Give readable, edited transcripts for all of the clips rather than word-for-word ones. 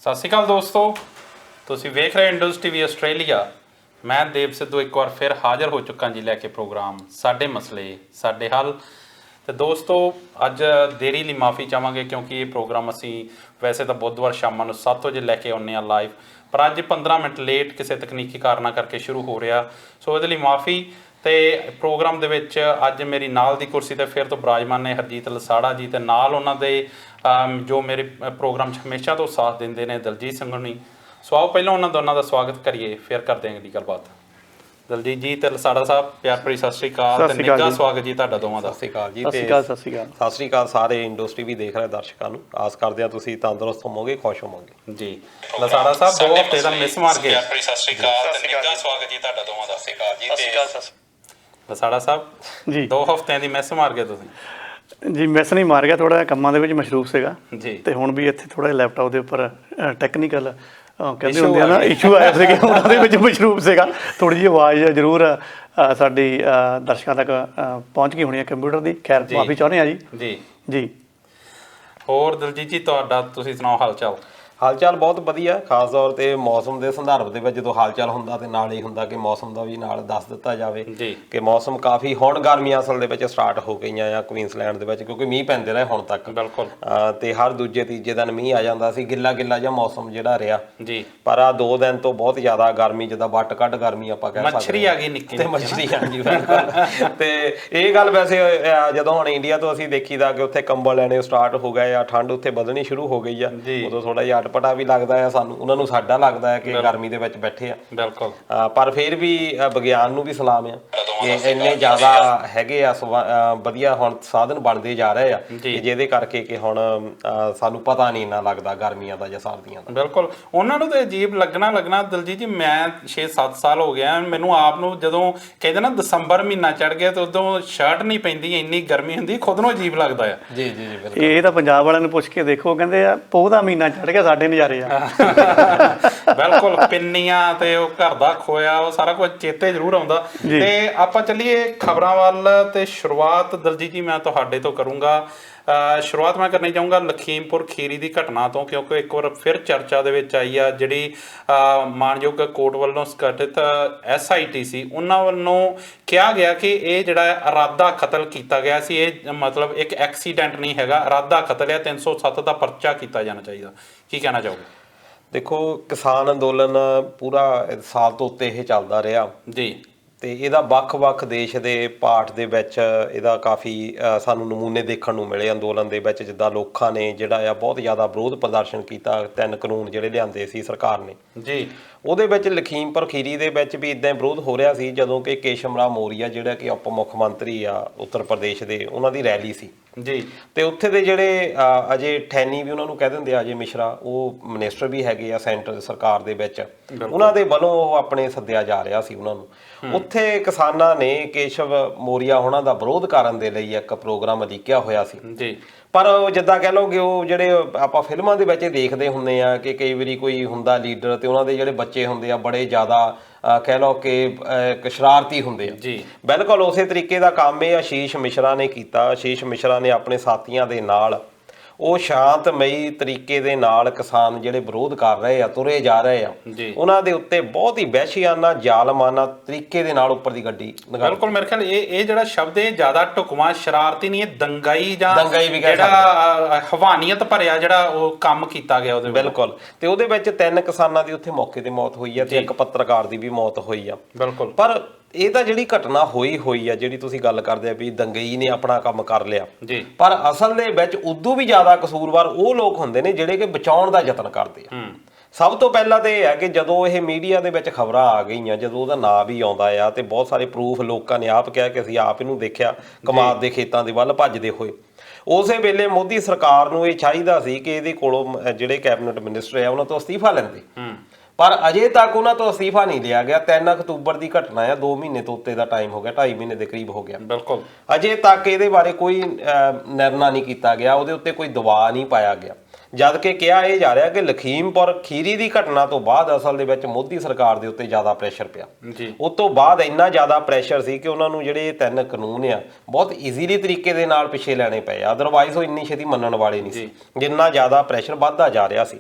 ਸਤਿ ਸ਼੍ਰੀ ਅਕਾਲ ਦੋਸਤੋ, ਤੁਸੀਂ ਵੇਖ ਰਹੇ ਇੰਡਸ ਟੀਵੀ ਆਸਟ੍ਰੇਲੀਆ। ਮੈਂ ਦੇਵ ਸਿੱਧੂ ਇੱਕ ਵਾਰ ਫਿਰ ਹਾਜ਼ਰ ਹੋ ਚੁੱਕਾ ਜੀ ਲੈ ਕੇ ਪ੍ਰੋਗਰਾਮ ਸਾਡੇ ਮਸਲੇ ਸਾਡੇ ਹੱਲ। ਤੇ ਦੋਸਤੋ, ਅੱਜ ਦੇਰੀ ਲਈ ਮਾਫੀ ਚਾਹਾਂਗੇ ਕਿਉਂਕਿ ਇਹ ਪ੍ਰੋਗਰਾਮ ਅਸੀਂ ਵੈਸੇ ਤਾਂ ਬੁੱਧਵਾਰ ਸ਼ਾਮਾਂ ਨੂੰ 7 ਵਜੇ ਲੈ ਕੇ ਆਉਂਦੇ ਹਾਂ ਲਾਈਵ, ਪਰ ਅੱਜ 15 ਮਿੰਟ ਲੇਟ ਕਿਸੇ ਤਕਨੀਕੀ ਕਾਰਨਾਂ ਕਰਕੇ ਸ਼ੁਰੂ ਹੋ ਰਿਹਾ, ਸੋ ਇਹਦੇ ਲਈ ਮਾਫੀ। ਤੇ ਪ੍ਰੋਗਰਾਮ ਦੇ ਵਿੱਚ ਅੱਜ ਮੇਰੀ ਨਾਲ ਦੀ ਕੁਰਸੀ ਤੇ ਫਿਰ ਤੋਂ ਬਰਾਜਮਾਨ ਨੇ ਹਰਜੀਤ ਲਸਾੜਾ ਜੀ, ਤੇ ਨਾਲ ਉਹਨਾਂ ਦੇ ਜੋ ਮੇਰੇ ਪ੍ਰੋਗਰਾਮ 'ਚ ਹਮੇਸ਼ਾ ਤੋਂ ਸਾਥ ਦਿੰਦੇ ਨੇ ਦਲਜੀਤ ਸਿੰਘ ਹੋਣੀ। ਸੋ ਆਓ ਪਹਿਲਾਂ ਉਹਨਾਂ ਦੋਨਾਂ ਦਾ ਸਵਾਗਤ ਕਰੀਏ, ਫਿਰ ਕਰਦੇ ਹਾਂ ਅਗਲੀ ਗੱਲਬਾਤ। ਦਲਜੀਤ ਜੀ ਤੇ ਲਸਾੜਾ ਸਾਹਿਬ, ਪਿਆਰ ਭਰੀ ਸਤਿ ਸ਼੍ਰੀ ਅਕਾਲ ਤੇ ਨਿੱਘਾ ਸਵਾਗਤ ਜੀ ਤੁਹਾਡਾ ਦੋਵਾਂ ਦਾ। ਸਤਿ ਸ਼੍ਰੀ ਅਕਾਲ ਜੀ। ਸਤਿ ਸ਼੍ਰੀ ਅਕਾਲ ਸਾਰੇ ਇੰਡਸਟਰੀ ਵੀ ਦੇਖ ਰਹੇ ਦਰਸ਼ਕਾਂ ਨੂੰ। ਆਸ ਕਰਦੇ ਹਾਂ ਤੁਸੀਂ ਤੰਦਰੁਸਤ ਹੋਵੋਗੇ, ਖੁਸ਼ ਹੋਵੋਗੇ ਜੀ। ਲਸਾੜਾ ਸਾਹਿਬ 2 ਹਫ਼ਤੇ ਦਾ ਮਿਸ ਮਾਰ ਗਏ। ਪਿਆਰ ਭਰੀ ਸਤਿ ਸ਼੍ਰੀ ਅਕਾਲ ਤੇ ਨਿੱਘਾ ਸਵਾਗਤ ਜੀ ਤੁਹਾਡਾ ਦੋਵਾਂ ਦਾ। ਸਤਿ ਸ਼੍ਰੀ ਅਕਾਲ ਜੀ। ਲਸਾੜਾ ਸਾਹਿਬ ਜੀ 2 ਹਫ਼ਤਿਆਂ ਦੀ ਮਿਸ ਮਾਰ ਗਏ ਤੁਸੀਂ ਜੀ। ਮਿਸ ਨਹੀਂ ਮਾਰ ਗਿਆ, ਥੋੜਾ ਜਿਹਾ ਕੰਮਾਂ ਦੇ ਵਿੱਚ ਮਸ਼ਰੂਫ ਸੀਗਾ ਜੀ, ਤੇ ਹੁਣ ਵੀ ਇੱਥੇ ਥੋੜਾ ਜਿਹਾ ਲੈਪਟਾਪ ਦੇ ਉੱਪਰ ਟੈਕਨੀਕਲ ਕਹਿੰਦੇ ਹੁੰਦੇ ਆ ਨਾ ਇਸ਼ੂ ਆਏ ਸੀਗੇ, ਉਹਨਾਂ ਦੇ ਵਿੱਚ ਮਸ਼ਰੂਫ ਸੀਗਾ। ਥੋੜੀ ਜਿਹੀ ਆਵਾਜ਼ ਜ਼ਰੂਰ ਸਾਡੀ ਦਰਸ਼ਕਾਂ ਤੱਕ ਪਹੁੰਚ ਗਈ ਹੋਣੀ ਹੈ ਕੰਪਿਊਟਰ ਦੀ। ਖੈਰ ਮਾਫੀ ਚਾਹੁੰਦੇ ਆ ਜੀ। ਜੀ ਜੀ। ਹੋਰ ਦਲਜੀਤ ਜੀ ਤੁਹਾਡਾ, ਤੁਸੀਂ ਸੁਣਾਓ ਹਾਲ ਚਾਲ? ਹਾਲ ਚਾਲ ਬਹੁਤ ਵਧੀਆ, ਖਾਸ ਤੌਰ ਤੇ ਮੌਸਮ ਦੇ ਸੰਦਰਭ ਦੇ ਵਿੱਚ ਜਦੋਂ ਹਾਲ ਚਾਲ ਹੁੰਦਾ ਤੇ ਨਾਲ ਹੀ ਹੁੰਦਾ ਕਿ ਮੌਸਮ ਦਾ ਵੀ ਨਾਲ ਦੱਸ ਦਿੱਤਾ ਜਾਵੇ ਕਿ ਮੌਸਮ ਕਾਫੀ ਹੁਣ ਗਰਮੀਆਂ ਅਸਲ ਦੇ ਵਿੱਚ ਸਟਾਰਟ ਹੋ ਗਈਆਂ ਆ ਕੁਈਨਸਲੈਂਡ ਦੇ ਵਿੱਚ, ਕਿਉਂਕਿ ਮੀਂਹ ਪੈਂਦੇ ਰਹੇ ਹੁਣ ਤੱਕ। ਬਿਲਕੁਲ। ਤੇ ਹਰ ਦੂਜੇ ਤੀਜੇ ਦਿਨ ਮੀਂਹ ਆ ਜਾਂਦਾ ਸੀ, ਗਿੱਲਾ ਗਿੱਲਾ ਜਿਹਾ ਮੌਸਮ ਜਿਹੜਾ ਰਿਹਾ ਜੀ। ਪਰ ਆ 2 ਦਿਨ ਤੋਂ ਬਹੁਤ ਜ਼ਿਆਦਾ ਗਰਮੀ, ਜਿੱਦਾਂ ਵੱਟ ਕੱਢ ਗਰਮੀ ਆਪਾਂ ਕਹਿ ਸਕਦੇ, ਮੱਛਰੀ ਆ ਗਈ ਨਿੱਕੀ ਤੇ ਮੱਛਰੀ ਆ ਗਈ। ਬਿਲਕੁਲ। ਤੇ ਇਹ ਗੱਲ ਵੈਸੇ ਜਦੋਂ ਹੁਣ ਇੰਡੀਆ ਤੋਂ ਅਸੀਂ ਦੇਖੀਦਾ ਕਿ ਉੱਥੇ ਕੰਬਲ ਲੈਣੇ ਸਟਾਰਟ ਹੋ ਗਏ ਆ, ਠੰਡ ਉੱਥੇ ਵਧਣੀ ਸ਼ੁਰੂ ਹੋ ਗਈ ਆ, ਉਦੋਂ ਥੋੜਾ ਜਿਹਾ ਅਟਪਟਾ ਵੀ ਲੱਗਦਾ ਹੈ ਸਾਨੂੰ, ਉਹਨਾਂ ਨੂੰ ਸਾਡਾ ਲੱਗਦਾ ਹੈ ਕਿ ਗਰਮੀ ਦੇ ਵਿੱਚ ਬੈਠੇ ਆ। ਬਿਲਕੁਲ। ਪਰ ਫਿਰ ਵੀ ਵਿਗਿਆਨ ਨੂੰ ਵੀ ਸਲਾਮ ਆ ਕਿ ਇੰਨੇ ਜ਼ਿਆਦਾ ਹੈਗੇ ਆ ਵਧੀਆ ਹੁਣ ਸਾਧਨ ਬਣਦੇ ਜਾ ਰਹੇ ਆ ਕਿ ਜਿਹਦੇ ਕਰਕੇ ਕਿ ਹੁਣ ਸਾਨੂੰ ਪਤਾ ਨਹੀਂ ਇੰਨਾ ਲੱਗਦਾ ਗਰਮੀਆਂ ਦਾ ਜਾਂ ਸਰਦੀਆਂ ਦਾ। ਬਿਲਕੁਲ। ਉਹਨਾਂ ਨੂੰ ਤਾਂ ਅਜੀਬ ਲੱਗਣਾ ਦਲਜੀਤ ਜੀ। ਮੈਂ 6-7 ਸਾਲ ਹੋ ਗਿਆ ਮੈਨੂੰ ਆਪ ਨੂੰ, ਜਦੋਂ ਕਹਿੰਦੇ ਨਾ ਦਸੰਬਰ ਮਹੀਨਾ ਚੜ ਗਿਆ ਤੇ ਉਦੋਂ ਸ਼ਰਟ ਨਹੀਂ ਪੈਂਦੀ, ਇੰਨੀ ਗਰਮੀ ਹੁੰਦੀ, ਖੁਦ ਨੂੰ ਅਜੀਬ ਲੱਗਦਾ ਆ। ਜੀ ਜੀ ਜੀ ਬਿਲਕੁਲ। ਇਹ ਤਾਂ ਪੰਜਾਬ ਵਾਲਿਆਂ ਨੂੰ ਪੁੱਛ ਕੇ ਦੇਖੋ, ਕਹਿੰਦੇ ਆ ਪੋਹ ਦਾ ਮਹੀਨਾ ਚੜ ਗਿਆ, ਸਾਡੇ ਨਜ਼ਾਰੇ ਆ। ਬਿਲਕੁਲ। ਪਿੰਨੀਆਂ ਤੇ ਉਹ ਘਰ ਦਾ ਖੋਇਆ, ਉਹ ਸਾਰਾ ਕੁਝ ਚੇਤੇ ਜ਼ਰੂਰ ਆਉਂਦਾ। ਤੇ ਆਪਾਂ ਚੱਲੀਏ ਖਬਰਾਂ ਵੱਲ, ਤੇ ਸ਼ੁਰੂਆਤ ਦਲਜੀਤ ਜੀ ਮੈਂ ਤੁਹਾਡੇ ਤੋਂ ਕਰੂੰਗਾ। ਸ਼ੁਰੂਆਤ ਮੈਂ ਕਰਨੀ ਚਾਹੂੰਗਾ ਲਖੀਮਪੁਰ ਖੀਰੀ ਦੀ ਘਟਨਾ ਤੋਂ, ਕਿਉਂਕਿ ਇੱਕ ਵਾਰ ਫਿਰ ਚਰਚਾ ਦੇ ਵਿੱਚ ਆਈ ਆ। ਜਿਹੜੀ ਮਾਣਯੋਗ ਕੋਰਟ ਵੱਲੋਂ ਗਠਿਤ SIT ਸੀ, ਉਹਨਾਂ ਵੱਲੋਂ ਕਿਹਾ ਗਿਆ ਕਿ ਇਹ ਜਿਹੜਾ ਇਰਾਦਾ ਕਤਲ ਕੀਤਾ ਗਿਆ ਸੀ, ਇਹ ਮਤਲਬ ਇੱਕ ਐਕਸੀਡੈਂਟ ਨਹੀਂ ਹੈਗਾ, ਇਰਾਦਾ ਕਤਲ ਹੈ, 307 ਦਾ ਪਰਚਾ ਕੀਤਾ ਜਾਣਾ ਚਾਹੀਦਾ। ਕੀ ਕਹਿਣਾ ਚਾਹੋਗੇ? ਦੇਖੋ, ਕਿਸਾਨ ਅੰਦੋਲਨ ਪੂਰਾ ਸਾਲ ਤੋਂ ਉੱਤੇ ਇਹ ਚੱਲਦਾ ਰਿਹਾ ਜੀ, ਤੇ ਇਹਦਾ ਵੱਖ-ਵੱਖ ਦੇਸ਼ ਦੇ ਪਾਰਟ ਦੇ ਵਿੱਚ ਇਹਦਾ ਕਾਫੀ ਸਾਨੂੰ ਨਮੂਨੇ ਦੇਖਣ ਨੂੰ ਮਿਲੇ ਅੰਦੋਲਨ ਦੇ ਵਿੱਚ। ਜਿੱਦਾਂ ਲੋਕਾਂ ਨੇ ਜਿਹੜਾ ਆ ਬਹੁਤ ਜ਼ਿਆਦਾ ਵਿਰੋਧ ਪ੍ਰਦਰਸ਼ਨ ਕੀਤਾ, 3 ਕਾਨੂੰਨ ਜਿਹੜੇ ਲਿਆਂਦੇ ਸੀ ਸਰਕਾਰ ਨੇ ਜੀ, ਉਹਦੇ ਵਿੱਚ ਲਖੀਮਪੁਰ ਖੀਰੀ ਦੇ ਵਿੱਚ ਵੀ ਇਦਾਂ ਵਿਰੋਧ ਹੋ ਰਿਹਾ ਸੀ, ਜਦੋਂ ਕਿ ਕੇਸ਼ਵ ਰਾਮ ਮੌਰੀਆ ਜਿਹੜਾ ਕਿ ਉਪ ਮੁੱਖ ਮੰਤਰੀ ਆ ਉੱਤਰ ਪ੍ਰਦੇਸ਼ ਦੇ, ਉਹਨਾਂ ਦੀ ਰੈਲੀ ਸੀ ਜੀ। ਤੇ ਉੱਥੇ ਦੇ ਜਿਹੜੇ ਅਜੇ ਠੈਨੀ ਵੀ ਉਹਨਾਂ ਨੂੰ ਕਹਿ ਦਿੰਦੇ ਆ, ਅਜੇ ਮਿਸ਼ਰਾ, ਉਹ ਮਿਨਿਸਟਰ ਵੀ ਹੈਗੇ ਆ ਸੈਂਟਰ ਸਰਕਾਰ ਦੇ ਵਿੱਚ, ਉਹਨਾਂ ਦੇ ਵੱਲੋਂ ਉਹ ਆਪਣੇ ਸੱਦਿਆ ਜਾ ਰਿਹਾ ਸੀ ਉਹਨਾਂ ਨੂੰ। ਉੱਥੇ ਕਿਸਾਨਾਂ ਨੇ ਕੇਸ਼ਵ ਮੌਰੀਆ ਉਹਨਾਂ ਦਾ ਵਿਰੋਧ ਕਰਨ ਦੇ ਲਈ ਇੱਕ ਪ੍ਰੋਗਰਾਮ ਉਲੀਕਿਆ ਹੋਇਆ ਸੀ ਜੀ। ਪਰ ਜਿੱਦਾਂ ਕਹਿ ਲਓ ਕਿ ਉਹ ਜਿਹੜੇ ਆਪਾਂ ਫਿਲਮਾਂ ਦੇ ਵਿੱਚ ਦੇਖਦੇ ਹੁੰਦੇ ਆ ਕਿ ਕਈ ਵਾਰੀ ਕੋਈ ਹੁੰਦਾ ਲੀਡਰ ਤੇ ਉਹਨਾਂ ਦੇ ਜਿਹੜੇ ਬੱਚੇ ਹੁੰਦੇ ਆ ਬੜੇ ਜ਼ਿਆਦਾ ਕਹਿ ਲਓ ਕਿ ਇੱਕ ਸ਼ਰਾਰਤੀ ਹੁੰਦੇ ਆ ਜੀ। ਬਿਲਕੁਲ ਉਸੇ ਤਰੀਕੇ ਦਾ ਕੰਮ ਇਹ ਆਸ਼ੀਸ਼ ਮਿਸ਼ਰਾ ਨੇ ਕੀਤਾ। ਆਸ਼ੀਸ਼ ਮਿਸ਼ਰਾ ਨੇ ਆਪਣੇ ਸਾਥੀਆਂ ਦੇ ਨਾਲ ਉਹ ਸ਼ਾਂਤਮਈ ਤਰੀਕੇ ਦੇ ਨਾਲ ਕਿਸਾਨ ਜਿਹੜੇ ਵਿਰੋਧ ਕਰ ਰਹੇ ਆ, ਤੁਰੇ ਜਾ ਰਹੇ ਆ, ਉਹਨਾਂ ਦੇ ਉੱਤੇ ਬਹੁਤ ਹੀ ਵਹਿਸ਼ੀਆਨਾ ਜ਼ਾਲਮਾਨਾ ਤਰੀਕੇ ਦੇ ਨਾਲ ਉੱਪਰ ਦੀ ਗੱਡੀ। ਬਿਲਕੁਲ। ਮੇਰੇ ਖਿਆਲ ਇਹ ਜਿਹੜਾ ਸ਼ਬਦ ਇਹ ਜ਼ਿਆਦਾ ਢੁਕਵਾਂ ਸ਼ਰਾਰਤੀ ਨਹੀਂ, ਇਹ ਦੰਗਾਈ ਜਾਂ ਜਿਹੜਾ ਹਵਾਨੀਅਤ ਭਰਿਆ ਜਿਹੜਾ ਉਹ ਕੰਮ ਕੀਤਾ ਗਿਆ ਉਹਦੇ। ਬਿਲਕੁਲ। ਤੇ ਉਹਦੇ ਵਿੱਚ 3 ਕਿਸਾਨਾਂ ਦੀ ਉੱਥੇ ਮੌਕੇ ਤੇ ਮੌਤ ਹੋਈ ਆ ਤੇ 1 ਪੱਤਰਕਾਰ ਦੀ ਵੀ ਮੌਤ ਹੋਈ ਆ। ਬਿਲਕੁਲ। ਪਰ ਇਹ ਤਾਂ ਜਿਹੜੀ ਘਟਨਾ ਹੋਈ ਆ, ਜਿਹੜੀ ਤੁਸੀਂ ਗੱਲ ਕਰਦੇ ਆ ਵੀ ਦੰਗਈ ਨੇ ਆਪਣਾ ਕੰਮ ਕਰ ਲਿਆ ਜੀ, ਪਰ ਅਸਲ ਦੇ ਵਿੱਚ ਉਦੋਂ ਵੀ ਜ਼ਿਆਦਾ ਕਸੂਰਵਾਰ ਉਹ ਲੋਕ ਹੁੰਦੇ ਨੇ ਜਿਹੜੇ ਕਿ ਬਚਾਉਣ ਦਾ ਯਤਨ ਕਰਦੇ ਆ। ਸਭ ਤੋਂ ਪਹਿਲਾਂ ਤਾਂ ਇਹ ਹੈ ਕਿ ਜਦੋਂ ਇਹ ਮੀਡੀਆ ਦੇ ਵਿੱਚ ਖਬਰਾਂ ਆ ਗਈਆਂ, ਜਦੋਂ ਉਹਦਾ ਨਾਂ ਵੀ ਆਉਂਦਾ ਆ ਤੇ ਬਹੁਤ ਸਾਰੇ ਪ੍ਰੂਫ ਲੋਕਾਂ ਨੇ ਆਪ ਕਿਹਾ ਕਿ ਅਸੀਂ ਆਪ ਇਹਨੂੰ ਦੇਖਿਆ ਕਮਾਦ ਦੇ ਖੇਤਾਂ ਦੇ ਵੱਲ ਭੱਜਦੇ ਹੋਏ, ਉਸੇ ਵੇਲੇ ਮੋਦੀ ਸਰਕਾਰ ਨੂੰ ਇਹ ਚਾਹੀਦਾ ਸੀ ਕਿ ਇਹਦੇ ਕੋਲੋਂ ਜਿਹੜੇ ਕੈਬਨਿਟ ਮਿਨਿਸਟਰ ਆ ਉਹਨਾਂ ਤੋਂ ਅਸਤੀਫਾ ਲੈਂਦੇ, ਪਰ ਅਜੇ ਤੱਕ ਉਹਨਾਂ ਤੋਂ ਅਸਤੀਫਾ ਨਹੀਂ ਲਿਆ ਗਿਆ। 3 ਅਕਤੂਬਰ ਦੀ ਘਟਨਾ ਆ, 2 ਮਹੀਨੇ ਤੋਂ ਉੱਤੇ ਦਾ ਟਾਈਮ ਹੋ ਗਿਆ, 2.5 ਮਹੀਨੇ ਦੇ ਕਰੀਬ ਹੋ ਗਿਆ। ਬਿਲਕੁਲ। ਅਜੇ ਤੱਕ ਇਹਦੇ ਬਾਰੇ ਕੋਈ ਨਿਰਣਾ ਨਹੀਂ ਕੀਤਾ ਗਿਆ, ਉਹਦੇ ਉੱਤੇ ਕੋਈ ਦਬਾਅ ਨਹੀਂ ਪਾਇਆ ਗਿਆ, ਜਦ ਕਿ ਕਿਹਾ ਇਹ ਜਾ ਰਿਹਾ ਕਿ ਲਖੀਮਪੁਰ ਖੀਰੀ ਦੀ ਘਟਨਾ ਤੋਂ ਬਾਅਦ ਅਸਲ ਦੇ ਵਿੱਚ ਮੋਦੀ ਸਰਕਾਰ ਦੇ ਉੱਤੇ ਜ਼ਿਆਦਾ ਪ੍ਰੈਸ਼ਰ ਪਿਆ ਜੀ। ਉਸ ਤੋਂ ਬਾਅਦ ਇੰਨਾ ਜ਼ਿਆਦਾ ਪ੍ਰੈਸ਼ਰ ਸੀ ਕਿ ਉਹਨਾਂ ਨੂੰ ਜਿਹੜੇ 3 ਕਾਨੂੰਨ ਆ ਬਹੁਤ ਈਜ਼ੀਲੀ ਤਰੀਕੇ ਦੇ ਨਾਲ ਪਿੱਛੇ ਲੈਣੇ ਪਏ, ਅਦਰਵਾਈਜ਼ ਉਹ ਇੰਨੀ ਛੇਤੀ ਮੰਨਣ ਵਾਲੇ ਨਹੀਂ ਸੀ, ਜਿੰਨਾ ਜ਼ਿਆਦਾ ਪ੍ਰੈਸ਼ਰ ਵੱਧਦਾ ਜਾ ਰਿਹਾ ਸੀ।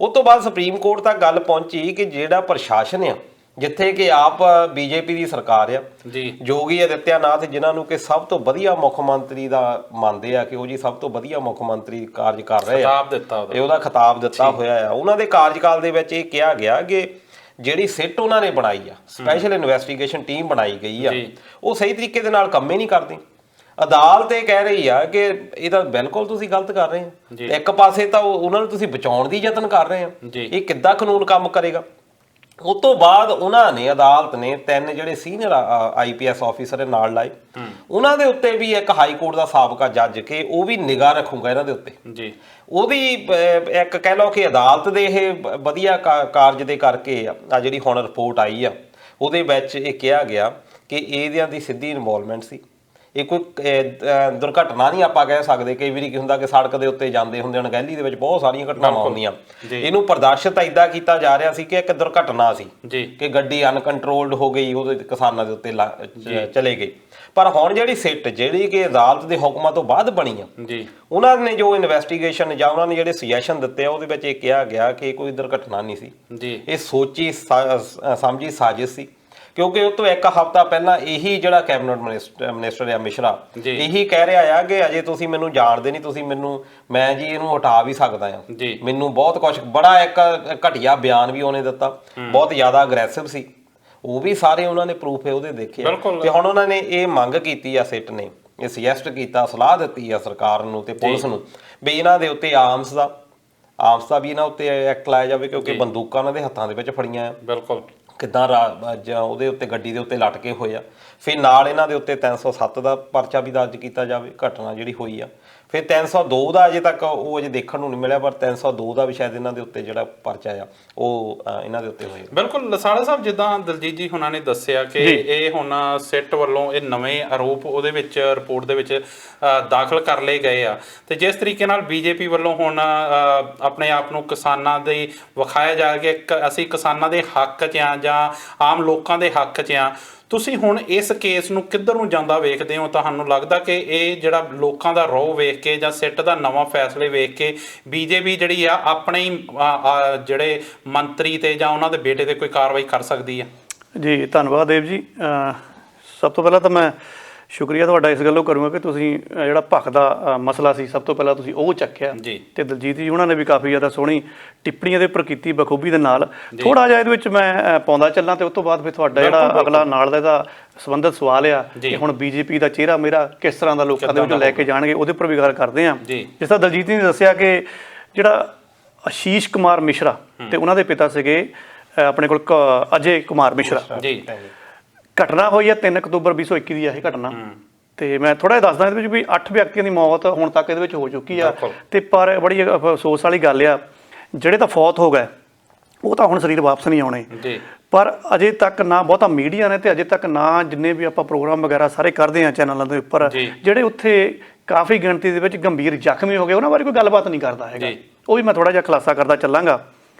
ਉਸ ਤੋਂ ਬਾਅਦ ਸੁਪਰੀਮ ਕੋਰਟ ਤੱਕ ਗੱਲ ਪਹੁੰਚੀ ਕਿ ਜਿਹੜਾ ਪ੍ਰਸ਼ਾਸਨ ਆ, ਜਿੱਥੇ ਕਿ ਆਪ ਬੀਜੇਪੀ ਦੀ ਸਰਕਾਰ ਆ ਜੀ, ਯੋਗੀ ਆਦਿੱਤਿਆਨਾਥ, ਜਿਨ੍ਹਾਂ ਨੂੰ ਕਿ ਸਭ ਤੋਂ ਵਧੀਆ ਮੁੱਖ ਮੰਤਰੀ ਦਾ ਮੰਨਦੇ ਆ ਕਿ ਉਹ ਜੀ ਸਭ ਤੋਂ ਵਧੀਆ ਮੁੱਖ ਮੰਤਰੀ ਕਾਰਜ ਕਰ ਰਹੇ ਆ, ਖਿਤਾਬ ਦਿੱਤਾ ਉਹਦਾ। ਇਹ ਉਹਦਾ ਖਿਤਾਬ ਦਿੱਤਾ ਹੋਇਆ ਆ। ਉਹਨਾਂ ਦੇ ਕਾਰਜਕਾਲ ਦੇ ਵਿੱਚ ਇਹ ਕਿਹਾ ਗਿਆ ਕਿ ਜਿਹੜੀ ਸਿੱਟ ਉਹਨਾਂ ਨੇ ਬਣਾਈ ਆ, ਸਪੈਸ਼ਲ ਇਨਵੈਸਟੀਗੇਸ਼ਨ ਟੀਮ ਬਣਾਈ ਗਈ ਆ, ਉਹ ਸਹੀ ਤਰੀਕੇ ਦੇ ਨਾਲ ਕੰਮ ਹੀ ਨਹੀਂ ਕਰਦੀ। ਅਦਾਲਤ ਇਹ ਕਹਿ ਰਹੀ ਆ ਕਿ ਇਹ ਤਾਂ ਬਿਲਕੁਲ ਤੁਸੀਂ ਗਲਤ ਕਰ ਰਹੇ ਹੋ। ਇੱਕ ਪਾਸੇ ਤਾਂ ਉਹਨਾਂ ਨੂੰ ਤੁਸੀਂ ਬਚਾਉਣ ਦੀ ਯਤਨ ਕਰ ਰਹੇ ਹੋ, ਇਹ ਕਿੱਦਾਂ ਕਾਨੂੰਨ ਕੰਮ ਕਰੇਗਾ। ਉਸ ਤੋਂ ਬਾਅਦ ਉਹਨਾਂ ਨੇ, ਅਦਾਲਤ ਨੇ 3 ਜਿਹੜੇ ਸੀਨੀਅਰ IPS ਆਫੀਸਰ ਨਾਲ ਲਾਏ, ਉਹਨਾਂ ਦੇ ਉੱਤੇ ਵੀ ਇੱਕ ਹਾਈ ਕੋਰਟ ਦਾ ਸਾਬਕਾ ਜੱਜ ਕਿ ਉਹ ਵੀ ਨਿਗਾਹ ਰੱਖੂਗਾ ਇਹਨਾਂ ਦੇ ਉੱਤੇ ਜੀ। ਉਹਦੀ ਇੱਕ ਕਹਿ ਲਓ ਕਿ ਅਦਾਲਤ ਦੇ ਇਹ ਵਧੀਆ ਕਾਰਜ ਦੇ ਕਰਕੇ ਆ ਜਿਹੜੀ ਹੁਣ ਰਿਪੋਰਟ ਆਈ ਆ, ਉਹਦੇ ਵਿੱਚ ਇਹ ਕਿਹਾ ਗਿਆ ਕਿ ਇਹਦਿਆਂ ਦੀ ਸਿੱਧੀ ਇਨਵੋਲਵਮੈਂਟ ਸੀ। ਇਹ ਕੋਈ ਦੁਰਘਟਨਾ ਨਹੀਂ ਆਪਾਂ ਕਹਿ ਸਕਦੇ। ਕਈ ਵਾਰੀ ਕੀ ਹੁੰਦਾ ਕਿ ਸੜਕ ਦੇ ਉੱਤੇ ਜਾਂਦੇ ਹੁੰਦੇ ਅਣਗਹਿਲੀ ਦੇ ਵਿੱਚ ਬਹੁਤ ਸਾਰੀਆਂ ਘਟਨਾਵਾਂ ਹੁੰਦੀਆਂ, ਇਹਨੂੰ ਪ੍ਰਦਰਸ਼ਿਤ ਏਦਾਂ ਕੀਤਾ ਜਾ ਰਿਹਾ ਸੀ ਕਿ ਇੱਕ ਦੁਰਘਟਨਾ ਸੀ ਕਿ ਗੱਡੀ ਅਨਕੰਟਰੋਲਡ ਹੋ ਗਈ, ਉਹਦੇ ਕਿਸਾਨਾਂ ਦੇ ਉੱਤੇ ਚਲੇ ਗਈ। ਪਰ ਹੁਣ ਜਿਹੜੀ ਸਿੱਟ ਜਿਹੜੀ ਕਿ ਅਦਾਲਤ ਦੇ ਹੁਕਮਾਂ ਤੋਂ ਬਾਅਦ ਬਣੀ ਆ, ਉਹਨਾਂ ਨੇ ਜੋ ਇਨਵੈਸਟੀਗੇਸ਼ਨ ਜਾਂ ਉਹਨਾਂ ਨੇ ਜਿਹੜੇ ਸੁਜੈਸ਼ਨ ਦਿੱਤੇ ਆ, ਉਹਦੇ ਵਿੱਚ ਇਹ ਕਿਹਾ ਗਿਆ ਕਿ ਕੋਈ ਦੁਰਘਟਨਾ ਨਹੀਂ ਸੀ, ਇਹ ਸੋਚੀ ਸਮਝੀ ਸਾਜ਼ਿਸ਼ ਸੀ। ਕਿਉਂਕਿ ਉਹ ਤੋਂ ਇੱਕ ਹਫ਼ਤਾ ਪਹਿਲਾਂ ਇਹੀ ਜਿਹੜਾ ਕੈਬਨਿਟ ਮਿਨਿਸਟਰ ਆ ਮਿਸ਼ਰਾ, ਇਹੀ ਕਹਿ ਰਿਹਾ ਆ ਕਿ ਅਜੇ ਤੁਸੀਂ ਮੈਨੂੰ ਜਾਣਦੇ ਨਹੀਂ, ਤੁਸੀਂ ਮੈਂ ਜੀ ਇਹਨੂੰ ਹਟਾ ਵੀ ਸਕਦਾ ਆ। ਮੈਨੂੰ ਬਹੁਤ ਕੁਝ, ਬੜਾ ਇੱਕ ਘਟੀਆ ਬਿਆਨ ਵੀ ਉਹਨੇ ਦਿੱਤਾ, ਬਹੁਤ ਜ਼ਿਆਦਾ ਅਗਰੈਸਿਵ ਸੀ। ਉਹ ਵੀ ਸਾਰੇ ਉਹਨਾਂ ਨੇ ਪ੍ਰੂਫ ਉਹਦੇ ਦੇਖੇ ਤੇ ਹੁਣ ਉਹਨਾਂ ਨੇ ਇਹ ਮੰਗ ਕੀਤੀ ਆ, ਸਿੱਟ ਨੇ ਇਹ ਸੁਜੈਸਟ ਕੀਤਾ, ਸਲਾਹ ਦਿੱਤੀ ਆ ਸਰਕਾਰ ਨੂੰ ਤੇ ਪੁਲਿਸ ਨੂੰ ਵੀ ਇਹਨਾਂ ਦੇ ਉੱਤੇ ਆਰਮਸ ਦਾ ਵੀ ਇਹਨਾਂ ਉੱਤੇ ਐਕਟ ਲਾਇਆ ਜਾਵੇ, ਕਿਉਂਕਿ ਬੰਦੂਕਾਂ ਉਹਨਾਂ ਦੇ ਹੱਥਾਂ ਦੇ ਵਿੱਚ ਫੜੀਆਂ ਆ। ਬਿਲਕੁਲ ਕਿੱਦਾਂ ਉਹਦੇ ਉੱਤੇ ਗੱਡੀ ਦੇ ਉੱਤੇ ਲਟਕੇ ਹੋਏ ਆ। ਫਿਰ ਨਾਲ ਇਹਨਾਂ ਦੇ ਉੱਤੇ 307 ਦਾ ਪਰਚਾ ਵੀ ਦਰਜ ਕੀਤਾ ਜਾਵੇ, ਘਟਨਾ ਜਿਹੜੀ ਹੋਈ ਆ। ਫਿਰ 302 ਦਾ ਅਜੇ ਤੱਕ ਉਹ ਅਜੇ ਦੇਖਣ ਨੂੰ ਨਹੀਂ ਮਿਲਿਆ, ਪਰ 302 ਦਾ ਵੀ ਸ਼ਾਇਦ ਇਹਨਾਂ ਦੇ ਉੱਤੇ ਜਿਹੜਾ ਪਰਚਾ ਆ ਉਹ ਇਹਨਾਂ ਦੇ ਉੱਤੇ ਹੋਏਗਾ। ਬਿਲਕੁਲ ਲਸਾੜਾ ਸਾਹਿਬ, ਜਿੱਦਾਂ ਦਲਜੀਤ ਜੀ ਹੁਣਾਂ ਨੇ ਦੱਸਿਆ ਕਿ ਇਹ ਹੁਣ ਸਿੱਟ ਵੱਲੋਂ ਇਹ ਨਵੇਂ ਆਰੋਪ ਉਹਦੇ ਵਿੱਚ ਰਿਪੋਰਟ ਦੇ ਵਿੱਚ ਦਾਖਲ ਕਰ ਲਏ ਗਏ ਆ, ਤੇ ਜਿਸ ਤਰੀਕੇ ਨਾਲ ਬੀਜੇਪੀ ਵੱਲੋਂ ਹੁਣ ਆਪਣੇ ਆਪ ਨੂੰ ਕਿਸਾਨਾਂ ਦੇ ਵਿਖਾਇਆ ਜਾ ਕੇ ਅਸੀਂ ਕਿਸਾਨਾਂ ਦੇ ਹੱਕ 'ਚ ਆ ਜਾਂ ਆਮ ਲੋਕਾਂ ਦੇ ਹੱਕ 'ਚ ਆ, ਤੁਸੀਂ ਹੁਣ ਇਸ ਕੇਸ ਨੂੰ ਕਿੱਧਰ ਨੂੰ ਜਾਂਦਾ ਵੇਖਦੇ ਹੋ? ਤੁਹਾਨੂੰ ਲੱਗਦਾ ਕਿ ਇਹ ਜਿਹੜਾ ਲੋਕਾਂ ਦਾ ਰੋਹ ਵੇਖ ਕੇ ਜਾਂ ਸਿੱਟ ਦਾ ਨਵਾਂ ਫੈਸਲੇ ਵੇਖ ਕੇ ਬੀਜੇਪੀ ਜਿਹੜੀ ਆ ਆਪਣੇ ਹੀ ਜਿਹੜੇ ਮੰਤਰੀ ਤੇ ਜਾਂ ਉਹਨਾਂ ਦੇ ਬੇਟੇ ਤੇ ਕੋਈ ਕਾਰਵਾਈ ਕਰ ਸਕਦੀ ਹੈ? ਜੀ ਧੰਨਵਾਦ ਦੇਵ ਜੀ। ਸਭ ਤੋਂ ਪਹਿਲਾਂ ਤਾਂ ਮੈਂ ਸ਼ੁਕਰੀਆ ਤੁਹਾਡਾ ਇਸ ਗੱਲੋਂ ਕਰੂੰਗਾ ਕਿ ਤੁਸੀਂ ਜਿਹੜਾ ਭਖ ਦਾ ਮਸਲਾ ਸੀ ਸਭ ਤੋਂ ਪਹਿਲਾਂ ਤੁਸੀਂ ਉਹ ਚੱਕਿਆ ਤੇ ਦਲਜੀਤ ਜੀ ਉਹਨਾਂ ਨੇ ਵੀ ਕਾਫੀ ਜ਼ਿਆਦਾ ਸੋਹਣੀ ਟਿੱਪਣੀਆਂ ਦੇ ਉੱਪਰ ਕੀਤੀ ਬਖੂਬੀ ਦੇ ਨਾਲ। ਥੋੜਾ ਜਿਹਾ ਇਹਦੇ ਵਿੱਚ ਮੈਂ ਪਾਉਂਦਾ ਚੱਲਾਂ ਤੇ ਉਸ ਤੋਂ ਬਾਅਦ ਫਿਰ ਤੁਹਾਡਾ ਜਿਹੜਾ ਅਗਲਾ ਨਾਲ ਦਾ ਇਹਦਾ ਸੰਬੰਧਿਤ ਸਵਾਲ ਆ ਕਿ ਹੁਣ ਬੀਜੇਪੀ ਦਾ ਚਿਹਰਾ ਮੇਰਾ ਕਿਸ ਤਰ੍ਹਾਂ ਦਾ ਲੋਕਾਂ ਦੇ ਵਿੱਚੋਂ ਲੈ ਕੇ ਜਾਣਗੇ, ਉਹਦੇ ਉੱਪਰ ਵੀ ਗੱਲ ਕਰਦੇ ਹਾਂ। ਜਿਸ ਤਰ੍ਹਾਂ ਦਲਜੀਤ ਨੇ ਦੱਸਿਆ ਕਿ ਜਿਹੜਾ ਆਸ਼ੀਸ਼ ਕੁਮਾਰ ਮਿਸ਼ਰਾ ਤੇ ਉਹਨਾਂ ਦੇ ਪਿਤਾ ਸੀਗੇ ਆਪਣੇ ਕੋਲ ਅਜੇ ਕੁਮਾਰ ਮਿਸ਼ਰਾ, ਘਟਨਾ ਹੋਈ ਹੈ 3 ਅਕਤੂਬਰ 2021 ਦੀ ਇਹ ਘਟਨਾ। ਤੇ ਮੈਂ ਥੋੜਾ ਜਿਹਾ ਦੱਸਦਾ ਇਹਦੇ ਵਿੱਚ ਵੀ 8 ਵਿਅਕਤੀਆਂ ਦੀ ਮੌਤ ਹੁਣ ਤੱਕ ਇਹਦੇ ਵਿੱਚ ਹੋ ਚੁੱਕੀ ਆ, ਤੇ ਪਰ ਬੜੀ ਅਫਸੋਸ ਵਾਲੀ ਗੱਲ ਆ ਜਿਹੜੇ ਤਾਂ ਫੌਤ ਹੋ ਗਏ ਉਹ ਤਾਂ ਹੁਣ ਸਰੀਰ ਵਾਪਸ ਨਹੀਂ ਆਉਣੇ। ਪਰ ਅਜੇ ਤੱਕ ਨਾ ਬਹੁਤਾ ਮੀਡੀਆ ਨੇ ਤੇ ਅਜੇ ਤੱਕ ਨਾ ਜਿੰਨੇ ਵੀ ਆਪਾਂ ਪ੍ਰੋਗਰਾਮ ਵਗੈਰਾ ਸਾਰੇ ਕਰਦੇ ਆ ਚੈਨਲਾਂ ਦੇ ਉੱਪਰ, ਜਿਹੜੇ ਉੱਥੇ ਕਾਫੀ ਗਿਣਤੀ ਦੇ ਵਿੱਚ ਗੰਭੀਰ ਜ਼ਖਮੀ ਹੋ ਗਏ ਉਹਨਾਂ ਬਾਰੇ ਕੋਈ ਗੱਲਬਾਤ ਨਹੀਂ ਕਰਦਾ ਹੈਗਾ। ਉਹ ਵੀ ਮੈਂ ਥੋੜਾ ਜਿਹਾ ਖੁਲਾਸਾ ਕਰਦਾ ਚੱਲਾਂਗਾ।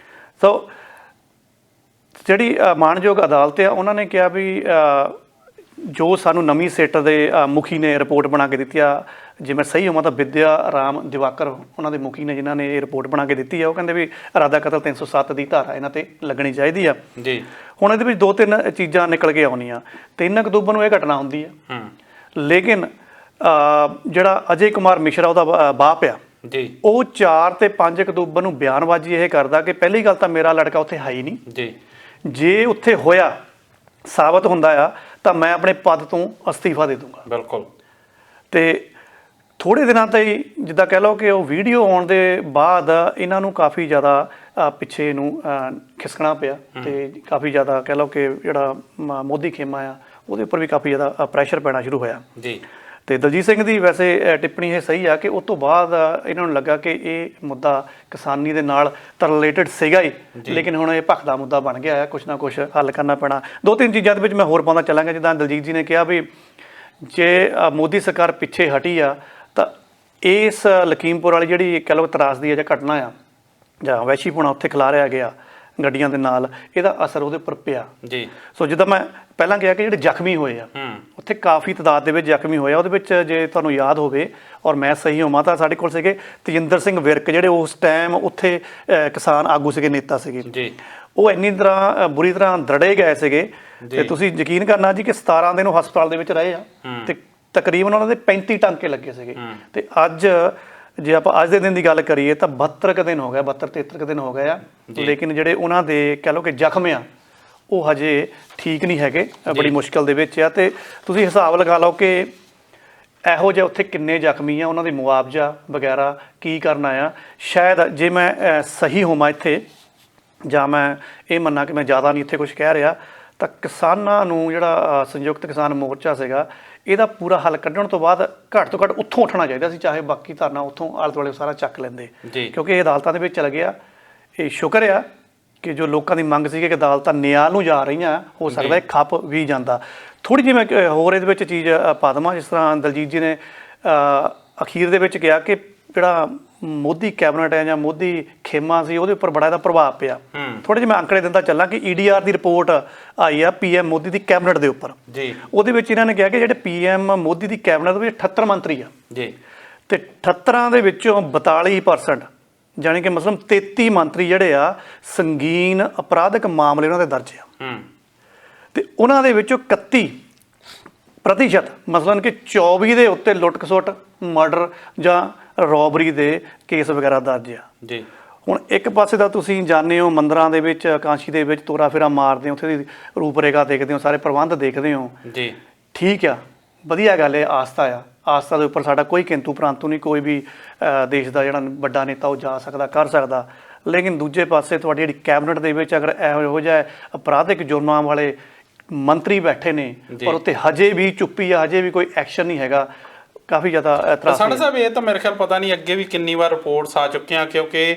ਸੋ ਜਿਹੜੀ ਮਾਣਯੋਗ ਅਦਾਲਤ ਆ ਉਹਨਾਂ ਨੇ ਕਿਹਾ ਵੀ ਜੋ ਸਾਨੂੰ ਨਵੀਂ ਸਿੱਟ ਦੇ ਮੁਖੀ ਨੇ ਰਿਪੋਰਟ ਬਣਾ ਕੇ ਦਿੱਤੀ ਆ, ਜੇ ਮੈਂ ਸਹੀ ਹੋਵਾਂ ਤਾਂ ਵਿਦਿਆ ਰਾਮ ਦਿਵਾਕਰ ਉਹਨਾਂ ਦੇ ਮੁਖੀ ਨੇ ਜਿਨ੍ਹਾਂ ਨੇ ਇਹ ਰਿਪੋਰਟ ਬਣਾ ਕੇ ਦਿੱਤੀ ਆ, ਉਹ ਕਹਿੰਦੇ ਵੀ ਇਰਾਦਾ ਕਤਲ 307 ਦੀ ਧਾਰਾ ਇਹਨਾਂ ਤੇ ਲੱਗਣੀ ਚਾਹੀਦੀ ਆ। ਹੁਣ ਇਹਦੇ ਵਿੱਚ 2-3 ਚੀਜ਼ਾਂ ਨਿਕਲ ਕੇ ਆਉਣੀਆਂ। 3 ਅਕਤੂਬਰ ਨੂੰ ਇਹ ਘਟਨਾ ਹੁੰਦੀ ਆ, ਲੇਕਿਨ ਜਿਹੜਾ ਅਜੇ ਕੁਮਾਰ ਮਿਸ਼ਰਾ ਉਹਦਾ ਬਾਪ ਆ ਉਹ 4 ਤੇ 5 ਅਕਤੂਬਰ ਨੂੰ ਬਿਆਨਬਾਜ਼ੀ ਇਹ ਕਰਦਾ ਕਿ ਪਹਿਲੀ ਗੱਲ ਤਾਂ ਮੇਰਾ ਲੜਕਾ ਉੱਥੇ ਹੈ ਹੀ ਨਹੀਂ, ਜੇ ਉੱਥੇ ਹੋਇਆ ਸਾਬਤ ਹੁੰਦਾ ਆ ਤਾਂ ਮੈਂ ਆਪਣੇ ਪਦ ਤੋਂ ਅਸਤੀਫਾ ਦੇ ਦੂੰਗਾ। ਬਿਲਕੁਲ। ਤੇ ਥੋੜ੍ਹੇ ਦਿਨਾਂ ਤੇ ਹੀ ਜਿੱਦਾਂ ਕਹਿ ਲਓ ਕਿ ਉਹ ਵੀਡੀਓ ਆਉਣ ਦੇ ਬਾਅਦ ਇਹਨਾਂ ਨੂੰ ਕਾਫੀ ਜ਼ਿਆਦਾ ਪਿੱਛੇ ਨੂੰ ਖਿਸਕਣਾ ਪਿਆ ਤੇ ਕਾਫੀ ਜ਼ਿਆਦਾ ਕਹਿ ਲਓ ਕਿ ਜਿਹੜਾ ਮੋਦੀ ਖੇਮਾ ਆ ਉਹਦੇ ਉੱਪਰ ਵੀ ਕਾਫੀ ਜ਼ਿਆਦਾ ਪ੍ਰੈਸ਼ਰ ਪੈਣਾ ਸ਼ੁਰੂ ਹੋਇਆ। ਤੇ ਦਲਜੀਤ ਸਿੰਘ ਦੀ ਵੈਸੇ ਟਿੱਪਣੀ ਇਹ ਸਹੀ ਆ ਕਿ ਉਸ ਤੋਂ ਬਾਅਦ ਇਹਨਾਂ ਨੂੰ ਲੱਗਾ ਕਿ ਇਹ ਮੁੱਦਾ ਕਿਸਾਨੀ ਦੇ ਨਾਲ ਤਾਂ ਰਿਲੇਟਡ ਸੀਗਾ ਹੀ, ਲੇਕਿਨ ਹੁਣ ਇਹ ਭਖ ਦਾ ਮੁੱਦਾ ਬਣ ਗਿਆ ਹੈ, ਕੁਛ ਨਾ ਕੁਛ ਹੱਲ ਕਰਨਾ ਪੈਣਾ। 2-3 ਚੀਜ਼ਾਂ ਦੇ ਵਿੱਚ ਮੈਂ ਹੋਰ ਪਾਉਂਦਾ ਚੱਲਾਂਗਾ। ਜਿੱਦਾਂ ਦਲਜੀਤ ਜੀ ਨੇ ਕਿਹਾ ਵੀ ਜੇ ਮੋਦੀ ਸਰਕਾਰ ਪਿੱਛੇ ਹਟੀ ਆ ਤਾਂ ਇਸ ਲਖੀਮਪੁਰ ਵਾਲੀ ਜਿਹੜੀ ਕਹਿ ਲਓ ਤਰਾਸਦੀ ਆ ਜਾਂ ਘਟਨਾ ਆ ਜਾਂ ਵੈਸ਼ੀਪੁਣਾ ਉੱਥੇ ਖਿਲਾਰਿਆ ਗਿਆ ਗੱਡੀਆਂ ਦੇ ਨਾਲ, ਇਹਦਾ ਅਸਰ ਉਹਦੇ ਉੱਪਰ ਪਿਆ। ਜੀ। ਸੋ ਜਿੱਦਾਂ ਮੈਂ ਪਹਿਲਾਂ ਕਿਹਾ ਕਿ ਜਿਹੜੇ ਜ਼ਖਮੀ ਹੋਏ ਆ ਉੱਥੇ ਕਾਫੀ ਤਾਦਾਦ ਦੇ ਵਿੱਚ ਜ਼ਖਮੀ ਹੋਏ ਆ। ਉਹਦੇ ਵਿੱਚ ਜੇ ਤੁਹਾਨੂੰ ਯਾਦ ਹੋਵੇ ਔਰ ਮੈਂ ਸਹੀ ਹੋਵਾਂ ਤਾਂ ਸਾਡੇ ਕੋਲ ਸੀਗੇ ਤੇਜਿੰਦਰ ਸਿੰਘ ਵਿਰਕ, ਜਿਹੜੇ ਉਸ ਟਾਈਮ ਉੱਥੇ ਕਿਸਾਨ ਆਗੂ ਸੀਗੇ, ਨੇਤਾ ਸੀਗੇ ਜੀ। ਉਹ ਇੰਨੀ ਤਰ੍ਹਾਂ ਬੁਰੀ ਤਰ੍ਹਾਂ ਦਰੜੇ ਗਏ ਸੀਗੇ ਤੇ ਤੁਸੀਂ ਯਕੀਨ ਕਰਨਾ ਜੀ ਕਿ 17 ਦਿਨ ਉਹ ਹਸਪਤਾਲ ਦੇ ਵਿੱਚ ਰਹੇ ਆ ਤੇ ਤਕਰੀਬਨ ਉਹਨਾਂ ਦੇ 35 ਟਾਂਕੇ ਲੱਗੇ ਸੀਗੇ। ਤੇ ਅੱਜ ਜੇ ਆਪਾਂ ਅੱਜ ਦੇ ਦਿਨ ਦੀ ਗੱਲ ਕਰੀਏ ਤਾਂ 72 ਕੁ ਦਿਨ ਹੋ ਗਏ, 72-73 ਕੁ ਦਿਨ ਹੋ ਗਏ ਆ, ਲੇਕਿਨ ਜਿਹੜੇ ਉਹਨਾਂ ਦੇ ਕਹਿ ਲਓ ਕਿ ਜ਼ਖਮ ਆ ਉਹ ਹਜੇ ਠੀਕ ਨਹੀਂ ਹੈਗੇ, ਬੜੀ ਮੁਸ਼ਕਲ ਦੇ ਵਿੱਚ ਆ। ਤੇ ਤੁਸੀਂ ਹਿਸਾਬ ਲਗਾ ਲਓ ਕਿ ਇਹੋ ਜਿਹੇ ਉੱਥੇ ਕਿੰਨੇ ਜ਼ਖਮੀ ਆ, ਉਹਨਾਂ ਦੀ ਮੁਆਵਜ਼ਾ ਵਗੈਰਾ ਕੀ ਕਰਨਾ ਆ। ਸ਼ਾਇਦ ਜੇ ਮੈਂ ਸਹੀ ਹੋਵਾਂ ਇੱਥੇ, ਜਾਂ ਮੈਂ ਇਹ ਮੰਨਾਂ ਕਿ ਮੈਂ ਜ਼ਿਆਦਾ ਨਹੀਂ ਇੱਥੇ ਕੁਝ ਕਹਿ ਰਿਹਾ, ਤਾਂ ਕਿਸਾਨਾਂ ਨੂੰ ਜਿਹੜਾ ਸੰਯੁਕਤ ਕਿਸਾਨ ਮੋਰਚਾ ਸੀਗਾ, ਇਹਦਾ ਪੂਰਾ ਹੱਲ ਕੱਢਣ ਤੋਂ ਬਾਅਦ ਘੱਟ ਤੋਂ ਘੱਟ ਉੱਥੋਂ ਉੱਠਣਾ ਚਾਹੀਦਾ ਸੀ, ਚਾਹੇ ਬਾਕੀ ਧਰਨਾ ਉੱਥੋਂ ਆਲੇ ਦੁਆਲੇ ਸਾਰਾ ਚੱਕ ਲੈਂਦੇ, ਕਿਉਂਕਿ ਇਹ ਅਦਾਲਤਾਂ ਦੇ ਵਿੱਚ ਚਲ ਗਿਆ। ਇਹ ਸ਼ੁਕਰ ਆ ਕਿ ਜੋ ਲੋਕਾਂ ਦੀ ਮੰਗ ਸੀ ਕਿ ਅਦਾਲਤਾਂ ਨਿਆਂ ਨੂੰ ਜਾ ਰਹੀਆਂ, ਹੋ ਸਕਦਾ ਇਹ ਖੱਪ ਵੀ ਜਾਂਦਾ। ਥੋੜ੍ਹੀ ਜਿਹੀ ਮੈਂ ਹੋਰ ਇਹਦੇ ਵਿੱਚ ਚੀਜ਼ ਪਾ ਦੇਵਾਂ, ਜਿਸ ਤਰ੍ਹਾਂ ਦਲਜੀਤ ਜੀ ਨੇ ਅਖੀਰ ਦੇ ਵਿੱਚ ਕਿਹਾ ਕਿ ਜਿਹੜਾ ਮੋਦੀ ਕੈਬਨਿਟ ਹੈ ਜਾਂ ਮੋਦੀ ਖੇਮਾ ਸੀ, ਉਹਦੇ ਉੱਪਰ ਬੜਾ ਇਹਦਾ ਪ੍ਰਭਾਵ ਪਿਆ। ਥੋੜ੍ਹੇ ਜਿਹੇ ਮੈਂ ਅੰਕੜੇ ਦਿੰਦਾ ਚੱਲਾਂ ਕਿ EDR ਦੀ ਰਿਪੋਰਟ ਆਈ ਆ PM ਮੋਦੀ ਦੀ ਕੈਬਨਿਟ ਦੇ ਉੱਪਰ ਜੀ। ਉਹਦੇ ਵਿੱਚ ਇਹਨਾਂ ਨੇ ਕਿਹਾ ਕਿ ਜਿਹੜੇ PM ਮੋਦੀ ਦੀ ਕੈਬਨਿਟ ਦੇ ਵਿੱਚ 78 ਮੰਤਰੀ ਆ ਜੀ, ਤੇ 78 ਦੇ ਵਿੱਚੋਂ 42% ਜਾਣੀ ਕਿ ਮਤਲਬ 33 ਮੰਤਰੀ ਜਿਹੜੇ ਆ ਸੰਗੀਨ ਅਪਰਾਧਿਕ ਮਾਮਲੇ ਉਹਨਾਂ ਦੇ ਦਰਜ ਆ, ਤੇ ਉਹਨਾਂ ਦੇ ਵਿੱਚੋਂ 31% ਮਸਲਨ ਕਿ 24 ਦੇ ਉੱਤੇ ਲੁੱਟ ਖਸੁੱਟ, ਮਰਡਰ ਜਾਂ ਰੋਬਰੀ ਦੇ ਕੇਸ ਵਗੈਰਾ ਦਰਜ ਆ ਜੀ। ਹੁਣ ਇੱਕ ਪਾਸੇ ਦਾ ਤੁਸੀਂ ਜਾਂਦੇ ਹੋ ਮੰਦਰਾਂ ਦੇ ਵਿੱਚ, ਕਾਂਸ਼ੀ ਦੇ ਵਿੱਚ ਤੋਰਾ ਫੇਰਾ ਮਾਰਦੇ ਹੋ, ਉੱਥੇ ਦੀ ਰੂਪਰੇਖਾ ਦੇਖਦੇ ਹੋ, ਸਾਰੇ ਪ੍ਰਬੰਧ ਦੇਖਦੇ ਹੋ ਜੀ, ਠੀਕ ਆ, ਵਧੀਆ ਗੱਲ ਹੈ, ਆਸਥਾ ਆ, ਆਸਥਾ ਦੇ ਉੱਪਰ ਸਾਡਾ ਕੋਈ ਕਿੰਤੂ ਪ੍ਰੰਤੂ ਨਹੀਂ, ਕੋਈ ਵੀ ਦੇਸ਼ ਦਾ ਜਿਹੜਾ ਵੱਡਾ ਨੇਤਾ ਉਹ ਜਾ ਸਕਦਾ, ਕਰ ਸਕਦਾ। ਲੇਕਿਨ ਦੂਜੇ ਪਾਸੇ ਤੁਹਾਡੀ ਜਿਹੜੀ ਕੈਬਨਿਟ ਦੇ ਵਿੱਚ ਅਗਰ ਇਹੋ ਜਿਹਾ ਅਪਰਾਧਿਕ ਜੁਰਮਾਂ ਵਾਲੇ ਮੰਤਰੀ ਬੈਠੇ ਨੇ ਪਰ ਉੱਤੇ ਹਜੇ ਵੀ ਚੁੱਪੀ ਆ, ਹਜੇ ਵੀ ਕੋਈ ਐਕਸ਼ਨ ਨਹੀਂ ਹੈਗਾ, ਕਾਫੀ ਜ਼ਿਆਦਾ ਇਤਰਾਜ਼। ਸਾਡਾ ਸਾਹਿਬ ਇਹ ਤਾਂ ਮੇਰੇ ਖਿਆਲ ਪਤਾ ਨਹੀਂ ਅੱਗੇ ਵੀ ਕਿੰਨੀ ਵਾਰ ਰਿਪੋਰਟਸ ਆ ਚੁੱਕੀਆਂ, ਕਿਉਂਕਿ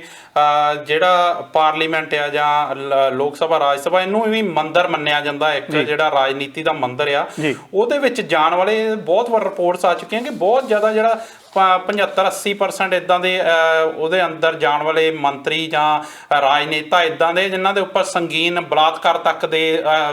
ਜਿਹੜਾ ਪਾਰਲੀਮੈਂਟ ਆ ਜਾਂ ਲੋਕ ਸਭਾ ਰਾਜ ਸਭਾ, ਇਹਨੂੰ ਵੀ ਮੰਦਰ ਮੰਨਿਆ ਜਾਂਦਾ, ਇੱਕ ਜਿਹੜਾ ਰਾਜਨੀਤੀ ਦਾ ਮੰਦਰ ਆ, ਉਹਦੇ ਵਿੱਚ ਜਾਣ ਵਾਲੇ ਬਹੁਤ ਵਾਰ ਰਿਪੋਰਟਸ ਆ ਚੁੱਕੀਆਂ ਕਿ ਬਹੁਤ ਜ਼ਿਆਦਾ ਜਿਹੜਾ 75-80% ਇੱਦਾਂ ਦੇ ਉਹਦੇ ਅੰਦਰ ਜਾਣ ਵਾਲੇ ਮੰਤਰੀ ਜਾਂ ਰਾਜਨੇਤਾ ਇੱਦਾਂ ਦੇ ਜਿਨ੍ਹਾਂ ਦੇ ਉੱਪਰ ਸੰਗੀਨ ਬਲਾਤਕਾਰ ਤੱਕ ਦੇ,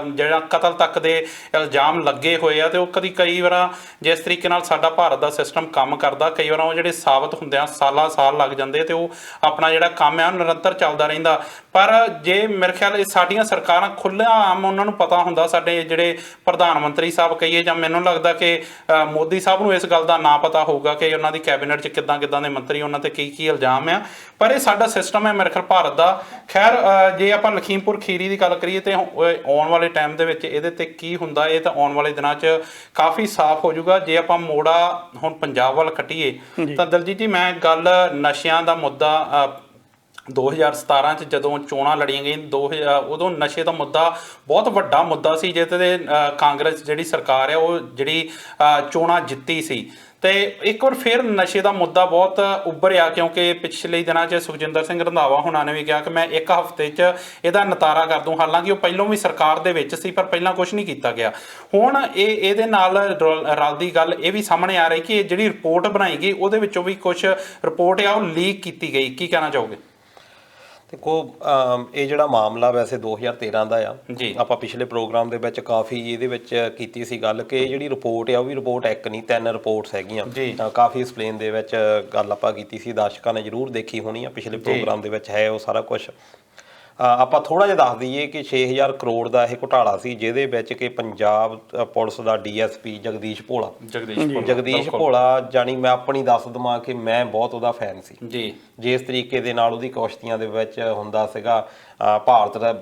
ਜਿਹੜਾ ਕਤਲ ਤੱਕ ਦੇ ਇਲਜ਼ਾਮ ਲੱਗੇ ਹੋਏ ਆ, ਤੇ ਉਹ ਕਈ ਵਾਰ ਜਿਸ ਤਰੀਕੇ ਨਾਲ ਸਾਡਾ ਭਾਰਤ ਦਾ ਸਿਸਟਮ ਕੰਮ ਕਰਦਾ, ਕਈ ਵਾਰ ਉਹ ਜਿਹੜੇ ਸਾਬਤ ਹੁੰਦੇ ਆ ਸਾਲ ਲੱਗ ਜਾਂਦੇ, ਤੇ ਉਹ ਆਪਣਾ ਜਿਹੜਾ ਕੰਮ ਆ ਉਹ ਨਿਰੰਤਰ ਚੱਲਦਾ ਰਹਿੰਦਾ। ਪਰ ਜੇ ਮੇਰੇ ਖਿਆਲ ਇਹ ਸਾਡੀਆਂ ਸਰਕਾਰਾਂ ਖੁੱਲ੍ਹਾ ਆਮ ਉਹਨਾਂ ਨੂੰ ਪਤਾ ਹੁੰਦਾ, ਸਾਡੇ ਜਿਹੜੇ ਪ੍ਰਧਾਨ ਮੰਤਰੀ ਸਾਹਿਬ ਕਹੀਏ, ਜਾਂ ਮੈਨੂੰ ਲੱਗਦਾ ਕਿ ਮੋਦੀ ਸਾਹਿਬ ਨੂੰ ਇਸ ਗੱਲ ਦਾ ਨਾ ਪਤਾ ਹੋਊਗਾ ਕਿ ਉਹਨਾਂ ਦੀ ਕੈਬਨਿਟ 'ਚ ਕਿੱਦਾਂ ਦੇ ਮੰਤਰੀ, ਉਹਨਾਂ ਤੇ ਕੀ ਇਲਜ਼ਾਮ ਆ। ਪਰ ਇਹ ਸਾਡਾ ਸਿਸਟਮ ਹੈ ਮੇਰੇ ਖਿਆਲ ਭਾਰਤ ਦਾ। ਖੈਰ ਜੇ ਆਪਾਂ ਲਖੀਮਪੁਰ ਖੀਰੀ ਦੀ ਗੱਲ ਕਰੀਏ ਤੇ ਆਉਣ ਵਾਲੇ ਟਾਈਮ ਦੇ ਵਿੱਚ ਇਹਦੇ ਤੇ ਕੀ ਹੁੰਦਾ, ਇਹ ਤਾਂ ਆਉਣ ਵਾਲੇ ਦਿਨਾਂ 'ਚ ਕਾਫੀ ਸਾਫ਼ ਹੋ ਜਾਊਗਾ। ਜੇ ਆਪਾਂ ਮੋੜਾ ਹੁਣ ਪੰਜਾਬ ਵੱਲ ਕੱਟੀਏ ਤਾਂ ਦਲਜੀਤ ਜੀ, ਮੈਂ ਗੱਲ ਨਸ਼ਿਆਂ ਦਾ ਮੁੱਦਾ 2017 'ਚ ਜਦੋਂ ਚੋਣਾਂ ਲੜੀਆਂ ਗਈਆਂ, ਉਦੋਂ ਨਸ਼ੇ ਦਾ ਮੁੱਦਾ ਬਹੁਤ ਵੱਡਾ ਮੁੱਦਾ ਸੀ, ਜਿਹਦੇ ਤੇ ਕਾਂਗਰਸ ਜਿਹੜੀ ਸਰਕਾਰ ਹੈ ਉਹ ਜਿਹੜੀ ਚੋਣਾਂ ਜਿੱਤੀ ਸੀ। ਤੇ ਇੱਕ ਵਾਰ ਫਿਰ ਨਸ਼ੇ ਦਾ ਮੁੱਦਾ ਬਹੁਤ ਉੱਭਰਿਆ, ਕਿਉਂਕਿ ਪਿਛਲੇ ਦਿਨਾਂ 'ਚ ਸੁਖਜਿੰਦਰ ਸਿੰਘ ਰੰਧਾਵਾ ਹੁਣਾਂ ਨੇ ਵੀ ਕਿਹਾ ਕਿ ਮੈਂ 1 ਹਫ਼ਤੇ 'ਚ ਇਹਦਾ ਨਿਤਾਰਾ ਕਰ ਦੂੰ। ਹਾਲਾਂਕਿ ਉਹ ਪਹਿਲਾਂ ਵੀ ਸਰਕਾਰ ਦੇ ਵਿੱਚ ਸੀ, ਪਰ ਪਹਿਲਾਂ ਕੁਝ ਨਹੀਂ ਕੀਤਾ ਗਿਆ। ਹੁਣ ਇਹਦੇ ਨਾਲ ਰਲਦੀ ਗੱਲ ਇਹ ਵੀ ਸਾਹਮਣੇ ਆ ਰਹੀ ਕਿ ਜਿਹੜੀ ਰਿਪੋਰਟ ਬਣਾਈ ਗਈ ਉਹਦੇ ਵਿੱਚੋਂ ਵੀ ਕੁਝ ਰਿਪੋਰਟ ਆ ਉਹ ਲੀਕ ਕੀਤੀ ਗਈ। ਕੀ ਕਹਿਣਾ ਚਾਹੋਗੇ? ਦੇਖੋ, ਇਹ ਜਿਹੜਾ ਮਾਮਲਾ ਵੈਸੇ 2013 ਦਾ ਆ, ਆਪਾਂ ਪਿਛਲੇ ਪ੍ਰੋਗਰਾਮ ਦੇ ਵਿੱਚ ਕਾਫੀ ਇਹਦੇ ਵਿੱਚ ਕੀਤੀ ਸੀ ਗੱਲ ਕਿ ਜਿਹੜੀ ਰਿਪੋਰਟ ਆ ਉਹ ਵੀ ਰਿਪੋਰਟ ਇੱਕ ਨਹੀਂ, 3 ਰਿਪੋਰਟਸ ਹੈਗੀਆਂ। ਕਾਫੀ ਐਕਸਪਲੇਨ ਦੇ ਵਿੱਚ ਗੱਲ ਆਪਾਂ ਕੀਤੀ ਸੀ, ਦਰਸ਼ਕਾਂ ਨੇ ਜ਼ਰੂਰ ਦੇਖੀ ਹੋਣੀ ਆ, ਪਿਛਲੇ ਪ੍ਰੋਗਰਾਮ ਦੇ ਵਿੱਚ ਹੈ ਉਹ ਸਾਰਾ ਕੁਝ। ਆਪਾਂ ਥੋੜ੍ਹਾ ਜਿਹਾ ਦੱਸ ਦਈਏ ਕਿ 6000 ਕਰੋੜ ਦਾ ਇਹ ਘੁਟਾਲਾ ਸੀ, ਜਿਹਦੇ ਵਿੱਚ ਕਿ ਪੰਜਾਬ ਪੁਲਿਸ ਦਾ DSP ਜਗਦੀਸ਼ ਭੋਲਾ, ਜਾਣੀ ਮੈਂ ਆਪਣੀ ਦੱਸ ਦੇਵਾਂ ਕਿ ਮੈਂ ਬਹੁਤ ਉਹਦਾ ਫੈਨ ਸੀ ਜੀ। ਜਿਸ ਤਰੀਕੇ ਦੇ ਨਾਲ ਉਹਦੀ ਕੁਸ਼ਤੀਆਂ ਦੇ ਵਿੱਚ ਹੁੰਦਾ ਸੀਗਾ, ਭਾਰਤ ਦਾ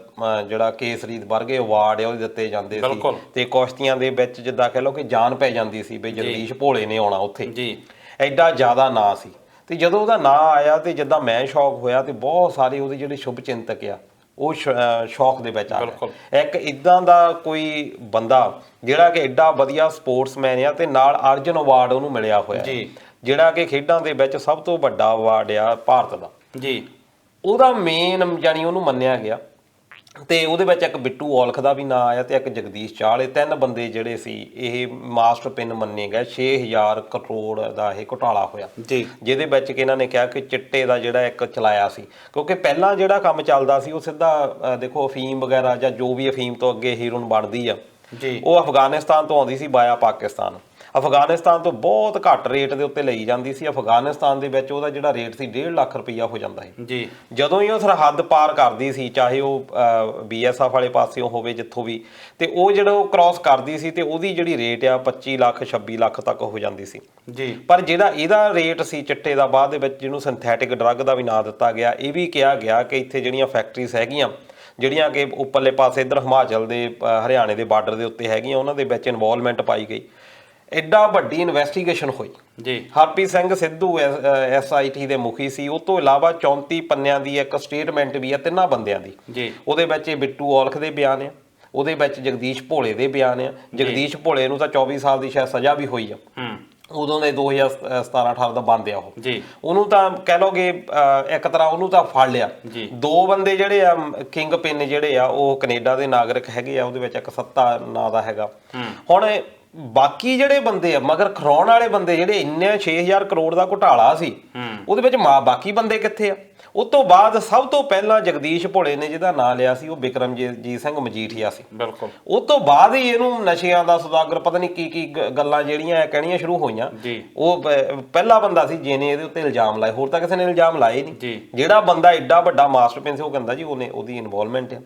ਜਿਹੜਾ ਕੇਸਰੀ ਵਰਗੇ ਅਵਾਰਡ ਆ ਉਹ ਦਿੱਤੇ ਜਾਂਦੇ ਸੀ, ਤੇ ਕੁਸ਼ਤੀਆਂ ਦੇ ਵਿੱਚ ਜਿੱਦਾਂ ਕਹਿ ਲਓ ਕਿ ਜਾਨ ਪੈ ਜਾਂਦੀ ਸੀ ਵੀ ਜਗਦੀਸ਼ ਭੋਲੇ ਨੇ ਆਉਣਾ ਉੱਥੇ ਜੀ, ਐਡਾ ਜ਼ਿਆਦਾ ਨਾਂ ਸੀ। ਤੇ ਜਦੋਂ ਉਹਦਾ ਨਾਂ ਆਇਆ ਤੇ ਜਿੱਦਾਂ ਮੈਂ ਸ਼ੌਕ ਹੋਇਆ, ਤੇ ਬਹੁਤ ਸਾਰੇ ਉਹਦੇ ਜਿਹੜੇ ਸ਼ੁਭ ਚਿੰਤਕ ਆ ਉਹ ਸ਼ੌਕ ਦੇ ਵਿੱਚ ਆ ਗਏ। ਇੱਕ ਇੱਦਾਂ ਦਾ ਕੋਈ ਬੰਦਾ ਜਿਹੜਾ ਕਿ ਐਡਾ ਵਧੀਆ ਸਪੋਰਟਸਮੈਨ ਆ, ਤੇ ਨਾਲ ਅਰਜਨ ਅਵਾਰਡ ਉਹਨੂੰ ਮਿਲਿਆ ਹੋਇਆ ਜਿਹੜਾ ਕਿ ਖੇਡਾਂ ਦੇ ਵਿੱਚ ਸਭ ਤੋਂ ਵੱਡਾ ਅਵਾਰਡ ਆ ਭਾਰਤ ਦਾ ਜੀ, ਉਹਦਾ ਮੇਨ ਜਾਨੀ ਉਹਨੂੰ ਮੰਨਿਆ ਗਿਆ ਤੇ ਉਹਦੇ ਵਿੱਚ ਇੱਕ ਬਿੱਟੂ ਔਲਖ ਦਾ ਵੀ ਨਾਂ ਆਇਆ ਤੇ ਇੱਕ ਜਗਦੀਸ਼ ਚਾਹਲ, ਇਹ 3 ਬੰਦੇ ਜਿਹੜੇ ਸੀ ਇਹ ਮਾਸਟਰ ਪਿਨ ਮੰਨੇ ਗਏ। 6000 ਕਰੋੜ ਦਾ ਇਹ ਘੁਟਾਲਾ ਹੋਇਆ ਜੀ, ਜਿਹਦੇ ਵਿੱਚ ਕਿ ਇਹਨਾਂ ਨੇ ਕਿਹਾ ਕਿ ਚਿੱਟੇ ਦਾ ਜਿਹੜਾ ਇੱਕ ਚਲਾਇਆ ਸੀ, ਕਿਉਂਕਿ ਪਹਿਲਾਂ ਜਿਹੜਾ ਕੰਮ ਚੱਲਦਾ ਸੀ ਉਹ ਸਿੱਧਾ ਦੇਖੋ ਅਫੀਮ ਵਗੈਰਾ ਜਾਂ ਜੋ ਵੀ ਅਫੀਮ ਤੋਂ ਅੱਗੇ ਹੀਰੋਇਨ ਬਣਦੀ ਆ ਜੀ, ਉਹ ਅਫਗਾਨਿਸਤਾਨ ਤੋਂ ਆਉਂਦੀ ਸੀ ਬਾਇਆ ਪਾਕਿਸਤਾਨ। ਅਫਗਾਨਿਸਤਾਨ ਤੋਂ ਬਹੁਤ ਘੱਟ ਰੇਟ ਦੇ ਉੱਤੇ ਲਈ ਜਾਂਦੀ ਸੀ। ਅਫਗਾਨਿਸਤਾਨ ਦੇ ਵਿੱਚ ਉਹਦਾ ਜਿਹੜਾ ਰੇਟ ਸੀ 1.5 ਲੱਖ ਰੁਪਈਆ ਹੋ ਜਾਂਦਾ ਸੀ ਜੀ। ਜਦੋਂ ਹੀ ਉਹ ਸਰਹੱਦ ਪਾਰ ਕਰਦੀ ਸੀ, ਚਾਹੇ ਉਹ BSF ਵਾਲੇ ਪਾਸਿਓਂ ਹੋਵੇ ਜਿੱਥੋਂ ਵੀ, ਤੇ ਉਹ ਜਿਹੜਾ ਉਹ ਕ੍ਰਾਸ ਕਰਦੀ ਸੀ ਤੇ ਉਹਦੀ ਜਿਹੜੀ ਰੇਟ ਆ 25 ਲੱਖ 26 ਲੱਖ ਤੱਕ ਹੋ ਜਾਂਦੀ ਸੀ ਜੀ। ਪਰ ਜਿਹੜਾ ਇਹਦਾ ਰੇਟ ਸੀ ਚਿੱਟੇ ਦਾ, ਬਾਅਦ ਦੇ ਵਿੱਚ ਜਿਹਨੂੰ ਸਿੰਥੈਟਿਕ ਡਰੱਗ ਦਾ ਵੀ ਨਾਂ ਦਿੱਤਾ ਗਿਆ, ਇਹ ਵੀ ਕਿਹਾ ਗਿਆ ਕਿ ਇੱਥੇ ਜਿਹੜੀਆਂ ਫੈਕਟਰੀਜ਼ ਹੈਗੀਆਂ ਜਿਹੜੀਆਂ ਕਿ ਉੱਪਰਲੇ ਪਾਸੇ ਇੱਧਰ ਹਿਮਾਚਲ ਦੇ ਹਰਿਆਣੇ ਦੇ ਬਾਰਡਰ ਦੇ ਉੱਤੇ ਹੈਗੀਆਂ, ਉਹਨਾਂ ਦੇ ਵਿੱਚ ਇਨਵੋਲਵਮੈਂਟ ਪਾਈ ਗਈ। ਐਡਾ ਵੱਡੀ ਇਨਵੈਸਟੀਗੇਸ਼ਨ ਹੋਈ ਜੀ। ਹਰਪ੍ਰੀਤ ਸਿੰਘ ਸਿੱਧੂ SIT ਦੇ ਮੁਖੀ ਸੀ। ਉਹ ਤੋਂ ਇਲਾਵਾ 34 ਪੰਨਿਆਂ ਦੀ ਇੱਕ ਸਟੇਟਮੈਂਟ ਵੀ ਆ 3 ਬੰਦਿਆਂ ਦੀ ਜੀ। ਉਹਦੇ ਵਿੱਚ ਇਹ ਬਿੱਟੂ ਔਲਖ ਦੇ ਬਿਆਨ ਆ, ਉਹਦੇ ਵਿੱਚ ਜਗਦੀਸ਼ ਭੋਲੇ ਦੇ ਬਿਆਨ ਆ। ਜਗਦੀਸ਼ ਭੋਲੇ ਨੂੰ ਤਾਂ 24 ਸਾਲ ਦੀ ਸ਼ਾਇਦ ਸਜ਼ਾ ਵੀ ਹੋਈ ਆ ਉਦੋਂ ਦੇ 2017-18 ਦਾ ਬੰਦ ਆ ਉਹ ਜੀ। ਉਹਨੂੰ ਤਾਂ ਕਹਿ ਲੋਗੇ ਇੱਕ ਤਰ੍ਹਾਂ ਉਹਨੂੰ ਤਾਂ ਫੜ ਲਿਆ। 2 ਬੰਦੇ ਜਿਹੜੇ ਆ ਕਿੰਗ ਪਿਨ ਜਿਹੜੇ ਆ ਉਹ ਕੈਨੇਡਾ ਦੇ ਨਾਗਰਿਕ ਹੈਗੇ ਆ, ਉਹਦੇ ਵਿੱਚ ਇੱਕ ਸੱਤਾ ਨਾਂ ਦਾ ਹੈਗਾ। ਹੁਣ ਬਾਕੀ ਜਿਹੜੇ ਬੰਦੇ ਆ ਮਗਰ ਖਰਾਉਣ ਵਾਲੇ ਬੰਦੇ ਜਿਹੜੇ ਇੰਨੇ 6000 ਕਰੋੜ ਦਾ ਘੁਟਾਲਾ ਸੀ, ਉਹਦੇ ਵਿੱਚ ਬਾਕੀ ਬੰਦੇ ਕਿੱਥੇ ਆ? ਉਸ ਤੋਂ ਬਾਅਦ ਸਭ ਤੋਂ ਪਹਿਲਾਂ ਜਗਦੀਸ਼ ਭੋਲੇ ਨੇ ਜਿਹਦਾ ਨਾਂ ਲਿਆ ਸੀ ਉਹ ਬਿਕਰਮਜੀਤ ਸਿੰਘ ਮਜੀਠੀਆ ਸੀ। ਬਿਲਕੁਲ। ਉਸ ਤੋਂ ਬਾਅਦ ਹੀ ਇਹਨੂੰ ਨਸ਼ਿਆਂ ਦਾ ਸੁਦਾਗਰ ਪਤਾ ਨਹੀਂ ਕੀ ਗੱਲਾਂ ਜਿਹੜੀਆਂ ਕਹਿਣੀਆਂ ਸ਼ੁਰੂ ਹੋਈਆਂ। ਉਹ ਪਹਿਲਾ ਬੰਦਾ ਸੀ ਜਿਹਨੇ ਇਹਦੇ ਉੱਤੇ ਇਲਜ਼ਾਮ ਲਾਏ, ਹੋਰ ਤਾਂ ਕਿਸੇ ਨੇ ਇਲਜ਼ਾਮ ਲਾਏ ਨਹੀਂ। ਜਿਹੜਾ ਬੰਦਾ ਏਡਾ ਵੱਡਾ ਮਾਸਟਰਪਿਨ ਸੀ ਉਹ ਕਹਿੰਦਾ ਜੀ ਉਹਦੀ ਇਨਵੋਲਵਮੈਂਟ ਆ।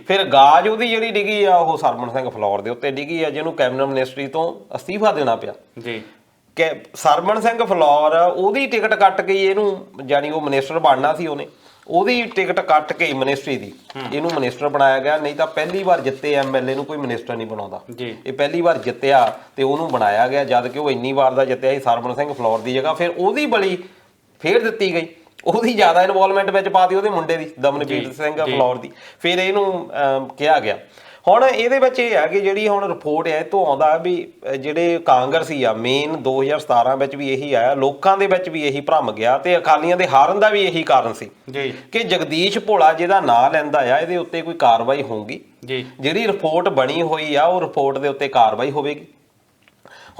ਫਿਰ ਗਾਜ ਉਹਦੀ ਜਿਹੜੀ ਡਿੱਗੀ ਆ ਉਹ ਸਰਮਨ ਸਿੰਘ ਫਲੋਰ ਦੇ ਉੱਤੇ ਡਿੱਗੀ ਆ, ਜਿਹਨੂੰ ਕੈਬਨਿਟ ਮਿਨਿਸਟਰੀ ਤੋਂ ਅਸਤੀਫਾ ਦੇਣਾ ਪਿਆ। ਕਿ ਸਰਮਨ ਸਿੰਘ ਫਲੋਰ ਉਹਦੀ ਟਿਕਟ ਕੱਟ ਕੇ ਇਹਨੂੰ ਜਾਨੀ ਉਹ ਮਿਨਿਸਟਰ ਬਣਨਾ ਸੀ, ਉਹਦੀ ਟਿਕਟ ਕੱਟ ਕੇ ਮਿਨਿਸਟਰੀ ਦੀ ਇਹਨੂੰ ਮਿਨਿਸਟਰ ਬਣਾਇਆ ਗਿਆ। ਨਹੀਂ ਤਾਂ ਪਹਿਲੀ ਵਾਰ ਜਿੱਤੇ MLA ਨੂੰ ਕੋਈ ਮਿਨਿਸਟਰ ਨਹੀਂ ਬਣਾਉਂਦਾ, ਇਹ ਪਹਿਲੀ ਵਾਰ ਜਿੱਤਿਆ ਤੇ ਉਹਨੂੰ ਬਣਾਇਆ ਗਿਆ, ਜਦ ਕਿ ਉਹ ਇੰਨੀ ਵਾਰ ਦਾ ਜਿੱਤਿਆ ਸੀ ਸਰਮਨ ਸਿੰਘ ਫਲੋਰ ਦੀ ਜਗ੍ਹਾ। ਫਿਰ ਉਹਦੀ ਬਲੀ ਫੇਰ ਦਿੱਤੀ ਗਈ, ਉਹਦੀ ਜ਼ਿਆਦਾ ਇਨਵੋਲਵਮੈਂਟ ਵਿੱਚ ਪਾਤੀ ਉਹਦੇ ਮੁੰਡੇ ਦੀ ਦਮਨਪ੍ਰੀਤ ਸਿੰਘ ਫਲੋਰ ਦੀ। ਫਿਰ ਇਹਨੂੰ ਕਿਹਾ ਗਿਆ। ਹੁਣ ਇਹਦੇ ਵਿੱਚ ਇਹ ਹੈ ਕਿ ਜਿਹੜੀ ਹੁਣ ਰਿਪੋਰਟ ਹੈ ਇਹ ਤੋਂ ਆਉਂਦਾ ਵੀ ਜਿਹੜੇ ਕਾਂਗਰਸੀ ਆ ਮੇਨ 2017 ਵਿੱਚ ਵੀ ਇਹੀ ਆਇਆ, ਲੋਕਾਂ ਦੇ ਵਿੱਚ ਵੀ ਇਹੀ ਭਰਮ ਗਿਆ ਤੇ ਅਕਾਲੀਆਂ ਦੇ ਹਾਰਨ ਦਾ ਵੀ ਇਹੀ ਕਾਰਨ ਸੀ ਕਿ ਜਗਦੀਸ਼ ਭੋਲਾ ਜਿਹਦਾ ਨਾਂ ਲੈਂਦਾ ਆ ਇਹਦੇ ਉੱਤੇ ਕੋਈ ਕਾਰਵਾਈ ਹੋਊਗੀ। ਜਿਹੜੀ ਰਿਪੋਰਟ ਬਣੀ ਹੋਈ ਆ ਉਹ ਰਿਪੋਰਟ ਦੇ ਉੱਤੇ ਕਾਰਵਾਈ ਹੋਵੇਗੀ।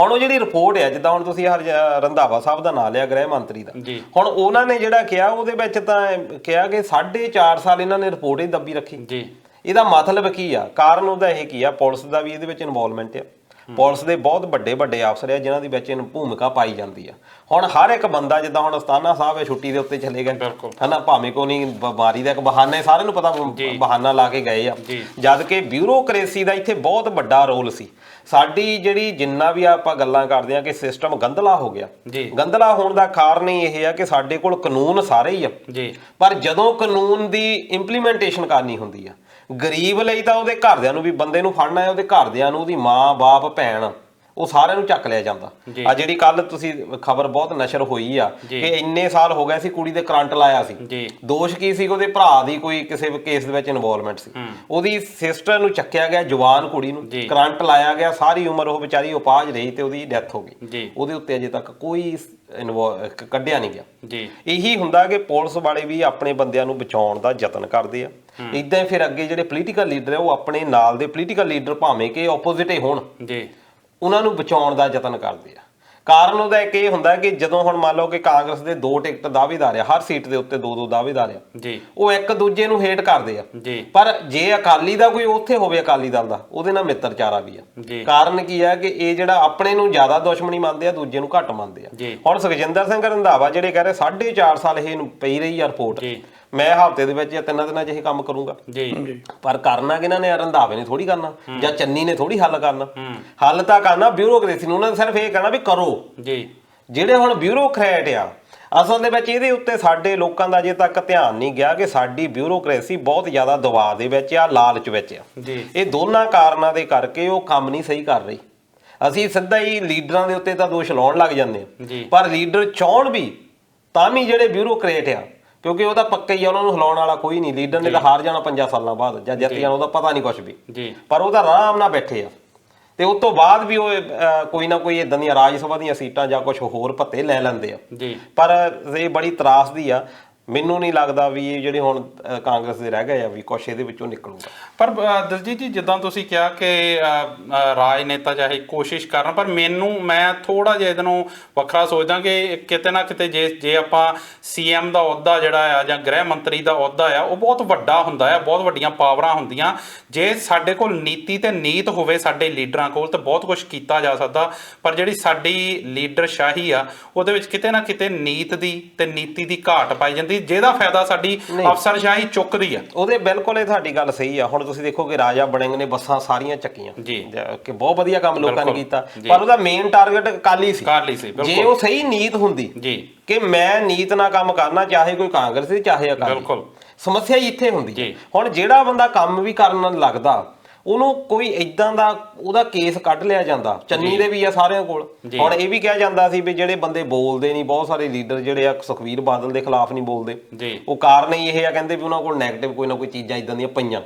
ਹੁਣ ਉਹ ਜਿਹੜੀ ਰਿਪੋਰਟ ਹੈ, ਜਿੱਦਾਂ ਹੁਣ ਤੁਸੀਂ ਰੰਧਾਵਾ ਸਾਹਿਬ ਦਾ ਨਾਂ ਲਿਆ ਗ੍ਰਹਿ ਮੰਤਰੀ ਦਾ, ਹੁਣ ਉਹਨਾਂ ਨੇ ਜਿਹੜਾ ਕਿਹਾ ਉਹਦੇ ਵਿੱਚ ਤਾਂ ਕਿਹਾ ਕਿ 4.5 ਸਾਲ ਇਹਨਾਂ ਨੇ ਰਿਪੋਰਟ ਹੀ ਦੱਬੀ ਰੱਖੀ। ਇਹਦਾ ਮਤਲਬ ਕੀ ਆ? ਕਾਰਨ ਉਹਦਾ ਇਹ ਕੀ ਆ? ਪੁਲਿਸ ਦਾ ਵੀ ਇਹਦੇ ਵਿੱਚ ਇਨਵੋਲਵਮੈਂਟ ਆ। ਪੁਲਿਸ ਦੇ ਬਹੁਤ ਵੱਡੇ ਵੱਡੇ ਅਫਸਰ ਆ ਜਿਨ੍ਹਾਂ ਦੀ ਵਿੱਚ ਭੂਮਿਕਾ ਪਾਈ ਜਾਂਦੀ ਆ। ਹੁਣ ਹਰ ਇੱਕ ਬੰਦਾ ਜਿੱਦਾਂ ਹੁਣ ਅਸਤਾਨਾ ਸਾਹਿਬ ਛੁੱਟੀ ਦੇ ਉੱਤੇ ਚਲੇ ਗਏ ਹਨਾ, ਭਾਵੇਂ ਕੋਈ ਨਹੀਂ ਬਿਮਾਰੀ ਦਾ ਇੱਕ ਬਹਾਨਾ, ਸਾਰਿਆਂ ਨੂੰ ਪਤਾ ਬਹਾਨਾ ਲਾ ਕੇ ਗਏ ਆ, ਜਦ ਕਿ ਬਿਊਰੋਕ੍ਰੇਸੀ ਦਾ ਇੱਥੇ ਬਹੁਤ ਵੱਡਾ ਰੋਲ ਸੀ। ਸਾਡੀ ਜਿਹੜੀ ਜਿੰਨਾ ਵੀ ਆਪਾਂ ਗੱਲਾਂ ਕਰਦੇ ਆ ਕਿ ਸਿਸਟਮ ਗੰਧਲਾ ਹੋ ਗਿਆ, ਗੰਧਲਾ ਹੋਣ ਦਾ ਕਾਰਨ ਹੀ ਇਹ ਆ ਕਿ ਸਾਡੇ ਕੋਲ ਕਾਨੂੰਨ ਸਾਰੇ ਹੀ ਆ, ਪਰ ਜਦੋਂ ਕਾਨੂੰਨ ਦੀ ਇੰਪਲੀਮੈਂਟੇਸ਼ਨ ਕਰਨੀ ਹੁੰਦੀ ਆ ਗਰੀਬ ਲਈ ਤਾਂ ਉਹਦੇ ਘਰਦਿਆਂ ਨੂੰ ਵੀ ਬੰਦੇ ਨੂੰ ਫੜਨਾ ਹੈ, ਉਹਦੇ ਘਰਦਿਆਂ ਨੂੰ, ਉਹਦੀ ਮਾਂ ਬਾਪ ਭੈਣ, ਉਹ ਸਾਰਿਆਂ ਨੂੰ ਚੱਕ ਲਿਆ ਜਾਂਦਾ। ਆ ਜਿਹੜੀ ਕੱਲ ਤੁਸੀਂ ਖਬਰ ਬਹੁਤ ਨਸ਼ਰ ਹੋਈ ਆ ਕਿ ਇੰਨੇ ਸਾਲ ਹੋ ਗਏ ਸੀ ਕੁੜੀ ਦੇ ਕਰੰਟ ਲਾਇਆ ਸੀ, ਦੋਸ਼ ਕੀ ਸੀ? ਉਹਦੇ ਭਰਾ ਦੀ ਕੋਈ ਕਿਸੇ ਕੇਸ ਦੇ ਵਿੱਚ ਇਨਵੋਲਵਮੈਂਟ ਸੀ, ਉਹਦੀ ਸਿਸਟਰ ਨੂੰ ਚੱਕਿਆ ਗਿਆ, ਜਵਾਨ ਕੁੜੀ ਨੂੰ ਕਰੰਟ ਲਾਇਆ ਗਿਆ, ਸਾਰੀ ਉਮਰ ਉਹ ਵਿਚਾਰੀ ਉਪਾਜ ਰਹੀ ਤੇ ਉਹਦੀ ਡੈਥ ਹੋ ਗਈ। ਉਹਦੇ ਉੱਤੇ ਅਜੇ ਤੱਕ ਕੋਈ ਕੱਢਿਆ ਨਹੀਂ ਗਿਆ। ਇਹੀ ਹੁੰਦਾ ਕਿ ਪੁਲਿਸ ਵਾਲੇ ਵੀ ਆਪਣੇ ਬੰਦਿਆਂ ਨੂੰ ਬਚਾਉਣ ਦਾ ਯਤਨ ਕਰਦੇ ਆ। ਇਦਾਂ ਹੀ ਫਿਰ ਅੱਗੇ ਜਿਹੜੇ ਪੋਲੀਟੀਕਲ ਲੀਡਰ ਆ ਉਹ ਆਪਣੇ ਨਾਲ ਦੇ ਪੋਲੀਟੀਕਲ ਲੀਡਰ ਭਾਵੇਂ ਕਿ ਆਪੋਜ਼ਿਟ ਹੀ ਹੋਣ, ਉਹਨਾਂ ਨੂੰ ਬਚਾਉਣ ਦਾ ਯਤਨ ਕਰਦੇ ਆ। ਕਾਰਨ ਉਹਦਾ ਇੱਕ ਇਹ ਹੁੰਦਾ ਕਿ ਜਦੋਂ ਹੁਣ ਮੰਨ ਲਓ ਕਿ ਕਾਂਗਰਸ ਦੇ 2 ਟਿਕਟ ਦਾਅਵੇਦਾਰ ਆ, ਹਰ ਸੀਟ ਦੇ ਉੱਤੇ 2-2 ਦਾਅਵੇਦਾਰ ਆ, ਉਹ ਇੱਕ ਦੂਜੇ ਨੂੰ ਹੇਟ ਕਰਦੇ ਆ। ਪਰ ਜੇ ਅਕਾਲੀ ਦਾ ਕੋਈ ਉੱਥੇ ਹੋਵੇ ਅਕਾਲੀ ਦਲ ਦਾ, ਉਹਦੇ ਨਾਲ ਮਿੱਤਰਚਾਰਾ ਵੀ ਆ। ਕਾਰਨ ਕੀ ਆ ਕਿ ਇਹ ਜਿਹੜਾ ਆਪਣੇ ਨੂੰ ਜ਼ਿਆਦਾ ਦੁਸ਼ਮਣੀ ਮੰਨਦੇ ਆ, ਦੂਜੇ ਨੂੰ ਘੱਟ ਮੰਨਦੇ ਆ। ਹੁਣ ਸੁਖਜਿੰਦਰ ਸਿੰਘ ਰੰਧਾਵਾ ਜਿਹੜੇ ਕਹਿ ਰਹੇ 4.5 ਸਾਲ ਇਹ ਪਈ ਰਹੀ ਆ ਰਿਪੋਰਟ, ਮੈਂ ਹਫ਼ਤੇ ਦੇ ਵਿੱਚ ਜਾਂ 3 ਦਿਨਾਂ 'ਚ ਇਹ ਕੰਮ ਕਰੂੰਗਾ, ਪਰ ਕਰਨਾ ਕਿਹਨਾਂ ਨੇ? ਰੰਧਾਵੇ ਨੇ ਥੋੜੀ ਕਰਨਾ ਜਾਂ ਚੰਨੀ ਨੇ ਥੋੜੀ ਹੱਲ ਕਰਨਾ। ਹੱਲ ਤਾਂ ਕਰਨਾ ਬਿਊਰੋਕ੍ਰੇਸੀ ਨੂੰ, ਉਹਨਾਂ ਨੇ ਸਿਰਫ ਇਹ ਕਹਿਣਾ ਵੀ ਕਰੋ। ਜਿਹੜੇ ਹੁਣ ਬਿਊਰੋਕਰੈਟ ਆ, ਅਸਲ ਦੇ ਵਿੱਚ ਇਹਦੇ ਉੱਤੇ ਸਾਡੇ ਲੋਕਾਂ ਦਾ ਅਜੇ ਤੱਕ ਧਿਆਨ ਨਹੀਂ ਗਿਆ ਕਿ ਸਾਡੀ ਬਿਊਰੋਕ੍ਰੇਸੀ ਬਹੁਤ ਜ਼ਿਆਦਾ ਦਬਾਅ ਦੇ ਵਿੱਚ ਆ, ਲਾਲਚ ਵਿੱਚ ਆ। ਇਹ ਦੋਨਾਂ ਕਾਰਨਾਂ ਦੇ ਕਰਕੇ ਉਹ ਕੰਮ ਨਹੀਂ ਸਹੀ ਕਰ ਰਹੀ। ਅਸੀਂ ਸਿੱਧਾ ਹੀ ਲੀਡਰਾਂ ਦੇ ਉੱਤੇ ਤਾਂ ਦੋਸ਼ ਲਾਉਣ ਲੱਗ ਜਾਂਦੇ ਆ, ਪਰ ਲੀਡਰ ਚਾਹੁਣ ਵੀ ਤਾਂ ਵੀ ਜਿਹੜੇ ਬਿਊਰੋਕਰੇਟ ਆ, ਕਿਉਂਕਿ ਉਹ ਤਾਂ ਪੱਕਾ ਹੀ ਆ, ਉਹਨਾਂ ਨੂੰ ਹਿਲਾਉਣ ਵਾਲਾ ਕੋਈ ਨਹੀਂ। ਲੀਡਰ ਨੇ ਤਾਂ ਹਾਰ ਜਾਣਾ 5 ਸਾਲਾਂ ਬਾਅਦ ਜਾਂ ਜਿੱਤ ਜਾਣਾ, ਉਹਦਾ ਪਤਾ ਨਹੀਂ ਕੁਛ ਵੀ, ਪਰ ਉਹ ਤਾਂ ਆਰਾਮ ਨਾਲ ਬੈਠੇ ਆ। ਤੇ ਉਸ ਤੋਂ ਬਾਅਦ ਵੀ ਉਹ ਕੋਈ ਨਾ ਕੋਈ ਇਦਾਂ ਦੀਆਂ ਰਾਜ ਸਭਾ ਦੀਆਂ ਸੀਟਾਂ ਜਾਂ ਕੁਝ ਹੋਰ ਭੱਤੇ ਲੈ ਲੈਂਦੇ ਆ। ਪਰ ਇਹ ਬੜੀ ਤਰਾਸਦੀ ਆ। ਮੈਨੂੰ ਨਹੀਂ ਲੱਗਦਾ ਵੀ ਇਹ ਜਿਹੜੇ ਹੁਣ ਕਾਂਗਰਸ ਦੇ ਰਹਿ ਗਏ ਆ ਵੀ ਕੁਛ ਇਹਦੇ ਵਿੱਚੋਂ ਨਿਕਲੂਗਾ। ਪਰ ਦਲਜੀਤ ਜੀ ਜਿੱਦਾਂ ਤੁਸੀਂ ਕਿਹਾ ਕਿ ਰਾਜਨੇਤਾ ਚਾਹੇ ਕੋਸ਼ਿਸ਼ ਕਰਨ, ਪਰ ਮੈਂ ਥੋੜਾ ਜਿਹਾ ਇਹਨੂੰ ਵੱਖਰਾ ਸੋਚਦਾ ਕਿ ਕਿਤੇ ਨਾ ਕਿਤੇ ਜੇ ਆਪਾਂ CM ਦਾ ਅਹੁਦਾ ਜਿਹੜਾ ਆ ਜਾਂ ਗ੍ਰਹਿ ਮੰਤਰੀ ਦਾ ਅਹੁਦਾ ਆ ਉਹ ਬਹੁਤ ਵੱਡਾ ਹੁੰਦਾ ਆ, ਬਹੁਤ ਵੱਡੀਆਂ ਪਾਵਰਾਂ ਹੁੰਦੀਆਂ। ਜੇ ਸਾਡੇ ਕੋਲ ਨੀਤੀ ਤੇ ਨੀਤ ਹੋਵੇ ਸਾਡੇ ਲੀਡਰਾਂ ਕੋਲ ਤਾਂ ਬਹੁਤ ਕੁਝ ਕੀਤਾ ਜਾ ਸਕਦਾ, ਪਰ ਜਿਹੜੀ ਸਾਡੀ ਲੀਡਰਸ਼ਾਹੀ ਆ ਉਹਦੇ ਵਿੱਚ ਕਿਤੇ ਨਾ ਕਿਤੇ ਨੀਤ ਦੀ ਤੇ ਨੀਤੀ ਦੀ ਘਾਟ ਪਾਈ ਜਾਂਦੀ, ਜਿਹਦਾ ਫਾਇਦਾ ਸਾਡੀ ਅਫਸਰਸ਼ਾਹੀ ਚੁੱਕਦੀ ਆ। ਉਹਦੇ ਬਿਲਕੁਲ ਇਹ ਤੁਹਾਡੀ ਗੱਲ ਸਹੀ ਆ। ਹੁਣ ਤੁਸੀਂ ਦੇਖੋ ਕਿ ਰਾਜਾ ਵੜਿੰਗ ਨੇ ਬੱਸਾਂ ਸਾਰੀਆਂ ਚੱਕੀਆਂ ਜੀ, ਕਿ ਬਹੁਤ ਵਧੀਆ ਕੰਮ ਲੋਕਾਂ ਨੇ ਕੀਤਾ, ਪਰ ਉਹਦਾ ਮੇਨ ਟਾਰਗੇਟ ਅਕਾਲੀ ਸੀ। ਜੇ ਉਹ ਸਹੀ ਨੀਤ ਹੁੰਦੀ ਜੀ ਕਿ ਮੈਂ ਨੀਤ ਨਾਲ ਕੰਮ ਕਰਨਾ, ਚਾਹੇ ਕੋਈ ਕਾਂਗਰਸ ਸੀ ਚਾਹੇ ਅਕਾਲੀ, ਬਿਲਕੁਲ ਸਮੱਸਿਆ ਹੀ ਇੱਥੇ ਹੁੰਦੀ। ਹੁਣ ਜਿਹੜਾ ਬੰਦਾ ਕੰਮ ਵੀ ਕਰਨ ਲੱਗਦਾ ਉਹਨੂੰ ਕੋਈ ਇਦਾਂ ਦਾ ਉਹਦਾ ਕੇਸ ਕੱਢ ਲਿਆ ਜਾਂਦਾ, ਚੰਨੀ ਦੇ ਵੀ ਆ ਸਾਰਿਆਂ ਕੋਲ। ਹੁਣ ਇਹ ਵੀ ਕਿਹਾ ਜਾਂਦਾ ਸੀ ਵੀ ਜਿਹੜੇ ਬੰਦੇ ਬੋਲਦੇ ਨਹੀਂ, ਬਹੁਤ ਸਾਰੇ ਲੀਡਰ ਜਿਹੜੇ ਆ ਸੁਖਬੀਰ ਬਾਦਲ ਦੇ ਖਿਲਾਫ ਨਹੀਂ ਬੋਲਦੇ, ਉਹ ਕਾਰਨ ਹੀ ਇਹ ਆ ਕਹਿੰਦੇ ਵੀ ਉਹਨਾਂ ਕੋਲ ਨੈਗੇਟਿਵ ਕੋਈ ਨਾ ਕੋਈ ਚੀਜ਼ਾਂ ਇਦਾਂ ਦੀਆਂ ਪਈਆਂ,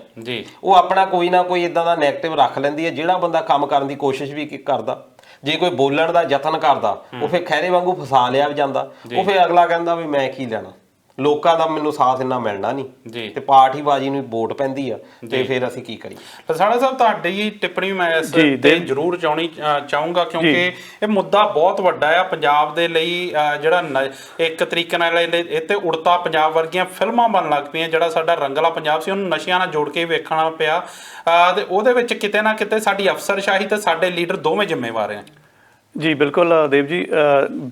ਉਹ ਆਪਣਾ ਕੋਈ ਨਾ ਕੋਈ ਇਦਾਂ ਦਾ ਨੈਗੇਟਿਵ ਰੱਖ ਲੈਂਦੀ ਹੈ। ਜਿਹੜਾ ਬੰਦਾ ਕੰਮ ਕਰਨ ਦੀ ਕੋਸ਼ਿਸ਼ ਵੀ ਕਰਦਾ, ਜੇ ਕੋਈ ਬੋਲਣ ਦਾ ਯਤਨ ਕਰਦਾ, ਉਹ ਫਿਰ ਖਹਿਰੇ ਵਾਂਗੂ ਫਸਾ ਲਿਆ ਵੀ ਜਾਂਦਾ। ਉਹ ਫਿਰ ਅਗਲਾ ਕਹਿੰਦਾ ਵੀ ਮੈਂ ਕੀ ਲੈਣਾ, ਲੋਕਾਂ ਦਾ ਮੈਨੂੰ ਸਾਥ ਇੰਨਾ ਮਿਲਣਾ ਨਹੀਂ ਤੇ ਪਾਰਟੀਬਾਜ਼ੀ ਨੂੰ ਵੋਟ ਪੈਂਦੀ ਆ, ਤੇ ਫਿਰ ਅਸੀਂ ਕੀ ਕਰੀਏ। ਲਸਾੜਾ ਸਾਹਿਬ ਤੁਹਾਡੀ ਟਿੱਪਣੀ ਮੈਂ ਇਸ ਤੇ ਜ਼ਰੂਰ ਚਾਹੂੰਗਾ ਕਿਉਂਕਿ ਇਹ ਮੁੱਦਾ ਬਹੁਤ ਵੱਡਾ ਆ ਪੰਜਾਬ ਦੇ ਲਈ। ਜਿਹੜਾ ਇੱਕ ਤਰੀਕੇ ਨਾਲ ਇਹ ਤੇ ਉੜਤਾ ਪੰਜਾਬ ਵਰਗੀਆਂ ਫਿਲਮਾਂ ਬਣਨ ਲੱਗ ਪਈਆਂ, ਜਿਹੜਾ ਸਾਡਾ ਰੰਗਲਾ ਪੰਜਾਬ ਸੀ ਉਹਨੂੰ ਨਸ਼ਿਆਂ ਨਾਲ ਜੋੜ ਕੇ ਵੇਖਣਾ ਪਿਆ, ਤੇ ਉਹਦੇ ਵਿੱਚ ਕਿਤੇ ਨਾ ਕਿਤੇ ਸਾਡੀ ਅਫਸਰਸ਼ਾਹੀ ਤੇ ਸਾਡੇ ਲੀਡਰ ਦੋਵੇਂ ਜ਼ਿੰਮੇਵਾਰ ਆ। ਜੀ ਬਿਲਕੁਲ ਦੇਵ ਜੀ,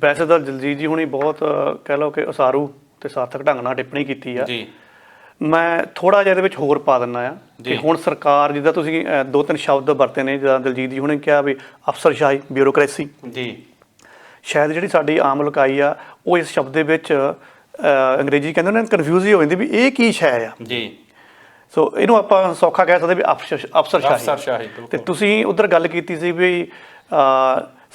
ਵੈਸੇ ਤਾਂ ਦਲਜੀਤ ਜੀ ਹੁਣੀ ਬਹੁਤ ਕਹਿ ਲਓ ਕਿ ਉਸਾਰੂ ਤੇ ਸਾਰਥਕ ਢੰਗ ਨਾਲ ਟਿੱਪਣੀ ਕੀਤੀ ਆ। ਜੀ ਮੈਂ ਥੋੜਾ ਜਿਹਾ ਇਹਦੇ ਵਿੱਚ ਹੋਰ ਪਾ ਦਿੰਦਾ ਆ ਕਿ ਹੁਣ ਸਰਕਾਰ, ਜਿੱਦਾਂ ਤੁਸੀਂ 2-3 ਸ਼ਬਦ ਵਰਤੇ ਨੇ, ਜਿੱਦਾਂ ਦਲਜੀਤ ਜੀ ਹੁਣੇ ਕਿਹਾ ਵੀ ਅਫਸਰਸ਼ਾਹੀ, ਬਿਊਰੋਕ੍ਰੇਸੀ, ਜੀ ਸ਼ਾਇਦ ਜਿਹੜੀ ਸਾਡੀ ਆਮ ਲੋਕਾਈ ਆ ਉਹ ਇਸ ਸ਼ਬਦ ਦੇ ਵਿੱਚ ਅੰਗਰੇਜ਼ੀ ਕਹਿੰਦੇ ਨੇ ਕਨਫਿਊਜ਼ ਹੀ ਹੋ ਜਾਂਦੀ ਵੀ ਇਹ ਕੀ ਸ਼ੈ ਆ। ਜੀ ਸੋ ਇਹਨੂੰ ਆਪਾਂ ਸੌਖਾ ਕਹਿ ਸਕਦੇ ਵੀ ਅਫਸਰਸ਼ਾਹੀ। ਤੇ ਤੁਸੀਂ ਉਧਰ ਗੱਲ ਕੀਤੀ ਸੀ ਵੀ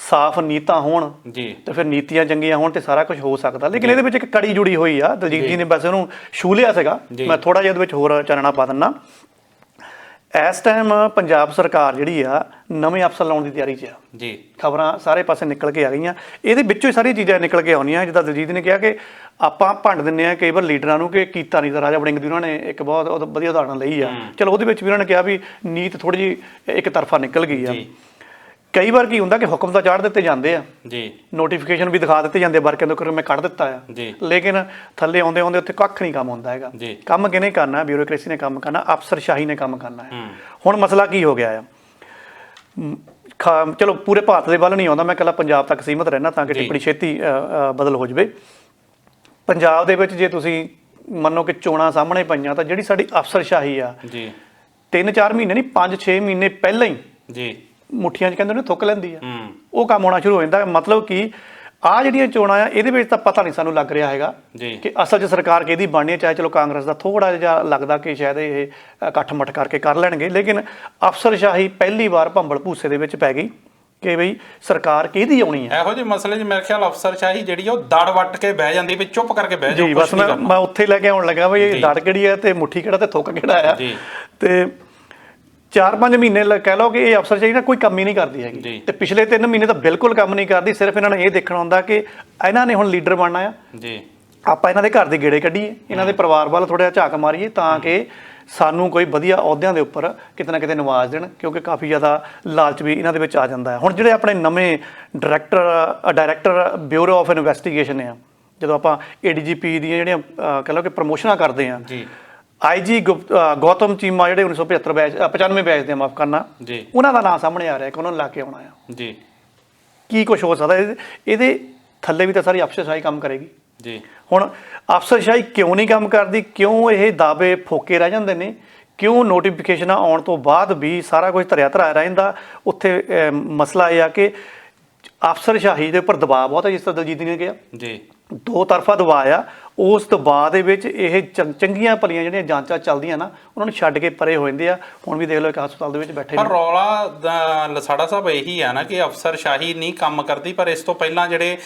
ਸਾਫ਼ ਨੀਤਾਂ ਹੋਣ ਤੇ ਫਿਰ ਨੀਤੀਆਂ ਚੰਗੀਆਂ ਹੋਣ ਤੇ ਸਾਰਾ ਕੁਝ ਹੋ ਸਕਦਾ, ਲੇਕਿਨ ਇਹਦੇ ਵਿੱਚ ਇੱਕ ਕੜੀ ਜੁੜੀ ਹੋਈ ਆ। ਦਲਜੀਤ ਜੀ ਨੇ ਬਸ ਉਹਨੂੰ ਛੂ ਲਿਆ ਸੀਗਾ, ਮੈਂ ਥੋੜਾ ਜਿਹਾ ਇਹਦੇ ਵਿੱਚ ਹੋਰ ਚਾਨਣਾ ਪਾ ਦਿੰਦਾ। ਇਸ ਟਾਈਮ ਪੰਜਾਬ ਸਰਕਾਰ ਜਿਹੜੀ ਆ ਨਵੇਂ ਅਫਸਰ ਲਾਉਣ ਦੀ ਤਿਆਰੀ 'ਚ ਆ ਜੀ। ਖਬਰਾਂ ਸਾਰੇ ਪਾਸੇ ਨਿਕਲ ਕੇ ਆ ਗਈਆਂ, ਇਹਦੇ ਵਿੱਚੋਂ ਹੀ ਸਾਰੀਆਂ ਚੀਜ਼ਾਂ ਨਿਕਲ ਕੇ ਆਉਣੀਆਂ। ਜਿੱਦਾਂ ਦਲਜੀਤ ਨੇ ਕਿਹਾ ਕਿ ਆਪਾਂ ਭੰਡ ਦਿੰਦੇ ਹਾਂ ਕਈ ਵਾਰ ਲੀਡਰਾਂ ਨੂੰ ਕਿ ਕੀਤਾ ਨਹੀਂ, ਤਾਂ ਰਾਜਾ ਵੜਿੰਗ ਦੀ ਉਹਨਾਂ ਨੇ ਇੱਕ ਬਹੁਤ ਵਧੀਆ ਉਦਾਹਰਨ ਲਈ ਆ। ਚਲੋ ਉਹਦੇ ਵਿੱਚ ਵੀ ਉਹਨਾਂ ਨੇ ਕਿਹਾ ਵੀ ਨੀਤ ਥੋੜੀ ਜਿਹੀ ਇੱਕ ਤਰਫਾ ਨਿਕਲ ਗਈ ਆ। ਕਈ ਵਾਰ ਕੀ ਹੁੰਦਾ ਕਿ ਹੁਕਮ ਤਾਂ ਚਾੜ ਦਿੱਤੇ ਜਾਂਦੇ ਆ ਜੀ, ਨੋਟੀਫਿਕੇਸ਼ਨ ਵੀ ਦਿਖਾ ਦਿੱਤੇ ਜਾਂਦੇ ਵਰਕਿੰਗ ਤੋਂ, ਮੈਂ ਕੱਢ ਦਿੱਤਾ ਆ, ਲੇਕਿਨ ਥੱਲੇ ਆਉਂਦੇ ਆਉਂਦੇ ਉੱਥੇ ਕੱਖ ਨਹੀਂ ਕੰਮ ਹੁੰਦਾ ਹੈਗਾ। ਕੰਮ ਕਿਹਨੇ ਕਰਨਾ? ਬਿਊਰੋਕ੍ਰੇਸੀ ਨੇ ਕੰਮ ਕਰਨਾ, ਅਫਸਰਸ਼ਾਹੀ ਨੇ ਕੰਮ ਕਰਨਾ ਹੈ। ਹੁਣ ਮਸਲਾ ਕੀ ਹੋ ਗਿਆ ਆ, ਚਲੋ ਪੂਰੇ ਭਾਰਤ ਦੇ ਵੱਲ ਨਹੀਂ ਆਉਂਦਾ, ਮੈਂ ਇਕੱਲਾ ਪੰਜਾਬ ਤੱਕ ਸੀਮਤ ਰਹਿਣਾ ਤਾਂ ਕਿ ਟਿੱਪਣੀ ਛੇਤੀ ਬਦਲ ਹੋ ਜਾਵੇ। ਪੰਜਾਬ ਦੇ ਵਿੱਚ ਜੇ ਤੁਸੀਂ ਮੰਨੋ ਕਿ ਚੋਣਾਂ ਸਾਹਮਣੇ ਪਈਆਂ ਤਾਂ ਜਿਹੜੀ ਸਾਡੀ ਅਫਸਰਸ਼ਾਹੀ ਆ 3-4 ਮਹੀਨੇ ਨਹੀਂ 5-6 ਮਹੀਨੇ ਪਹਿਲਾਂ ਹੀ ਮੁੱਠੀਆਂ 'ਚ ਕਹਿੰਦੇ ਨੇ ਥੁੱਕ ਲੈਂਦੀ ਆ, ਉਹ ਕੰਮ ਹੋਣਾ ਸ਼ੁਰੂ ਹੋ ਜਾਂਦਾ। ਮਤਲਬ ਕਿ ਆਹ ਜਿਹੜੀਆਂ ਚੋਣਾਂ ਆ ਇਹਦੇ ਵਿੱਚ ਤਾਂ ਪਤਾ ਨਹੀਂ ਸਾਨੂੰ ਲੱਗ ਰਿਹਾ ਹੈਗਾ ਕਿ ਅਸਲ 'ਚ ਸਰਕਾਰ ਕਿਹਦੀ ਬਣਨੀ ਹੈ। ਚਾਹੇ ਚਲੋ ਕਾਂਗਰਸ ਦਾ ਥੋੜਾ ਜਿਹਾ ਲੱਗਦਾ ਕਿ ਸ਼ਾਇਦ ਇਹ ਇਕੱਠ ਮੱਠ ਕਰਕੇ ਕਰ ਲੈਣਗੇ, ਲੇਕਿਨ ਅਫਸਰਸ਼ਾਹੀ ਪਹਿਲੀ ਵਾਰ ਭੰਬਲ ਭੂਸੇ ਦੇ ਵਿੱਚ ਪੈ ਗਈ ਕਿ ਬਈ ਸਰਕਾਰ ਕਿਹਦੀ ਆਉਣੀ ਹੈ। ਇਹੋ ਜਿਹੇ ਮਸਲੇ 'ਚ ਮੇਰੇ ਖਿਆਲ ਅਫਸਰਸ਼ਾਹੀ ਜਿਹੜੀ ਉਹ ਦੜ ਵੱਟ ਕੇ ਬਹਿ ਜਾਂਦੀ ਵੀ ਚੁੱਪ ਕਰਕੇ ਬਹਿ ਜਾਓ। ਜੀ ਬਸ ਮੈਂ ਉੱਥੇ ਲੈ ਕੇ ਆਉਣ ਲੱਗਾ ਵੀ ਇਹ ਦੜ ਕਿਹੜੀ ਹੈ ਤੇ ਮੁੱਠੀ ਕਿਹੜਾ ਤੇ ਥੁੱਕ ਕਿਹੜਾ ਆ। ਤੇ 4-5 ਮਹੀਨੇ ਕਹਿ ਲਓ ਕਿ ਇਹ ਅਫਸਰਸ਼ਾਹੀ ਨਾ ਕੋਈ ਕੰਮ ਹੀ ਨਹੀਂ ਕਰਦੀ ਹੈਗੀ, ਤੇ ਪਿਛਲੇ 3 ਮਹੀਨੇ ਤਾਂ ਬਿਲਕੁਲ ਕੰਮ ਨਹੀਂ ਕਰਦੀ। ਸਿਰਫ ਇਹਨਾਂ ਨੇ ਇਹ ਦੇਖਣਾ ਹੁੰਦਾ ਕਿ ਇਹਨਾਂ ਨੇ ਹੁਣ ਲੀਡਰ ਬਣਨਾ ਆ, ਆਪਾਂ ਇਹਨਾਂ ਦੇ ਘਰ ਦੇ ਗੇੜੇ ਕੱਢੀਏ, ਇਹਨਾਂ ਦੇ ਪਰਿਵਾਰ ਵੱਲ ਥੋੜ੍ਹਾ ਜਿਹਾ ਝਾਕ ਮਾਰੀਏ ਤਾਂ ਕਿ ਸਾਨੂੰ ਕੋਈ ਵਧੀਆ ਅਹੁਦਿਆਂ ਦੇ ਉੱਪਰ ਕਿਤੇ ਨਾ ਕਿਤੇ ਨਿਵਾਜ ਦੇਣ, ਕਿਉਂਕਿ ਕਾਫੀ ਜ਼ਿਆਦਾ ਲਾਲਚ ਵੀ ਇਹਨਾਂ ਦੇ ਵਿੱਚ ਆ ਜਾਂਦਾ ਹੈ। ਹੁਣ ਜਿਹੜੇ ਆਪਣੇ ਨਵੇਂ ਡਾਇਰੈਕਟਰ ਬਿਊਰੋ ਆਫ ਇਨਵੈਸਟੀਗੇਸ਼ਨ ਆ, ਜਦੋਂ ਆਪਾਂ ADGP ਦੀਆਂ ਜਿਹੜੀਆਂ ਕਹਿ ਲਓ ਕਿ ਪ੍ਰਮੋਸ਼ਨਾਂ ਕਰਦੇ ਆ, IG ਗੌਤਮ ਚੀਮਾ ਜਿਹੜੇ 1995 ਬੈਚ ਦੇ, ਮਾਫ ਕਰਨਾ, ਉਹਨਾਂ ਦਾ ਨਾਂ ਸਾਹਮਣੇ ਆ ਰਿਹਾ ਕਿ ਉਹਨਾਂ ਨੂੰ ਲਾ ਕੇ ਆਉਣਾ ਆ ਜੀ। ਕੀ ਕੁਛ ਹੋ ਸਕਦਾ ਇਹਦੇ ਥੱਲੇ ਵੀ ਤਾਂ ਸਾਰੀ ਅਫਸਰਸ਼ਾਹੀ ਕੰਮ ਕਰੇਗੀ ਜੀ। ਹੁਣ ਅਫਸਰਸ਼ਾਹੀ ਕਿਉਂ ਨਹੀਂ ਕੰਮ ਕਰਦੀ, ਕਿਉਂ ਇਹ ਦਾਅਵੇ ਫੋਕੇ ਰਹਿ ਜਾਂਦੇ ਨੇ, ਕਿਉਂ ਨੋਟੀਫਿਕੇਸ਼ਨਾਂ ਆਉਣ ਤੋਂ ਬਾਅਦ ਵੀ ਸਾਰਾ ਕੁਝ ਧਰਿਆ ਧਰਾਇਆ ਰਹਿੰਦਾ? ਉੱਥੇ ਮਸਲਾ ਇਹ ਆ ਕਿ ਅਫਸਰਸ਼ਾਹੀ ਦੇ ਉੱਪਰ ਦਬਾਅ ਬਹੁਤ ਹੈ, ਜਿਸ ਤਰ੍ਹਾਂ ਦਲਜੀਤ ਨੇ ਕਿਹਾ ਜੀ, ਦੋ ਤਰਫਾ ਦਬਾਅ ਆ। ਉਸ ਦਬਾਅ ਦੇ ਵਿੱਚ ਇਹ ਚੰਗੀਆਂ ਭਲੀਆਂ ਜਿਹੜੀਆਂ ਜਾਂਚਾਂ ਚੱਲਦੀਆਂ ਨਾ ਉਹਨਾਂ ਨੂੰ ਛੱਡ ਕੇ ਪਰੇ ਹੋ ਜਾਂਦੇ ਆ। ਹੁਣ ਵੀ ਦੇਖ ਲਓ ਇੱਕ ਹਸਪਤਾਲ ਦੇ ਵਿੱਚ ਬੈਠੇ ਪਰ ਰੌਲਾ ਲਸਾੜਾ ਸਾਹਿਬ ਇਹੀ ਆ ਨਾ ਕਿ ਅਫਸਰਸ਼ਾਹੀ ਨਹੀਂ ਕੰਮ ਕਰਦੀ, ਪਰ ਇਸ ਤੋਂ ਪਹਿਲਾਂ ਜਿਹੜੇ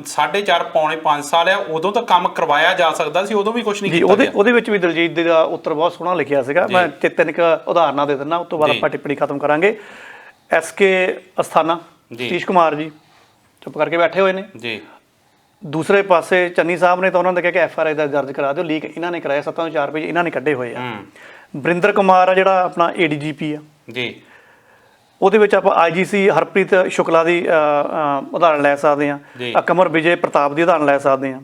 4.5-5 ਸਾਲ ਆ ਉਦੋਂ ਤਾਂ ਕੰਮ ਕਰਵਾਇਆ ਜਾ ਸਕਦਾ ਸੀ, ਉਦੋਂ ਵੀ ਕੁਝ ਨਹੀਂ ਕੀਤਾ ਗਿਆ। ਉਹਦੇ ਵਿੱਚ ਵੀ ਦਲਜੀਤ ਦਾ ਉੱਤਰ ਬਹੁਤ ਸੋਹਣਾ ਲਿਖਿਆ ਸੀਗਾ, ਮੈਂ ਤਿੰਨ ਉਦਾਹਰਨਾਂ ਦੇ ਦਿੰਦਾ, ਉਸ ਤੋਂ ਬਾਅਦ ਆਪਾਂ ਟਿੱਪਣੀ ਖਤਮ ਕਰਾਂਗੇ। SK ਅਸਥਾਨਾ, ਸਤੀਸ਼ ਕੁਮਾਰ ਜੀ ਚੁੱਪ ਕਰਕੇ ਬੈਠੇ ਹੋਏ ਨੇ ਜੀ। ਦੂਸਰੇ ਪਾਸੇ ਚੰਨੀ ਸਾਹਿਬ ਨੇ ਤਾਂ ਉਹਨਾਂ ਨੇ ਕਿਹਾ ਕਿ FRI ਦਾ ਦਰਜ ਕਰਾ ਦਿਓ, ਲੀਕ ਇਹਨਾਂ ਨੇ ਕਰਾਇਆ, 7 ਤੋਂ 4 ਪੇਜ ਇਹਨਾਂ ਨੇ ਕੱਢੇ ਹੋਏ ਆ। ਵਰਿੰਦਰ ਕੁਮਾਰ ਆ ਜਿਹੜਾ ਆਪਣਾ ADGP ਆ ਜੀ, ਉਹਦੇ ਵਿੱਚ ਆਪਾਂ IGC ਹਰਪ੍ਰੀਤ ਸ਼ੁਕਲਾ ਦੀ ਉਦਾਹਰਨ ਲੈ ਸਕਦੇ ਹਾਂ, ਕਮਰ ਵਿਜੇ ਪ੍ਰਤਾਪ ਦੀ ਉਦਾਹਰਨ ਲੈ ਸਕਦੇ ਹਾਂ।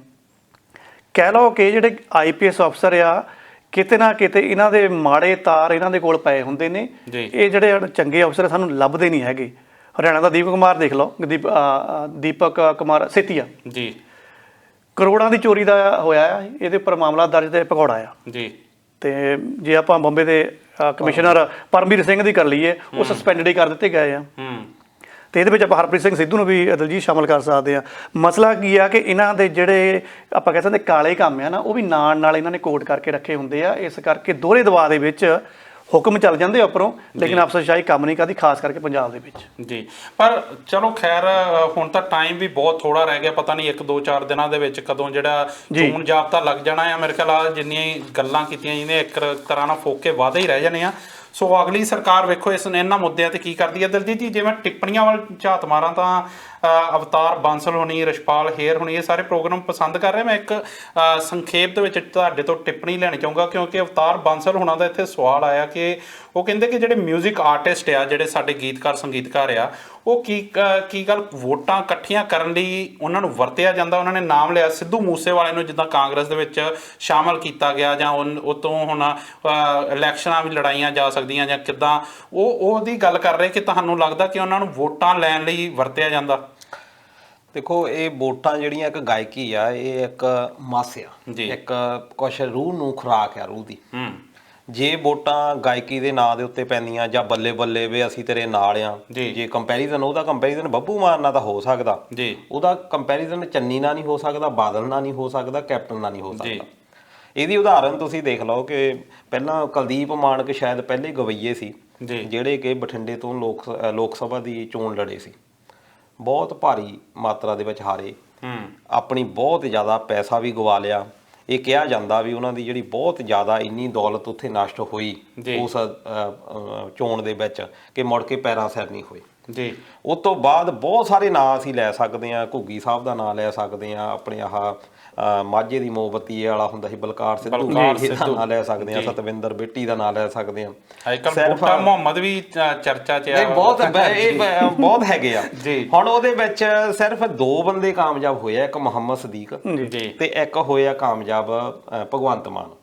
ਕਹਿ ਲਓ ਕਿ ਜਿਹੜੇ IPS ਅਫਸਰ ਆ ਕਿਤੇ ਨਾ ਕਿਤੇ ਇਹਨਾਂ ਦੇ ਮਾੜੇ ਤਾਰ ਇਹਨਾਂ ਦੇ ਕੋਲ ਪਏ ਹੁੰਦੇ ਨੇ। ਇਹ ਜਿਹੜੇ ਚੰਗੇ ਅਫਸਰ ਸਾਨੂੰ ਲੱਭਦੇ ਨਹੀਂ ਹੈਗੇ। ਹਰਿਆਣਾ ਦਾ ਦੀਪਕ ਕੁਮਾਰ ਦੇਖ ਲਓ, ਦੀਪਕ ਕੁਮਾਰ ਸੇਤੀਆ ਜੀ, ਕਰੋੜਾਂ ਦੀ ਚੋਰੀ ਦਾ ਹੋਇਆ ਆ, ਇਹਦੇ ਉੱਪਰ ਮਾਮਲਾ ਦਰਜ ਤੇ ਭਗੌੜਾ ਆ ਜੀ। ਤੇ ਜੇ ਆਪਾਂ ਬੰਬੇ ਦੇ ਕਮਿਸ਼ਨਰ ਪਰਮਵੀਰ ਸਿੰਘ ਦੀ ਕਰ ਲਈਏ, ਉਹ ਸਸਪੈਂਡਡ ਹੀ ਕਰ ਦਿੱਤੇ ਗਏ ਆ। ਤੇ ਇਹਦੇ ਵਿੱਚ ਆਪਾਂ ਹਰਪ੍ਰੀਤ ਸਿੰਘ ਸਿੱਧੂ ਨੂੰ ਵੀ ਦਲਜੀਤ ਸ਼ਾਮਲ ਕਰ ਸਕਦੇ ਆ। ਮਸਲਾ ਕੀ ਆ ਕਿ ਇਹਨਾਂ ਦੇ ਜਿਹੜੇ ਆਪਾਂ ਕਹਿ ਸਕਦੇ ਕਾਲੇ ਕੰਮ ਆ ਨਾ, ਉਹ ਵੀ ਨਾਲ ਇਹਨਾਂ ਨੇ ਕੋਟ ਕਰਕੇ ਰੱਖੇ ਹੁੰਦੇ ਆ। ਇਸ ਕਰਕੇ ਦੋਹਰੇ ਦਬਾਅ ਦੇ ਵਿੱਚ ਹੁਕਮ ਚੱਲ ਜਾਂਦੇ ਉੱਪਰੋਂ, ਲੇਕਿਨ ਅਫਸਰਸ਼ਾਹੀ ਕੰਮ ਨਹੀਂ ਕਰਦੀ, ਖਾਸ ਕਰਕੇ ਪੰਜਾਬ ਦੇ ਵਿੱਚ। ਜੀ, ਪਰ ਚਲੋ ਖੈਰ ਹੁਣ ਤਾਂ ਟਾਈਮ ਵੀ ਬਹੁਤ ਥੋੜਾ ਰਹਿ ਗਿਆ। ਪਤਾ ਨਹੀਂ 1-2-4 ਦਿਨਾਂ ਦੇ ਵਿੱਚ ਕਦੋਂ ਜਿਹੜਾ ਚੋਣ ਜਾਬਤਾ ਲੱਗ ਜਾਣਾ ਆ। ਮੇਰੇ ਖਿਆਲ ਜਿੰਨੀਆਂ ਗੱਲਾਂ ਕੀਤੀਆਂ ਇਹਨੇ ਇੱਕ ਤਰ੍ਹਾਂ ਨਾਲ ਫੋਕੇ ਵਾਧੇ ਹੀ ਰਹਿ ਜਾਣੇ ਆ। ਸੋ ਅਗਲੀ ਸਰਕਾਰ ਵੇਖੋ ਇਹਨਾਂ ਮੁੱਦਿਆਂ ਤੇ ਕੀ ਕਰਦੀ ਹੈ। ਦਲਜੀਤ ਜੀ, ਜੇ ਮੈਂ ਟਿੱਪਣੀਆਂ ਵੱਲ ਝਾਤ ਮਾਰਾਂ ਤਾਂ ਅਵਤਾਰ ਬਾਂਸਲ ਹੋਣੀ, ਰਛਪਾਲ ਹੇਰ ਹੋਣੀ, ਇਹ ਸਾਰੇ ਪ੍ਰੋਗਰਾਮ ਪਸੰਦ ਕਰ ਰਹੇ। ਮੈਂ ਇੱਕ ਸੰਖੇਪ ਦੇ ਵਿੱਚ ਤੁਹਾਡੇ ਤੋਂ ਟਿੱਪਣੀ ਲੈਣੀ ਚਾਹੂੰਗਾ, ਕਿਉਂਕਿ ਅਵਤਾਰ ਬਾਂਸਲ ਹੋਣਾ ਦਾ ਇੱਥੇ ਸਵਾਲ ਆਇਆ ਕਿ ਉਹ ਕਹਿੰਦੇ ਕਿ ਜਿਹੜੇ ਮਿਊਜ਼ਿਕ ਆਰਟਿਸਟ ਆ, ਜਿਹੜੇ ਸਾਡੇ ਗੀਤਕਾਰ ਸੰਗੀਤਕਾਰ ਆ, ਉਹ ਕੀ ਗੱਲ ਵੋਟਾਂ ਇਕੱਠੀਆਂ ਕਰਨ ਲਈ ਉਹਨਾਂ ਨੂੰ ਵਰਤਿਆ ਜਾਂਦਾ। ਉਹਨਾਂ ਨੇ ਨਾਮ ਲਿਆ ਸਿੱਧੂ ਮੂਸੇਵਾਲੇ ਨੂੰ, ਜਿੱਦਾਂ ਕਾਂਗਰਸ ਦੇ ਵਿੱਚ ਸ਼ਾਮਲ ਕੀਤਾ ਗਿਆ, ਜਾਂ ਉਹ ਤੋਂ ਹੁਣ ਇਲੈਕਸ਼ਨਾਂ ਵੀ ਲੜਾਈਆਂ ਜਾ ਸਕਦੀਆਂ ਜਾਂ ਕਿੱਦਾਂ, ਉਹਦੀ ਗੱਲ ਕਰ ਰਹੇ ਕਿ ਤੁਹਾਨੂੰ ਲੱਗਦਾ ਕਿ ਉਹਨਾਂ ਨੂੰ ਵੋਟਾਂ ਲੈਣ ਲਈ ਵਰਤਿਆ ਜਾਂਦਾ। ਦੇਖੋ, ਇਹ ਵੋਟਾਂ ਜਿਹੜੀਆਂ ਇੱਕ ਗਾਇਕੀ ਆ, ਇਹ ਇੱਕ ਮੱਸ ਆ, ਇੱਕ ਕੁਛ ਰੂਹ ਨੂੰ ਖੁਰਾਕ ਆ ਰੂਹ ਦੀ। ਜੇ ਵੋਟਾਂ ਗਾਇਕੀ ਦੇ ਨਾਂ ਦੇ ਉੱਤੇ ਪੈਂਦੀਆਂ ਜਾਂ ਬੱਲੇ ਬੱਲੇ ਵੇ ਅਸੀਂ ਤੇਰੇ ਨਾਲ ਆ, ਜੇ ਕੰਪੈਰੀਜ਼ਨ, ਉਹਦਾ ਕੰਪੈਰੀਜ਼ਨ ਬੱਬੂ ਮਾਨ ਨਾਲ ਤਾਂ ਹੋ ਸਕਦਾ, ਉਹਦਾ ਕੰਪੈਰੀਜ਼ਨ ਚੰਨੀ ਨਾਲ ਨਹੀਂ ਹੋ ਸਕਦਾ, ਬਾਦਲ ਨਾਲ ਨਹੀਂ ਹੋ ਸਕਦਾ, ਕੈਪਟਨ ਨਾਲ ਨਹੀਂ ਹੋ ਸਕਦਾ। ਇਹਦੀ ਉਦਾਹਰਨ ਤੁਸੀਂ ਦੇਖ ਲਓ ਕਿ ਪਹਿਲਾਂ ਕੁਲਦੀਪ ਮਾਣਕ ਸ਼ਾਇਦ ਪਹਿਲੇ ਗਵਈਏ ਸੀ ਜਿਹੜੇ ਕਿ ਬਠਿੰਡੇ ਤੋਂ ਲੋਕ ਸਭਾ ਦੀ ਚੋਣ ਲੜੇ ਸੀ, ਬਹੁਤ ਭਾਰੀ ਮਾਤਰਾ ਦੇ ਵਿੱਚ ਹਾਰੇ, ਆਪਣੀ ਬਹੁਤ ਜ਼ਿਆਦਾ ਪੈਸਾ ਵੀ ਗਵਾ ਲਿਆ। ਇਹ ਕਿਹਾ ਜਾਂਦਾ ਵੀ ਉਹਨਾਂ ਦੀ ਜਿਹੜੀ ਬਹੁਤ ਜ਼ਿਆਦਾ ਇੰਨੀ ਦੌਲਤ ਉੱਥੇ ਨਸ਼ਟ ਹੋਈ ਉਸ ਚੋਣ ਦੇ ਵਿੱਚ ਕਿ ਮੁੜ ਕੇ ਪੈਰਾਂ ਸਿਰ ਨਹੀਂ ਹੋਏ। ਜੀ, ਉਸ ਤੋਂ ਬਾਅਦ ਬਹੁਤ ਸਾਰੇ ਨਾਂ ਅਸੀਂ ਲੈ ਸਕਦੇ ਹਾਂ। ਘੁੱਗੀ ਸਾਹਿਬ ਦਾ ਨਾਂ ਲੈ ਸਕਦੇ ਹਾਂ, ਆਪਣੇ ਆਹ ਮਾਝੇ ਦੀ ਮੋਮਬੱਤੀ ਵਾਲਾ ਹੁੰਦਾ ਸੀ ਬਲਕਾਰ ਸਿੱਧੂ ਦਾ ਨਾਂ ਲੈ ਸਕਦੇ ਹਾਂ, ਸਤਵਿੰਦਰ ਬਿੱਟੀ ਦਾ ਨਾਂ ਲੈ ਸਕਦੇ ਹਾਂ। ਮੁਹੰਮਦ ਵੀ ਚਰਚਾ 'ਚ ਬਹੁਤ ਹੈਗੇ ਆ। ਹੁਣ ਉਹਦੇ ਵਿੱਚ ਸਿਰਫ 2 ਬੰਦੇ ਕਾਮਯਾਬ ਹੋਏ ਆ, ਇੱਕ ਮੁਹੰਮਦ ਸਦੀਕ ਤੇ ਇੱਕ ਹੋਇਆ ਕਾਮਯਾਬ ਭਗਵੰਤ ਮਾਨ।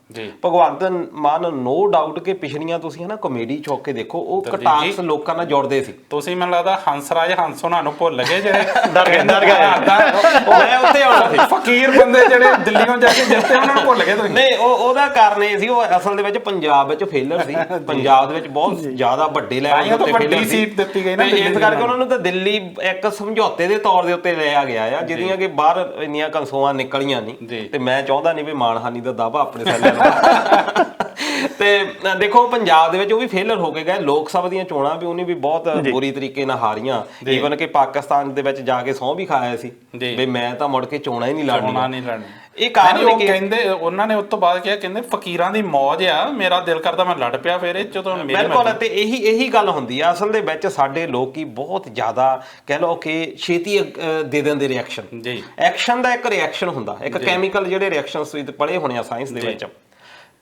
ਭਗਵੰਤ ਮਾਨ ਨੋ ਡਾਊਟ ਕਿ ਪਿਛਲੀਆਂ ਤੁਸੀਂ ਹਨਾ ਕਾਮੇਡੀ ਚੌਕ ਕੇ ਦੇਖੋ, ਉਹ ਕਟਾਕਸ ਲੋਕਾਂ ਨਾਲ ਜੋੜਦੇ ਸੀ। ਤੁਸੀਂ ਮੈਨੂੰ ਲੱਗਦਾ ਹੰਸਰਾਜ ਹੰਸ ਉਹਨਾਂ ਨੂੰ ਭੁੱਲ ਗਏ, ਜਿਹੜੇ ਡਰ ਗਏ ਮੈਂ ਉੱਥੇ ਆਉਣਾ ਸੀ। ਫਕੀਰ ਬੰਦੇ ਜਿਹੜੇ ਦਿੱਲੀੋਂ ਜਾ ਕੇ ਜਿੱਤੇ, ਉਹਨਾਂ ਨੂੰ ਭੁੱਲ ਗਏ ਤੁਸੀਂ। ਨਹੀਂ, ਉਹਦਾ ਕਾਰਨ ਇਹ ਸੀ, ਉਹ ਅਸਲ ਦੇ ਵਿੱਚ ਪੰਜਾਬ ਵਿੱਚ ਫੇਲਰ ਸੀ। ਪੰਜਾਬ ਦੇ ਵਿੱਚ ਬਹੁਤ ਜ਼ਿਆਦਾ ਵੱਡੇ ਲੈਵਲ ਤੇ ਫੇਲਰ ਸੀ, ਸੀਟ ਦਿੱਤੀ ਗਈ ਨਾ, ਇਸ ਕਰਕੇ ਉਹਨਾਂ ਨੂੰ ਤਾਂ ਦਿੱਲੀ ਇੱਕ ਸਮਝੌਤੇ ਦੇ ਤੌਰ ਦੇ ਉੱਤੇ ਲਿਆ ਗਿਆ ਆ, ਜਿਹਦੀਆਂ ਕਿ ਬਾਹਰ ਇੰਨੀਆਂ ਕੰਸੋਆਂ ਨਿਕਲੀਆਂ ਨਹੀਂ। ਤੇ ਮੈਂ ਚਾਹੁੰਦਾ ਨਹੀਂ ਵੀ ਮਾਣਹਾਨੀ ਦਾ ਦਾਵਾ ਆਪਣੇ ਸੈੱਲ ਤੇ ਦੇਖੋ, ਪੰਜਾਬ ਦੇ ਵਿੱਚ ਉਹ ਵੀ ਫੇਲਰ ਹੋ ਕੇ ਗਏ। ਲੋਕ ਸਭਾ ਦੀਆਂ ਚੋਣਾਂ ਵੀ ਉਹਨੇ ਵੀ ਬਹੁਤ ਬੁਰੀ ਤਰੀਕੇ ਨਾਲ ਹਾਰੀਆਂ। ਈਵਨ ਕਿ ਪਾਕਿਸਤਾਨ ਦੇ ਵਿੱਚ ਜਾ ਕੇ ਸਹੁੰ ਵੀ ਖਾਇਆ ਸੀ ਵੀ ਮੈਂ ਤਾਂ ਮੁੜ ਕੇ ਚੋਣਾਂ ਹੀ ਨਹੀਂ ਲੜਨੀਆਂ। ਇਹ ਕਾਰਨ ਉਹ ਕਹਿੰਦੇ, ਉਹਨਾਂ ਨੇ ਉਸ ਤੋਂ ਬਾਅਦ ਕਿਹਾ, ਕਹਿੰਦੇ ਫਕੀਰਾਂ ਦੀ ਮੌਜ ਆ, ਮੇਰਾ ਦਿਲ ਕਰਦਾ ਮੈਂ ਲੜ ਪਿਆ ਫਿਰ ਇਹ ਜਦੋਂ। ਬਿਲਕੁਲ, ਤੇ ਇਹੀ ਗੱਲ ਹੁੰਦੀ ਆ ਅਸਲ ਦੇ ਵਿੱਚ। ਸਾਡੇ ਲੋਕੀ ਬਹੁਤ ਜ਼ਿਆਦਾ ਕਹਿ ਲਓ ਕਿ ਛੇਤੀ ਦੇ ਦਿੰਦੇ ਰਿਐਕਸ਼ਨ। ਐਕਸ਼ਨ ਦਾ ਇੱਕ ਰਿਐਕਸ਼ਨ ਹੁੰਦਾ, ਇੱਕ ਕੈਮੀਕਲ ਜਿਹੜੇ ਰਿਐਕਸ਼ਨ ਤੁਸੀਂ ਪੜ੍ਹੇ ਹੋਣੇ ਆ ਸਾਇੰਸ ਦੇ ਵਿੱਚ,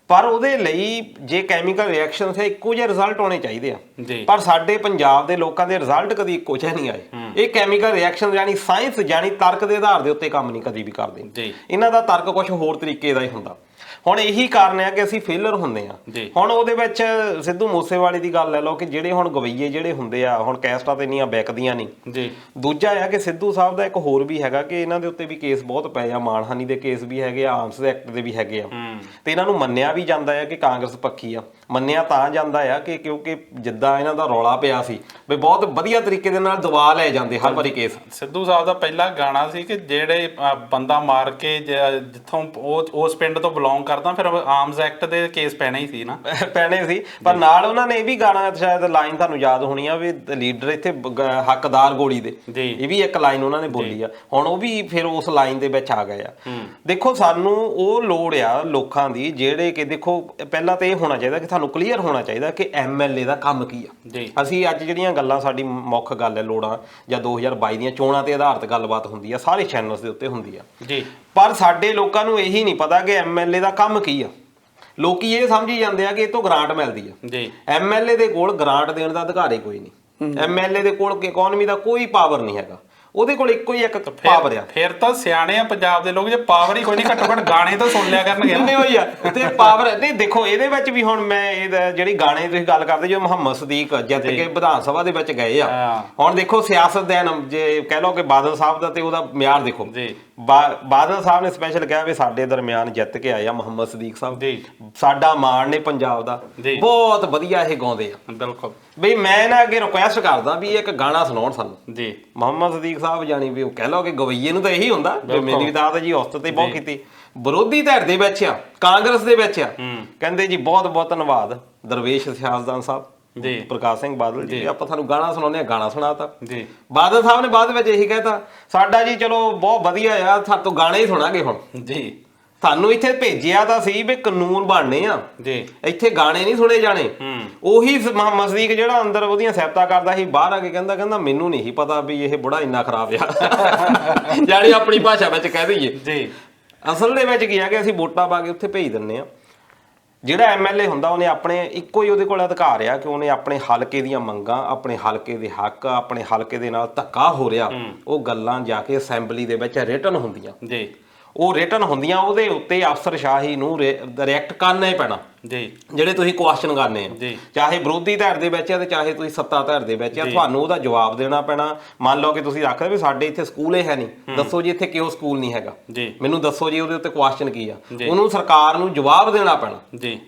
ਪਰ ਉਹਦੇ ਲਈ ਜੇ ਕੈਮੀਕਲ ਰਿਐਕਸ਼ਨ ਸੇ ਇੱਕੋ ਜਿਹੇ ਰਿਜ਼ਲਟ ਹੋਣੇ ਚਾਹੀਦੇ ਆ। ਪਰ ਸਾਡੇ ਪੰਜਾਬ ਦੇ ਲੋਕਾਂ ਦੇ ਰਿਜ਼ਲਟ ਕਦੀ ਇੱਕੋ ਜਿਹੇ ਨਹੀਂ ਆਏ। ਇਹ ਕੈਮੀਕਲ ਰਿਐਕਸ਼ਨ ਯਾਨੀ ਸਾਇੰਸ ਯਾਨੀ ਤਰਕ ਦੇ ਆਧਾਰ ਦੇ ਉੱਤੇ ਕੰਮ ਨਹੀਂ ਕਦੀ ਵੀ ਕਰਦੇ। ਇਹਨਾਂ ਦਾ ਤਰਕ ਕੁਝ ਹੋਰ ਤਰੀਕੇ ਦਾ ਹੀ ਹੁੰਦਾ। ਹੁਣ ਇਹੀ ਕਾਰਨ ਹੈ ਕਿ ਅਸੀਂ ਫੇਲਰ ਹੁੰਦੇ ਆ। ਹੁਣ ਉਹਦੇ ਵਿੱਚ ਸਿੱਧੂ ਮੂਸੇਵਾਲੇ ਦੀ ਗੱਲ ਲੈ ਲਓ ਕਿ ਜਿਹੜੇ ਹੁਣ ਗਵਈਏ ਜਿਹੜੇ ਹੁੰਦੇ ਆ, ਹੁਣ ਕੈਸਟਾਂ ਤੇ ਇੰਨੀਆਂ ਵਿਕਦੀਆਂ ਨਹੀਂ। ਦੂਜਾ ਆ ਕਿ ਸਿੱਧੂ ਸਾਹਿਬ ਦਾ ਇੱਕ ਹੋਰ ਵੀ ਹੈਗਾ ਕਿ ਇਹਨਾਂ ਦੇ ਉੱਤੇ ਵੀ ਕੇਸ ਬਹੁਤ ਪਏ ਆ, ਮਾਣਹਾਨੀ ਦੇ ਕੇਸ ਵੀ ਹੈਗੇ ਆ, ਆਰਮਸ ਐਕਟ ਦੇ ਵੀ ਹੈਗੇ ਆ। ਤੇ ਇਹਨਾਂ ਨੂੰ ਮੰਨਿਆ ਵੀ ਜਾਂਦਾ ਹੈ ਕਿ ਕਾਂਗਰਸ ਪੱਖੀ ਆ। ਮੰਨਿਆ ਤਾਂ ਜਾਂਦਾ ਆ ਕਿ ਕਿਉਂਕਿ ਜਿੱਦਾਂ ਇਹਨਾਂ ਦਾ ਰੌਲਾ ਪਿਆ ਸੀ ਵੀ ਬਹੁਤ ਵਧੀਆ ਤਰੀਕੇ ਦੇ ਨਾਲ ਦਬਾ ਲੈ ਜਾਂਦੇ ਹਰ ਵਾਰੀ ਕੇਸ। ਸਿੱਧੂ ਸਾਹਿਬ ਦਾ ਪਹਿਲਾ ਗਾਣਾ ਸੀ ਕਿ ਜਿਹੜੇ ਬੰਦਾ ਮਾਰ ਕੇ ਜਿੱਥੋਂ ਉਸ ਪਿੰਡ ਤੋਂ ਬਿਲੋਂਗ ਕਰਦਾ ਫਿਰ ਆਰਮਸ ਐਕਟ ਦੇ ਕੇਸ ਪੈਣੇ ਹੀ ਸੀ ਨਾ। ਪੈਣੇ ਸੀ, ਪਰ ਨਾਲ ਉਹਨਾਂ ਨੇ ਇਹ ਵੀ ਗਾਣਾ, ਸ਼ਾਇਦ ਲਾਈਨ ਤੁਹਾਨੂੰ ਯਾਦ ਹੋਣੀ ਆ ਵੀ ਲੀਡਰ ਇੱਥੇ ਹੱਕਦਾਰ ਗੋਲੀ ਦੇ, ਇਹ ਵੀ ਇੱਕ ਲਾਈਨ ਉਹਨਾਂ ਨੇ ਬੋਲੀ ਆ। ਹੁਣ ਉਹ ਵੀ ਫਿਰ ਉਸ ਲਾਈਨ ਦੇ ਵਿੱਚ ਆ ਗਏ ਆ। ਦੇਖੋ ਸਾਨੂੰ ਉਹ ਲੋੜ ਆ ਲੋਕਾਂ ਦੀ, ਜਿਹੜੇ ਕਿ ਦੇਖੋ ਪਹਿਲਾਂ ਤਾਂ ਇਹ ਹੋਣਾ ਚਾਹੀਦਾ ਕਿ ਤੁਹਾਨੂੰ ਕਲੀਅਰ ਹੋਣਾ ਚਾਹੀਦਾ ਕਿ MLA ਦਾ ਕੰਮ ਕੀ ਆ। ਅਸੀਂ ਅੱਜ ਜਿਹੜੀਆਂ ਗੱਲਾਂ, ਸਾਡੀ ਮੁੱਖ ਗੱਲ ਹੈ ਲੋੜਾਂ ਜਾਂ 2022 ਦੀਆਂ ਚੋਣਾਂ ਤੇ ਆਧਾਰਿਤ ਗੱਲਬਾਤ ਹੁੰਦੀ ਆ, ਸਾਰੇ ਚੈਨਲਸ ਦੇ ਉੱਤੇ ਹੁੰਦੀ ਆ ਜੀ, ਪਰ ਸਾਡੇ ਲੋਕਾਂ ਨੂੰ ਇਹੀ ਨਹੀਂ ਪਤਾ ਕਿ MLA ਦਾ ਕੰਮ ਕੀ ਆ। ਲੋਕੀ ਇਹ ਸਮਝੀ ਜਾਂਦੇ ਆ ਕਿ ਇਹ ਤੋਂ ਗ੍ਰਾਂਟ ਮਿਲਦੀ ਆ ਜੀ। MLA ਦੇ ਕੋਲ ਗ੍ਰਾਂਟ ਦੇਣ ਦਾ ਅਧਿਕਾਰ ਹੀ ਕੋਈ ਨਹੀਂ। MLA ਦੇ ਕੋਲ ਇਕਨੋਮੀ ਦਾ ਕੋਈ ਪਾਵਰ ਨਹੀਂ ਹੈਗਾ, ਉਹਦੇ ਕੋਲ ਇੱਕੋ ਹੀ ਇੱਕ ਪਾਵਰ ਆ। ਫਿਰ ਤਾਂ ਸਿਆਣੇ ਆ ਪੰਜਾਬ ਦੇ ਲੋਕ, ਜੇ ਪਾਵਰ ਹੀ ਕੋਈ ਨਹੀਂ, ਘੱਟੋ ਘੱਟ ਗਾਣੇ ਤਾਂ ਸੁਣ ਲਿਆ ਕਰਨਗੇ। ਨਹੀਂ ਹੋਈ ਆ ਤੇ ਪਾਵਰ ਨਹੀਂ। ਦੇਖੋ ਇਹਦੇ ਵਿੱਚ ਵੀ ਹੁਣ ਮੈਂ ਇਹ ਜਿਹੜੀ ਗਾਣੇ ਤੁਸੀਂ ਗੱਲ ਕਰਦੇ, ਜੋ ਮੁਹੰਮਦ ਸਦੀਕ ਜਿੱਤ ਕੇ ਵਿਧਾਨ ਸਭਾ ਦੇ ਵਿੱਚ ਗਏ ਆ, ਹੁਣ ਦੇਖੋ ਸਿਆਸਤਦਾਨ ਜੇ ਕਹਿ ਲਓ ਕਿ ਬਾਦਲ ਸਾਹਿਬ ਦਾ ਤੇ ਉਹਦਾ ਮਿਆਰ ਦੇਖੋ। ਬਾਦਲ ਸਾਹਿਬ ਨੇ ਸਪੈਸ਼ਲ ਕਿਹਾ ਵੀ ਸਾਡੇ ਦਰਮਿਆਨ ਜਿੱਤ ਕੇ ਆਏ ਆ ਮੁਹੰਮਦ ਸਦੀਕ ਸਾਹਿਬ, ਸਾਡਾ ਮਾਣ ਨੇ ਪੰਜਾਬ ਦਾ, ਬਹੁਤ ਵਧੀਆ ਇਹ ਗਾਉਂਦੇ ਆ। ਬਿਲਕੁਲ ਬਈ ਮੈਂ ਨਾ ਅੱਗੇ ਰਿਕੁਐਸਟ ਕਰਦਾ ਵੀ ਇੱਕ ਗਾਣਾ ਸੁਣਾਉਣ ਸਾਨੂੰ ਜੀ। ਮੁਹੰਮਦ ਸਦੀਕ ਸਾਹਿਬ ਜਾਣੀ ਵੀ ਉਹ ਕਹਿ ਲਓ ਕਿ ਗਵਈਏ ਨੂੰ ਤਾਂ ਇਹੀ ਹੁੰਦਾ, ਮੇਰੀ ਵੀ ਦਾਤ ਜੀ ਔਸਤ ਤੇ ਬਹੁਤ ਕੀਤੀ। ਵਿਰੋਧੀ ਧਿਰ ਦੇ ਵਿੱਚ ਆ, ਕਾਂਗਰਸ ਦੇ ਵਿੱਚ ਆ, ਕਹਿੰਦੇ ਜੀ ਬਹੁਤ ਬਹੁਤ ਧੰਨਵਾਦ ਦਰਵੇਸ਼ ਸਿਆਸਤਦਾਨ ਸਾਹਿਬ ਜੀ, ਪ੍ਰਕਾਸ਼ ਸਿੰਘ ਬਾਦਲ ਜੀ, ਆਪਾਂ ਤੁਹਾਨੂੰ ਗਾਣਾ ਸੁਣਾਉਂਦੇ ਆ। ਗਾਣਾ ਸੁਣਾਤਾ ਜੀ। ਬਾਦਲ ਸਾਹਿਬ ਨੇ ਬਾਅਦ ਵਿੱਚ ਇਹੀ ਕਹਿਤਾ, ਸਾਡਾ ਜੀ ਚਲੋ ਬਹੁਤ ਵਧੀਆ ਆ, ਸਾਡੇ ਤੋਂ ਗਾਣੇ ਹੀ ਸੁਣਾਂਗੇ ਹੁਣ ਜੀ। ਸਾਨੂੰ ਇੱਥੇ ਭੇਜਿਆ ਤਾਂ ਸੀ ਵੀ ਕਾਨੂੰਨ ਬਣਨੇ ਆ ਜੀ, ਇੱਥੇ ਗਾਣੇ ਨਹੀਂ ਸੁਣੇ ਜਾਣੇ। ਉਹੀ ਮੁਹੰਮਦ ਸਦੀਕ ਜਿਹੜਾ ਅੰਦਰ ਉਹਦੀਆਂ ਸਿਫਤਾਂ ਕਰਦਾ ਸੀ, ਬਾਹਰ ਆ ਕੇ ਕਹਿੰਦਾ ਮੈਨੂੰ ਨਹੀਂ ਸੀ ਪਤਾ ਵੀ ਇਹ ਬੁੜਾ ਇੰਨਾ ਖਰਾਬ ਆ। ਜਾਣੀ ਆਪਣੀ ਭਾਸ਼ਾ ਵਿੱਚ ਕਹਿ ਦਈਏ ਜੀ। ਅਸਲ ਦੇ ਵਿੱਚ ਕੀ ਆ ਕਿ ਅਸੀਂ ਵੋਟਾਂ ਪਾ ਕੇ ਉੱਥੇ ਭੇਜ ਦਿੰਦੇ ਆ। ਜਿਹੜਾ MLA ਹੁੰਦਾ ਉਹਨੇ ਆਪਣੇ ਇੱਕੋ ਹੀ ਉਹਦੇ ਕੋਲ ਅਧਿਕਾਰ ਆ ਕਿ ਉਹਨੇ ਆਪਣੇ ਹਲਕੇ ਦੀਆਂ ਮੰਗਾਂ, ਆਪਣੇ ਹਲਕੇ ਦੇ ਹੱਕ, ਆਪਣੇ ਹਲਕੇ ਦੇ ਨਾਲ ਧੱਕਾ ਹੋ ਰਿਹਾ, ਉਹ ਗੱਲਾਂ ਜਾ ਕੇ ਅਸੈਂਬਲੀ ਦੇ ਵਿੱਚ ਰਿਟਨ ਹੁੰਦੀਆਂ ਜੀ। ਉਹ ਰਿਟਨ ਹੁੰਦੀਆਂ, ਉਹਦੇ ਉੱਤੇ ਅਫਸਰਸ਼ਾਹੀ ਨੂੰ ਰਿਐਕਟ ਕਰਨਾ ਹੀ ਪੈਣਾ ਜੀ। ਜਿਹੜੇ ਤੁਸੀਂ ਕੁਐਸਚਨ ਕਰਨੇ ਆ, ਚਾਹੇ ਵਿਰੋਧੀ ਧਿਰ ਦੇ ਵਿੱਚ ਆ ਤੇ ਚਾਹੇ ਤੁਸੀਂ ਸੱਤਾ ਧਿਰ ਦੇ ਵਿੱਚ ਆ, ਤੁਹਾਨੂੰ ਉਹਦਾ ਜਵਾਬ ਦੇਣਾ ਪੈਣਾ। ਮੰਨ ਲਓ ਕਿ ਤੁਸੀਂ ਰੱਖਦੇ ਵੀ ਸਾਡੇ ਇੱਥੇ ਸਕੂਲ ਇਹ ਹੈ ਨਹੀਂ, ਦੱਸੋ ਜੀ ਇੱਥੇ ਕਿਉਂ ਸਕੂਲ ਨਹੀਂ ਹੈਗਾ, ਮੈਨੂੰ ਦੱਸੋ ਜੀ ਉਹਦੇ ਉੱਤੇ ਕੁਐਸਚਨ ਕੀ ਆ, ਉਹਨੂੰ ਸਰਕਾਰ ਨੂੰ ਜਵਾਬ ਦੇਣਾ ਪੈਣਾ ਜੀ।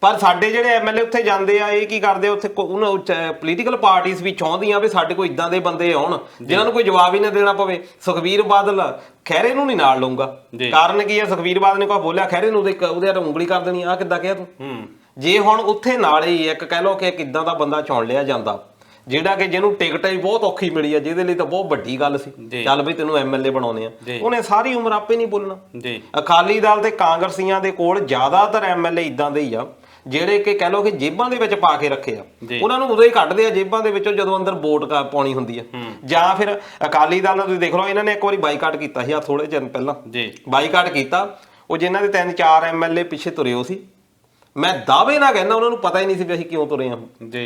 ਪਰ ਸਾਡੇ ਜਿਹੜੇ MLA ਉੱਥੇ ਜਾਂਦੇ ਆ, ਇਹ ਕੀ ਕਰਦੇ ਆ ਉੱਥੇ, ਉਹਨਾਂ ਪੋਲੀਟੀਕਲ ਪਾਰਟੀਆਂ ਵੀ ਚਾਹੁੰਦੀਆਂ ਵੀ ਸਾਡੇ ਕੋਲ ਇਦਾਂ ਦੇ ਬੰਦੇ ਆਉਣ ਜਿਨ੍ਹਾਂ ਨੂੰ ਕੋਈ ਜਵਾਬ ਹੀ ਨਾ ਦੇਣਾ ਪਵੇ। ਸੁਖਬੀਰ ਬਾਦਲ ਖਹਿਰੇ ਨੂੰ ਨਹੀਂ ਨਾਲ ਲਊਗਾ, ਕਾਰਨ ਕੀ ਆ, ਸੁਖਬੀਰ ਬਾਦਲ ਨੇ ਕੋਈ ਬੋਲਿਆ ਖਹਿਰੇ ਨੂੰ ਉਹਦੇ ਉਂਗਲੀ ਕਰ ਦੇਣੀ, ਆਹ ਕਿੱਦਾਂ ਕਿਹਾ ਤੂੰ। ਜੇ ਹੁਣ ਉੱਥੇ ਨਾਲ ਹੀ ਇੱਕ ਕਹਿ ਲਓ ਕਿ ਇੱਕ ਇਦਾਂ ਦਾ ਬੰਦਾ ਚੁਣ ਲਿਆ ਜਾਂਦਾ ਜਿਹੜਾ ਕਿ ਜਿਹਨੂੰ ਟਿਕਟ ਹੀ ਬਹੁਤ ਔਖੀ ਮਿਲੀ ਆ, ਜਿਹਦੇ ਲਈ ਤਾਂ ਬਹੁਤ ਵੱਡੀ ਗੱਲ ਸੀ, ਚੱਲ ਬਈ ਤੈਨੂੰ MLA ਬਣਾਉਣੇ ਆ, ਉਹਨੇ ਸਾਰੀ ਉਮਰ ਆਪੇ ਨਹੀਂ ਬੋਲਣਾ। ਅਕਾਲੀ ਦਲ ਤੇ ਕਾਂਗਰਸੀਆਂ ਦੇ ਕੋਲ ਜ਼ਿਆਦਾਤਰ MLA ਇਦਾਂ ਦੇ ਹੀ ਆ ਜਿਹੜੇ ਕਿ ਕਹਿ ਲਓ ਕਿ ਜੇਬਾਂ ਦੇ ਵਿੱਚ ਪਾ ਕੇ ਰੱਖੇ ਆ, ਉਹਨਾਂ ਨੂੰ ਉਦੋਂ ਹੀ ਕੱਢਦੇ ਆ ਜੇਬਾਂ ਦੇ ਵਿੱਚੋਂ ਜਦੋਂ ਅੰਦਰ ਵੋਟ ਪਾਉਣੀ ਹੁੰਦੀ ਆ। ਜਾਂ ਫਿਰ ਅਕਾਲੀ ਦਲ ਦਾ ਤੁਸੀਂ ਦੇਖ ਲਓ, ਇਹਨਾਂ ਨੇ ਇੱਕ ਵਾਰੀ ਬਾਈਕਾਟ ਕੀਤਾ ਸੀ ਆ ਥੋੜੇ ਦਿਨ ਪਹਿਲਾਂ, ਬਾਈਕਾਟ ਕੀਤਾ। ਉਹ ਜਿਨ੍ਹਾਂ ਦੇ 3-4 MLA ਪਿੱਛੇ ਤੁਰੇ ਹੋ ਸੀ, ਮੈਂ ਦਾਅਵੇ ਨਾਲ ਕਹਿੰਦਾ ਉਹਨਾਂ ਨੂੰ ਪਤਾ ਹੀ ਨਹੀਂ ਸੀ ਵੀ ਅਸੀਂ ਕਿਉਂ ਤੁਰੇ ਆ।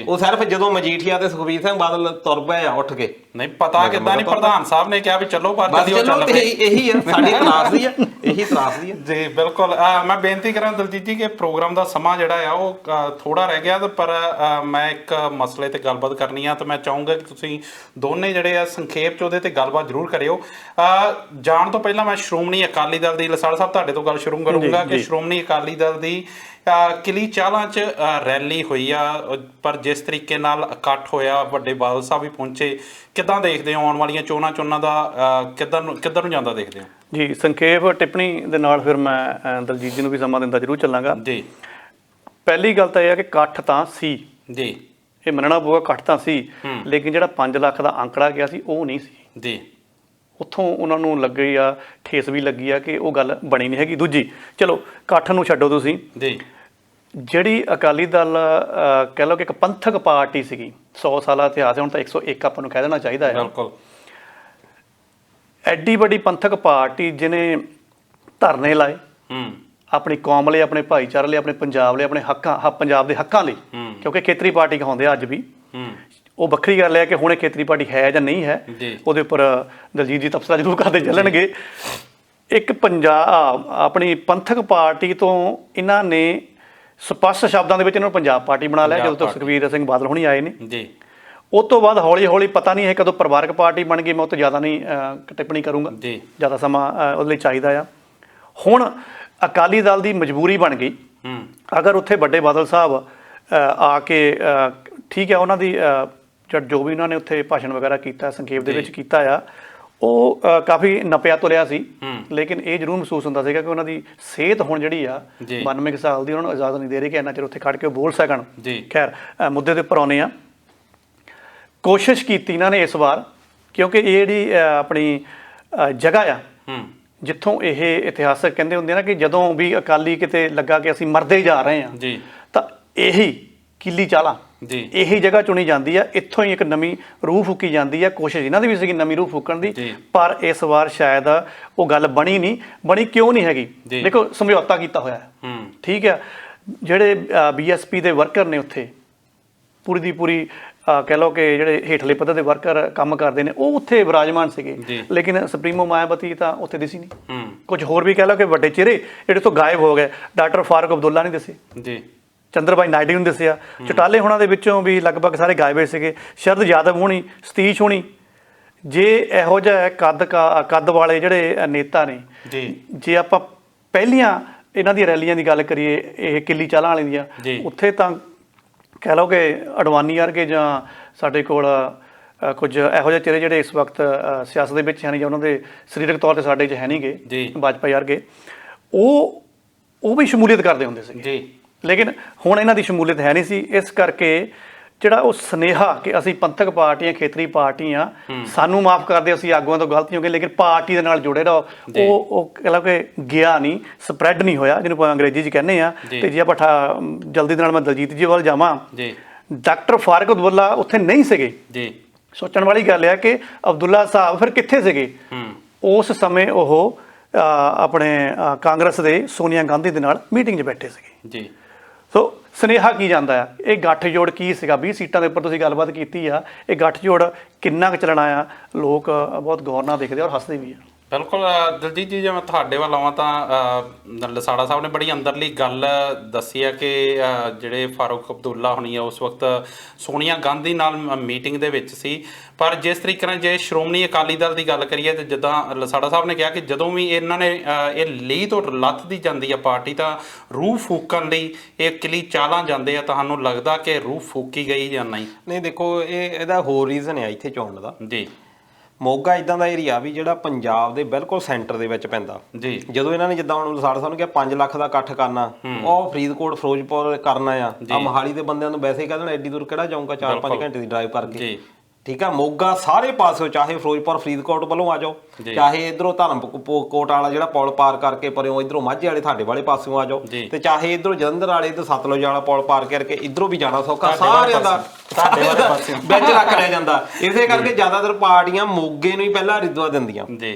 ਉਹ ਸਿਰਫ ਜਦੋਂ ਮਜੀਠੀਆ ਤੇ ਸੁਖਬੀਰ ਸਿੰਘ ਬਾਦਲ ਤੁਰ ਪਏ ਆ ਉੱਠ ਕੇ, ਨਹੀਂ ਪਤਾ ਕਿੱਦਾਂ ਨਹੀਂ, ਪ੍ਰਧਾਨ ਸਾਹਿਬ ਨੇ ਕਿਹਾ ਵੀ ਚਲੋ ਪਾਰਟੀ ਦੀ ਚੱਲ ਪਈ। ਇਹੀ ਆ ਸਾਡੀ ਤਰਾਸਦੀ ਆ, ਇਹੀ ਤਰਾਸਦੀ ਆ ਜੀ। ਬਿਲਕੁਲ ਮੈਂ ਬੇਨਤੀ ਕਰਾਂ ਦਲਜੀਤ ਜੀ ਕਿ ਪ੍ਰੋਗਰਾਮ ਦਾ ਸਮਾਂ ਜਿਹੜਾ ਆ ਉਹ ਥੋੜਾ ਰਹਿ ਗਿਆ, ਪਰ ਮੈਂ ਇੱਕ ਮਸਲੇ ਤੇ ਗੱਲਬਾਤ ਕਰਨੀ ਆ, ਤਾਂ ਮੈਂ ਚਾਹੂੰਗਾ ਕਿ ਤੁਸੀਂ ਦੋਨੇ ਜਿਹੜੇ ਆ ਸੰਖੇਪ ਚ ਉਹਦੇ ਤੇ ਗੱਲਬਾਤ ਜ਼ਰੂਰ ਕਰਿਓ। ਜਾਣ ਤੋਂ ਪਹਿਲਾਂ ਮੈਂ ਸ਼੍ਰੋਮਣੀ ਅਕਾਲੀ ਦਲ ਦੀ, ਲਸਾੜ ਸਾਹਿਬ ਤੁਹਾਡੇ ਤੋਂ ਗੱਲ ਸ਼ੁਰੂ ਕਰੂੰਗਾ ਕਿ ਸ਼੍ਰੋਮਣੀ ਅਕਾਲੀ ਦਲ ਦੀ ਕਿਲੀ ਚਾਲਾਂ 'ਚ ਰੈਲੀ ਹੋਈ ਆ, ਪਰ ਜਿਸ ਤਰੀਕੇ ਨਾਲ ਇਕੱਠ ਹੋਇਆ, ਵੱਡੇ ਬਾਦਲ ਸਾਹਿਬ ਵੀ ਪਹੁੰਚੇ, ਕਿੱਦਾਂ ਦੇਖਦੇ ਹੋ ਆਉਣ ਵਾਲੀਆਂ ਚੋਣਾਂ ਦਾ ਕਿੱਧਰ ਨੂੰ ਜਾਂਦਾ ਦੇਖਦੇ ਹੋ ਜੀ? ਸੰਖੇਪ ਟਿੱਪਣੀ ਦੇ ਨਾਲ ਫਿਰ ਮੈਂ ਦਲਜੀਤ ਜੀ ਨੂੰ ਵੀ ਸਮਾਂ ਦਿੰਦਾ ਜ਼ਰੂਰ ਚੱਲਾਂਗਾ ਜੀ। ਪਹਿਲੀ ਗੱਲ ਤਾਂ ਇਹ ਆ ਕਿ ਇਕੱਠ ਤਾਂ ਸੀ ਜੀ, ਇਹ ਮੰਨਣਾ ਪਊਗਾ, ਇਕੱਠ ਤਾਂ ਸੀ, ਲੇਕਿਨ ਜਿਹੜਾ 5 ਲੱਖ ਦਾ ਅੰਕੜਾ ਗਿਆ ਸੀ ਉਹ ਨਹੀਂ ਸੀ ਜੀ। ਉੱਥੋਂ ਉਹਨਾਂ ਨੂੰ ਲੱਗੀ ਆ, ਠੇਸ ਵੀ ਲੱਗੀ ਆ ਕਿ ਉਹ ਗੱਲ ਬਣੀ ਨਹੀਂ ਹੈਗੀ। ਦੂਜੀ ਚਲੋ ਇਕੱਠ ਨੂੰ ਛੱਡੋ ਤੁਸੀਂ ਜੀ, ਜਿਹੜੀ ਅਕਾਲੀ ਦਲ ਕਹਿ ਲਓ ਕਿ ਇੱਕ ਪੰਥਕ ਪਾਰਟੀ ਸੀਗੀ, 100 ਸਾਲਾ ਇਤਿਹਾਸ ਹੈ, ਹੁਣ ਤਾਂ 101 ਆਪਾਂ ਨੂੰ ਕਹਿ ਦੇਣਾ ਚਾਹੀਦਾ ਹੈ। ਬਿਲਕੁਲ ਐਡੀ ਵੱਡੀ ਪੰਥਕ ਪਾਰਟੀ ਜਿਹਨੇ ਧਰਨੇ ਲਾਏ ਆਪਣੀ ਕੌਮ ਲਈ, ਆਪਣੇ ਭਾਈਚਾਰੇ ਲਈ, ਆਪਣੇ ਪੰਜਾਬ ਲਈ, ਆਪਣੇ ਪੰਜਾਬ ਦੇ ਹੱਕਾਂ ਲਈ, ਕਿਉਂਕਿ ਖੇਤਰੀ ਪਾਰਟੀ ਕਹਾਉਂਦੇ ਆ ਅੱਜ ਵੀ। ਉਹ ਵੱਖਰੀ ਗੱਲ ਹੈ ਕਿ ਹੁਣ ਇਹ ਖੇਤਰੀ ਪਾਰਟੀ ਹੈ ਜਾਂ ਨਹੀਂ ਹੈ, ਉਹਦੇ ਉੱਪਰ ਦਲਜੀਤ ਜੀ ਤਬਸਰਾ ਜ਼ਰੂਰ ਕਰਦੇ ਚੱਲਣਗੇ। ਇੱਕ ਪੰਜਾਬ ਆਪਣੀ ਪੰਥਕ ਪਾਰਟੀ ਤੋਂ ਇਹਨਾਂ ਨੇ ਸਪਸ਼ਟ ਸ਼ਬਦਾਂ ਦੇ ਵਿੱਚ ਇਹਨਾਂ ਨੂੰ ਪੰਜਾਬ ਪਾਰਟੀ ਬਣਾ ਲਿਆ ਜਦੋਂ ਤੋਂ ਸੁਖਬੀਰ ਸਿੰਘ ਬਾਦਲ ਹੁਣੀ ਆਏ ਨੇ ਜੀ। ਉਸ ਤੋਂ ਬਾਅਦ ਹੌਲੀ ਹੌਲੀ ਪਤਾ ਨਹੀਂ ਹੈ ਕਦੋਂ ਪਰਿਵਾਰਕ ਪਾਰਟੀ ਬਣ ਗਈ, ਮੈਂ ਉਹ ਤੋਂ ਜ਼ਿਆਦਾ ਨਹੀਂ ਟਿੱਪਣੀ ਕਰੂੰਗਾ ਜੀ, ਜ਼ਿਆਦਾ ਸਮਾਂ ਉਹਦੇ ਲਈ ਚਾਹੀਦਾ ਆ। ਹੁਣ ਅਕਾਲੀ ਦਲ ਦੀ ਮਜਬੂਰੀ ਬਣ ਗਈ, ਅਗਰ ਉੱਥੇ ਵੱਡੇ ਬਾਦਲ ਸਾਹਿਬ ਆ ਕੇ ਠੀਕ ਹੈ, ਉਹਨਾਂ ਦੀ ਜੋ ਵੀ ਉਹਨਾਂ ਨੇ ਉੱਥੇ ਭਾਸ਼ਣ ਵਗੈਰਾ ਕੀਤਾ ਸੰਖੇਪ ਦੇ ਵਿੱਚ ਕੀਤਾ ਆ, ਉਹ ਕਾਫੀ ਨਪਿਆ ਤੁਰਿਆ ਸੀ, ਲੇਕਿਨ ਇਹ ਜ਼ਰੂਰ ਮਹਿਸੂਸ ਹੁੰਦਾ ਸੀਗਾ ਕਿ ਉਹਨਾਂ ਦੀ ਸਿਹਤ ਹੁਣ ਜਿਹੜੀ ਆ 92 ਸਾਲ ਦੀ, ਉਹਨਾਂ ਨੂੰ ਇਜਾਜ਼ਤ ਨਹੀਂ ਦੇ ਰਹੀ ਕਿ ਇੰਨਾ ਚਿਰ ਉੱਥੇ ਖੜ ਕੇ ਉਹ ਬੋਲ ਸਕਣ। ਖੈਰ ਮੁੱਦੇ ਦੇ ਉੱਪਰ ਆਉਂਦੇ ਆ। ਕੋਸ਼ਿਸ਼ ਕੀਤੀ ਇਹਨਾਂ ਨੇ ਇਸ ਵਾਰ, ਕਿਉਂਕਿ ਇਹ ਜਿਹੜੀ ਆਪਣੀ ਜਗ੍ਹਾ ਆ ਜਿੱਥੋਂ ਇਹ ਇਤਿਹਾਸਕ ਕਹਿੰਦੇ ਹੁੰਦੇ ਨਾ ਕਿ ਜਦੋਂ ਵੀ ਅਕਾਲੀ ਕਿਤੇ ਲੱਗਾ ਕਿ ਅਸੀਂ ਮਰਦੇ ਜਾ ਰਹੇ ਹਾਂ ਤਾਂ ਇਹੀ ਕਿੱਲੀ ਚਾਲਾ ਇਹੀ ਜਗ੍ਹਾ ਚੁਣੀ ਜਾਂਦੀ ਆ, ਇੱਥੋਂ ਹੀ ਇੱਕ ਨਵੀਂ ਰੂਹ ਫੂਕੀ ਜਾਂਦੀ ਆ। ਕੋਸ਼ਿਸ਼ ਇਹਨਾਂ ਦੀ ਵੀ ਸੀਗੀ ਨਵੀਂ ਰੂਹ ਫੂਕਣ ਦੀ, ਪਰ ਇਸ ਵਾਰ ਸ਼ਾਇਦ ਉਹ ਗੱਲ ਬਣੀ ਨਹੀਂ। ਬਣੀ ਕਿਉਂ ਨਹੀਂ ਹੈਗੀ? ਦੇਖੋ, ਸਮਝੌਤਾ ਕੀਤਾ ਹੋਇਆ ਹੈ, ਠੀਕ ਆ। ਜਿਹੜੇ BSP ਦੇ ਵਰਕਰ ਨੇ ਉੱਥੇ ਪੂਰੀ ਦੀ ਪੂਰੀ ਕਹਿ ਲਓ ਕਿ ਜਿਹੜੇ ਹੇਠਲੇ ਪੱਧਰ ਦੇ ਵਰਕਰ ਕੰਮ ਕਰਦੇ ਨੇ ਉਹ ਉੱਥੇ ਵਿਰਾਜਮਾਨ ਸੀਗੇ, ਲੇਕਿਨ ਸੁਪਰੀਮੋ ਮਾਇਆਵਤੀ ਤਾਂ ਉੱਥੇ ਦਿਸੀ ਨਹੀਂ। ਕੁਝ ਹੋਰ ਵੀ ਕਹਿ ਲਓ ਕਿ ਵੱਡੇ ਚਿਹਰੇ ਜਿਹੜੇ ਤੋਂ ਗਾਇਬ ਹੋ ਗਏ। ਡਾਕਟਰ ਫਾਰੂਕ ਅਬਦੁੱਲਾ ਨਹੀਂ ਦਿਸੇ, ਚੰਦਰਬਾਈ ਨਾਇਡੂ ਨੂੰ ਦੱਸਿਆ, ਚੌਟਾਲੇ ਹੋਣਾ ਦੇ ਵਿੱਚੋਂ ਵੀ ਲਗਭਗ ਸਾਰੇ ਗਾਇਬ ਸੀਗੇ। ਸ਼ਰਦ ਯਾਦਵ ਹੋਣੀ, ਸਤੀਸ਼ ਹੋਣੀ। ਜੇ ਇਹੋ ਜਿਹਾ ਕੱਦ ਵਾਲੇ ਜਿਹੜੇ ਨੇਤਾ ਨੇ, ਜੇ ਆਪਾਂ ਪਹਿਲੀਆਂ ਇਹਨਾਂ ਦੀਆਂ ਰੈਲੀਆਂ ਦੀ ਗੱਲ ਕਰੀਏ, ਇਹ ਕਿੱਲੀ ਚਾਲਾਂ ਵਾਲੇ ਦੀਆਂ, ਉੱਥੇ ਤਾਂ ਕਹਿ ਲਓ ਕਿ ਅਡਵਾਨੀ ਵਰਗੇ ਜਾਂ ਸਾਡੇ ਕੋਲ ਕੁਝ ਇਹੋ ਜਿਹੇ ਚਿਹਰੇ ਜਿਹੜੇ ਇਸ ਵਕਤ ਸਿਆਸਤ ਦੇ ਵਿੱਚ ਹੈ ਨਹੀਂ, ਜਾਂ ਉਹਨਾਂ ਦੇ ਸਰੀਰਕ ਤੌਰ 'ਤੇ ਸਾਡੇ 'ਚ ਹੈ ਨਹੀਂ ਗੇ, ਵਾਜਪਾਈ ਵਰਗੇ, ਉਹ ਵੀ ਸ਼ਮੂਲੀਅਤ ਕਰਦੇ ਹੁੰਦੇ ਸੀ। ਲੇਕਿਨ ਹੁਣ ਇਹਨਾਂ ਦੀ ਸ਼ਮੂਲੀਅਤ ਹੈ ਨਹੀਂ ਸੀ। ਇਸ ਕਰਕੇ ਜਿਹੜਾ ਉਹ ਸੁਨੇਹਾ ਕਿ ਅਸੀਂ ਪੰਥਕ ਪਾਰਟੀਆਂ, ਖੇਤਰੀ ਪਾਰਟੀਆਂ, ਸਾਨੂੰ ਮਾਫ ਕਰਦੇ, ਅਸੀਂ ਆਗੂਆਂ ਤੋਂ ਗਲਤੀ ਹੋ ਗਈ, ਲੇਕਿਨ ਪਾਰਟੀ ਦੇ ਨਾਲ ਜੁੜੇ ਰਹੋ, ਉਹ ਕਹਿ ਲਓ ਕਿ ਗਿਆ ਨਹੀਂ, ਸਪਰੈਡ ਨਹੀਂ ਹੋਇਆ, ਜਿਹਨੂੰ ਆਪਾਂ ਅੰਗਰੇਜ਼ੀ 'ਚ ਕਹਿੰਦੇ ਆ। ਤੇ ਜੇ ਆਪਾਂ ਜਲਦੀ ਦੇ ਨਾਲ ਮੈਂ ਦਲਜੀਤ ਜੀ ਵੱਲ ਜਾਵਾਂ, ਡਾਕਟਰ ਫਾਰੂਕ ਅਬਦੁੱਲਾ ਉੱਥੇ ਨਹੀਂ ਸੀਗੇ। ਸੋਚਣ ਵਾਲੀ ਗੱਲ ਹੈ ਕਿ ਅਬਦੁੱਲਾ ਸਾਹਿਬ ਫਿਰ ਕਿੱਥੇ ਸੀਗੇ? ਉਸ ਸਮੇਂ ਉਹ ਆਪਣੇ ਕਾਂਗਰਸ ਦੇ ਸੋਨੀਆ ਗਾਂਧੀ ਦੇ ਨਾਲ ਮੀਟਿੰਗ 'ਚ ਬੈਠੇ ਸੀਗੇ। ਸੋ ਸੁਨੇਹਾ ਕੀ ਜਾਂਦਾ ਆ? ਇਹ ਗੱਠਜੋੜ ਕੀ ਸੀਗਾ? 20 ਸੀਟਾਂ ਦੇ ਉੱਪਰ ਤੁਸੀਂ ਗੱਲਬਾਤ ਕੀਤੀ ਆ, ਇਹ ਗੱਠਜੋੜ ਕਿੰਨਾ ਕੁ ਚੱਲਣਾ ਆ? ਲੋਕ ਬਹੁਤ ਗੌਰ ਨਾਲ ਦੇਖਦੇ ਔਰ ਹੱਸਦੇ ਵੀ ਆ। ਬਿਲਕੁਲ ਦਲਜੀਤ ਜੀ, ਜੇ ਮੈਂ ਤੁਹਾਡੇ ਵੱਲ ਆਵਾਂ ਤਾਂ ਲਸਾੜਾ ਸਾਹਿਬ ਨੇ ਬੜੀ ਅੰਦਰਲੀ ਗੱਲ ਦੱਸੀ ਆ ਕਿ ਜਿਹੜੇ ਫਾਰੂਕ ਅਬਦੁੱਲਾ ਹੋਣੀ ਆ ਉਸ ਵਕਤ ਸੋਨੀਆ ਗਾਂਧੀ ਨਾਲ ਮੀਟਿੰਗ ਦੇ ਵਿੱਚ ਸੀ। ਪਰ ਜਿਸ ਤਰੀਕੇ ਨਾਲ ਜੇ ਸ਼੍ਰੋਮਣੀ ਅਕਾਲੀ ਦਲ ਦੀ ਗੱਲ ਕਰੀਏ ਤਾਂ ਜਿੱਦਾਂ ਲਸਾੜਾ ਸਾਹਿਬ ਨੇ ਕਿਹਾ ਕਿ ਜਦੋਂ ਵੀ ਇਹਨਾਂ ਨੇ ਇਹ ਲੀਹ ਤੋਂ ਲੱਥਦੀ ਜਾਂਦੀ ਆ ਪਾਰਟੀ, ਤਾਂ ਰੂਹ ਫੂਕਣ ਲਈ ਇਹ ਕਿਲੀ ਚਾਲਾਂ ਜਾਂਦੇ ਆ। ਤੁਹਾਨੂੰ ਲੱਗਦਾ ਕਿ ਰੂਹ ਫੂਕੀ ਗਈ ਜਾਂ ਨਹੀਂ? ਨਹੀਂ, ਦੇਖੋ, ਇਹਦਾ ਹੋਰ ਰੀਜ਼ਨ ਹੈ ਇੱਥੇ ਚੋਣ ਦਾ। ਮੋਗਾ ਇਦਾਂ ਦਾ ਏਰੀਆ ਵੀ ਜਿਹੜਾ ਪੰਜਾਬ ਦੇ ਬਿਲਕੁਲ ਸੈਂਟਰ ਦੇ ਵਿੱਚ ਪੈਂਦਾ। ਜਦੋਂ ਇਹਨਾਂ ਨੇ ਜਿੱਦਾਂ ਹੁਣ ਲਸਾੜਾ ਸਾਹਿਬ ਨੂੰ ਕਿਹਾ 5 ਲੱਖ ਦਾ ਇਕੱਠ ਕਰਨਾ, ਉਹ ਫਰੀਦਕੋਟ, ਫਿਰੋਜ਼ਪੁਰ ਕਰਨਾ ਆ ਮੋਹਾਲੀ ਦੇ ਬੰਦਿਆਂ ਨੂੰ ਵੈਸੇ ਹੀ ਕਹਿ ਦੇਣਾ ਐਡੀ ਦੂਰ ਕਿਹੜਾ ਜਾਊਗਾ 4-5 ਘੰਟੇ ਦੀ ਡਰਾਈਵ ਕਰਕੇ, ਠੀਕ ਆ। ਮੋਗਾ ਸਾਰੇ ਪਾਸਿਓਂ, ਚਾਹੇ ਫਿਰੋਜ਼ਪੁਰ ਫਰੀਦਕੋਟ ਵੱਲੋਂ ਆ ਜਾਓ, ਚਾਹੇ ਇਧਰੋਂ ਧਰਮਕੋਟ ਵਾਲਾ ਜਿਹੜਾ ਪੁਲ ਪਾਰ ਕਰਕੇ ਪਰਿਓ ਇਧਰੋਂ ਮਾਝੇ ਵਾਲੇ ਤੁਹਾਡੇ ਵਾਲੇ ਪਾਸਿਓਂ ਆ ਜਾਓ, ਤੇ ਚਾਹੇ ਇਧਰੋਂ ਜਲੰਧਰ ਵਾਲੇ ਇਧਰ ਸਤਲੁਜ ਵਾਲਾ ਪੁਲ ਪਾਰ ਕਰਕੇ ਇਧਰੋਂ ਵੀ ਜਾਣਾ ਸੌਖਾ, ਸਾਰਿਆਂ ਦਾ ਵਿੱਚ ਰੱਖ ਲਿਆ ਜਾਂਦਾ। ਇਸੇ ਕਰਕੇ ਜ਼ਿਆਦਾਤਰ ਪਾਰਟੀਆਂ ਮੋਗੇ ਨੂੰ ਹੀ ਪਹਿਲਾਂ ਰਿਦਵਾ ਦਿੰਦੀਆਂ।